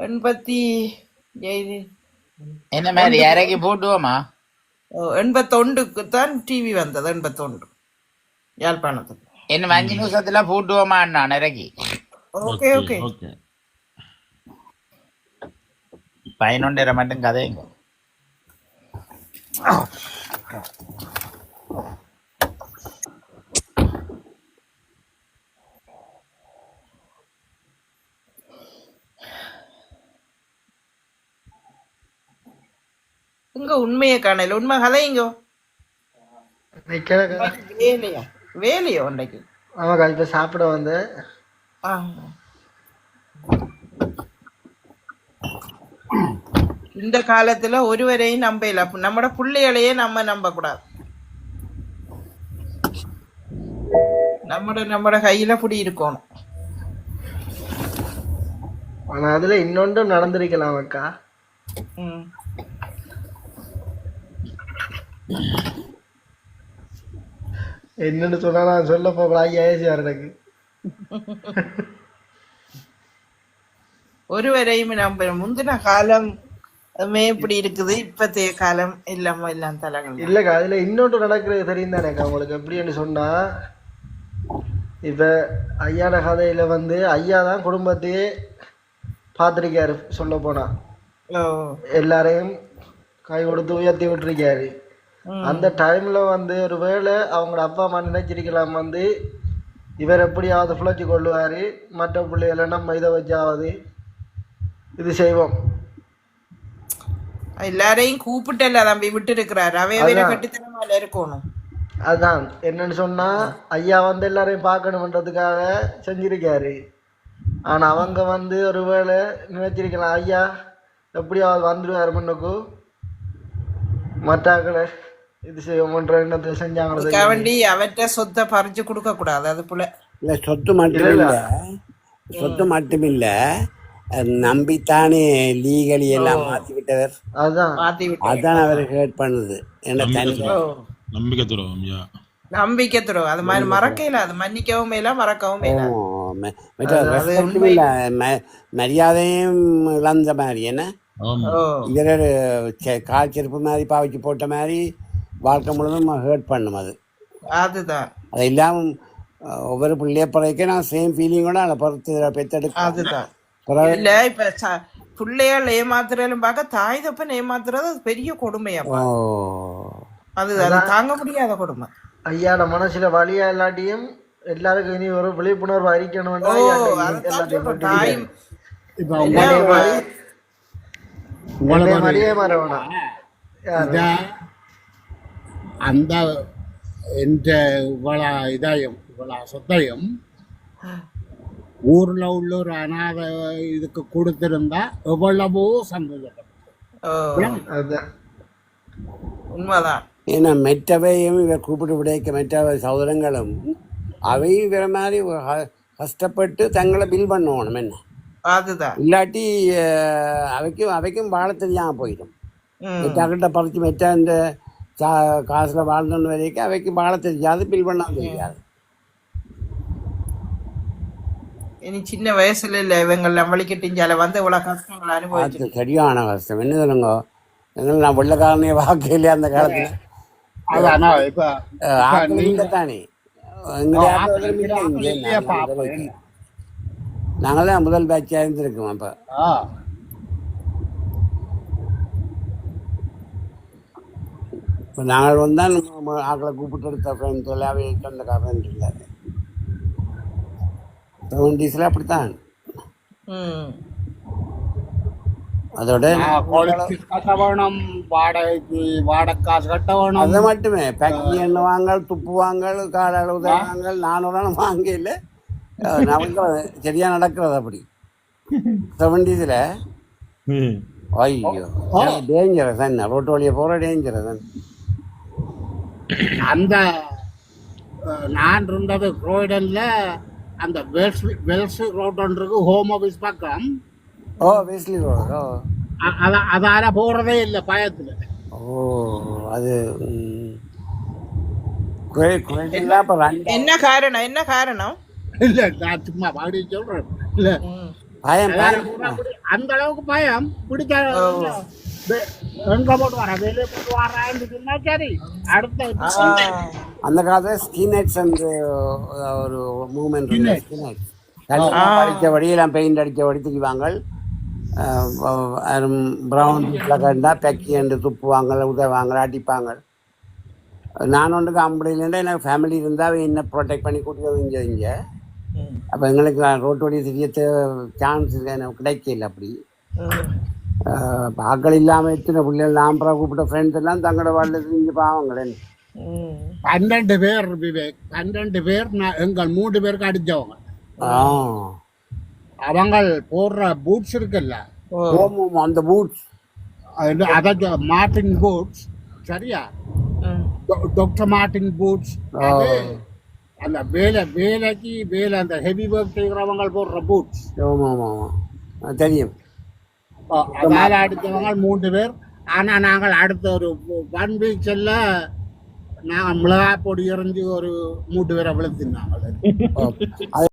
87 என்ன மாதிரி இறக்கி போட்டுவோமா 81க்கு தான் டிவி வந்தது. 81 யாழ்ப்பாணத்துக்கு. என்ன 5 நிமிஷத்துல போட்டுவோமா நான் இறக்கி. ஓகே ஓகே 11:30 மட்டும் கதைங்க. இங்க உண்மையை காணல. உண்மை கதைங்க. வேலையோ அன்றைக்கு. ஆமாக்கா இப்ப சாப்பிட வந்து இந்த காலத்துல ஒருவரையும் நம்பல. நம்மட பிள்ளைகளையே நம்ம நம்ப கூடாது. நம்மட கையில புடி இருக்கணும். ஆனா அதுல இன்னொன்றும் நடந்திருக்கலாம் அக்கா. என்னன்னு சொன்னா நான் சொல்ல போகலாம். எனக்கு ஒருவரையும் நம்ப. முந்தின காலம் இப்படி இருக்குது, இப்பத்தைய காலம் இல்லாம எல்லாம் தலங்கள் இல்லக்கா. அதுல இன்னொன்று நடக்கிறது தெரியும் தானேக்கா உங்களுக்கு. எப்படின்னு சொன்னா இப்ப ஐயாட கதையில வந்து ஐயா தான் குடும்பத்தையே பார்த்திருக்காரு. சொல்ல போனா எல்லாரையும் கை கொடுத்து உயர்த்தி விட்டுருக்காரு. அந்த டைம்ல வந்து ஒரு வேளை அவங்களோட அப்பா அம்மா நினைச்சிருக்கலாம் வந்து இவர் எப்படியாவது புழைச்சி கொள்ளுவாரு, மற்ற பிள்ளைகளை நம்ம இதை வச்சாவது இது செய்வோம். எல்லாரையும் கூப்பிட்டு தம்பி விட்டு இருக்கிறாரு. அவைய கட்டித்தனமால இருக்கணும். அதான் என்னன்னு சொன்னா ஐயா வந்து எல்லாரையும் பார்க்கணுன்றதுக்காக செஞ்சிருக்காரு. ஆனா அவங்க வந்து ஒருவேளை நினைச்சிருக்கலாம் ஐயா எப்படியாவது வந்துடுவாரு முன்னுக்கு மற்றாக்களை இது செய்வோம்ன்ற எண்ணத்தை செஞ்சாங்க. வேண்டி அவற்றை சொத்தை பறிச்சு கொடுக்க கூடாது. அது போல இல்ல சொத்து மட்டுமில்ல நம்பித்தானே லீகலி எல்லாம் மாத்தி விட்டவர். அதான் அவர் ஹேர்ட் பண்ணுது. நம்பிக்கை துரோகம். நம்பிக்கை துரோகம். அது மாதிரி மறக்கல, அது மன்னிக்கவும் இல்ல மறக்கவும் இல்ல. மரியாதையும் இழந்த மாதிரி என்ன இவர கால் செருப்பு மாதிரி பாவிச்சு போட்ட மாதிரி வாழ்க்கை முழுதும் ஹேர்ட் பண்ணும். அதுதான் அது இல்லாம ஒவ்வொரு பிள்ளைய பிறகு நான் சேம் ஃபீலிங்கோட அதை பொறுத்து பெத்தெடுக்க. அதுதான் இல்ல இப்ப பிள்ளையால் ஏமாத்துறாலும் பார்க்க தாய் தப்பன் ஏமாத்துறது அது பெரிய கொடுமையா. அது தாங்க முடியாத கொடுமை. ஐயாட மனசுல வழியா இல்லாட்டியும் எல்லாருக்கும் இனி ஒரு விழிப்புணர்வு அறிக்கணும். அந்த என்ற இதாயம் சொத்தையும் ஊர்ல உள்ள ஒரு அநாத இதுக்கு கொடுத்திருந்தா எவ்வளவோ சந்தோஷப்படும். உண்மைதான். ஏன்னா மெட்டவையும் இவர் கூப்பிட்டு விடைக்க மெட்டவை சகோதரங்களும் அவையும் இவர மாதிரி கஷ்டப்பட்டு தங்களை பில் பண்ணணும். என்ன அதுதான் இல்லாட்டி அவைக்கும் வாழ தெரியாம போயிடும். மெட்டாக்கிட்ட பறிச்சு மெட்டா இந்த காசுல வாழ்ந்தோன்னு வரைக்கும் அவைக்கு வாழ தெரியாது, பில் பண்ண தெரியாது. இனி சின்ன வயசுல இல்ல இவங்கெல்லாம் வலிக்கட்டிஞ்சால வந்து இவ்வளவு கஷ்டங்கள் அனுபவிச்சு. சரியான கஷ்டம். என்ன சொல்லுங்க, நான் வெள்ளக்காரனையே வாக்க இல்லையா அந்த காலத்துல. தானே நாங்கள்தான் முதல் பேட்சா இருந்திருக்கோம். அப்ப இப்போ நாங்கள் வந்தால் ஆக்களை கூப்பிட்டு எடுத்த ஃப்ரெண்ட் தொல்லாவே சொந்தக்காரன் இருந்தாரு. 70s அப்படித்தான். அதோட அது மட்டுமே பேக்கி எண்ணெய் வாங்கல், துப்பு வாங்கல், கால அளவு வாங்கல், 400 வாங்க இல்லை. நமக்கு சரியா நடக்கிறது அப்படி 70s. ஐயோ டேஞ்சரஸ் என்ன, ரோட்டு வழியை போற டேஞ்சரஸ். அந்த நான் இருந்தது குரோய்டன்ல அந்த வெல்ஸ் ரோட் ஒன்று ஹோம் ஆஃபீஸ் பக்கம். Wesley road. அதால போறதே இல்லை பயத்துல. அது என்ன காரணம்? என்ன காரணம்? இல்ல நான் சும்மா பாடி சொல்றேன். இல்ல பயம், அந்த அளவுக்கு பயம் பிடிச்ச எங்க போட்டு வர வெளியே போட்டு வரான்னு சொன்னா சரி. அடுத்த அந்த காலத்துல ஸ்கின்ஹெட்ஸ் ஒரு மூவ்மெண்ட் அடிச்சபடி எல்லாம் பெயிண்ட் அடிச்சபடி திரிவாங்க. ப்ரௌன் கண்டா பெக்கி என்று துப்புவாங்க, உதவாங்க, அடிப்பாங்க. நான் ஒன்றுக்கு அம்படியிலேருந்து எனக்கு ஃபேமிலி இருந்தால் என்ன ப்ரொடெக்ட் பண்ணி கூட்டிட்டு இங்கே. அப்போ எங்களுக்கு ரோட்டு வழி தெரிய சான்ஸ் எனக்கு கிடைக்கல. அப்படி ஆக்கள் இல்லாமல் எத்தனை பிள்ளைகள் நான் கூப்பிட்ட ஃப்ரெண்ட்ஸ் எல்லாம் தங்களோட வாழ்க்கை செஞ்சு பாவங்களே. 12 பேர் விவேக், 12 பேர் எங்கள் 3 பேருக்கு அடிச்சவங்க. அவங்க போடுற பூட்ஸ் இருக்குல்ல, அந்த பூட்ஸ் அதான் மார்டின் பூட்ஸ். சரியா, டாக்டர் மார்டின் பூட்ஸ். அந்த வேலைக்கு அந்த ஹெவி ஒர்க் செய்கிறவங்க போடுற பூட்ஸ் தெரியும். அதனால அடித்தவங்க 3 பேர். ஆனா நாங்கள் அடுத்த ஒரு 1 week செல்ல நாங்கள் மிளகா பொடி எறிஞ்சு ஒரு 3 பேரை விழுத்தினாங்க.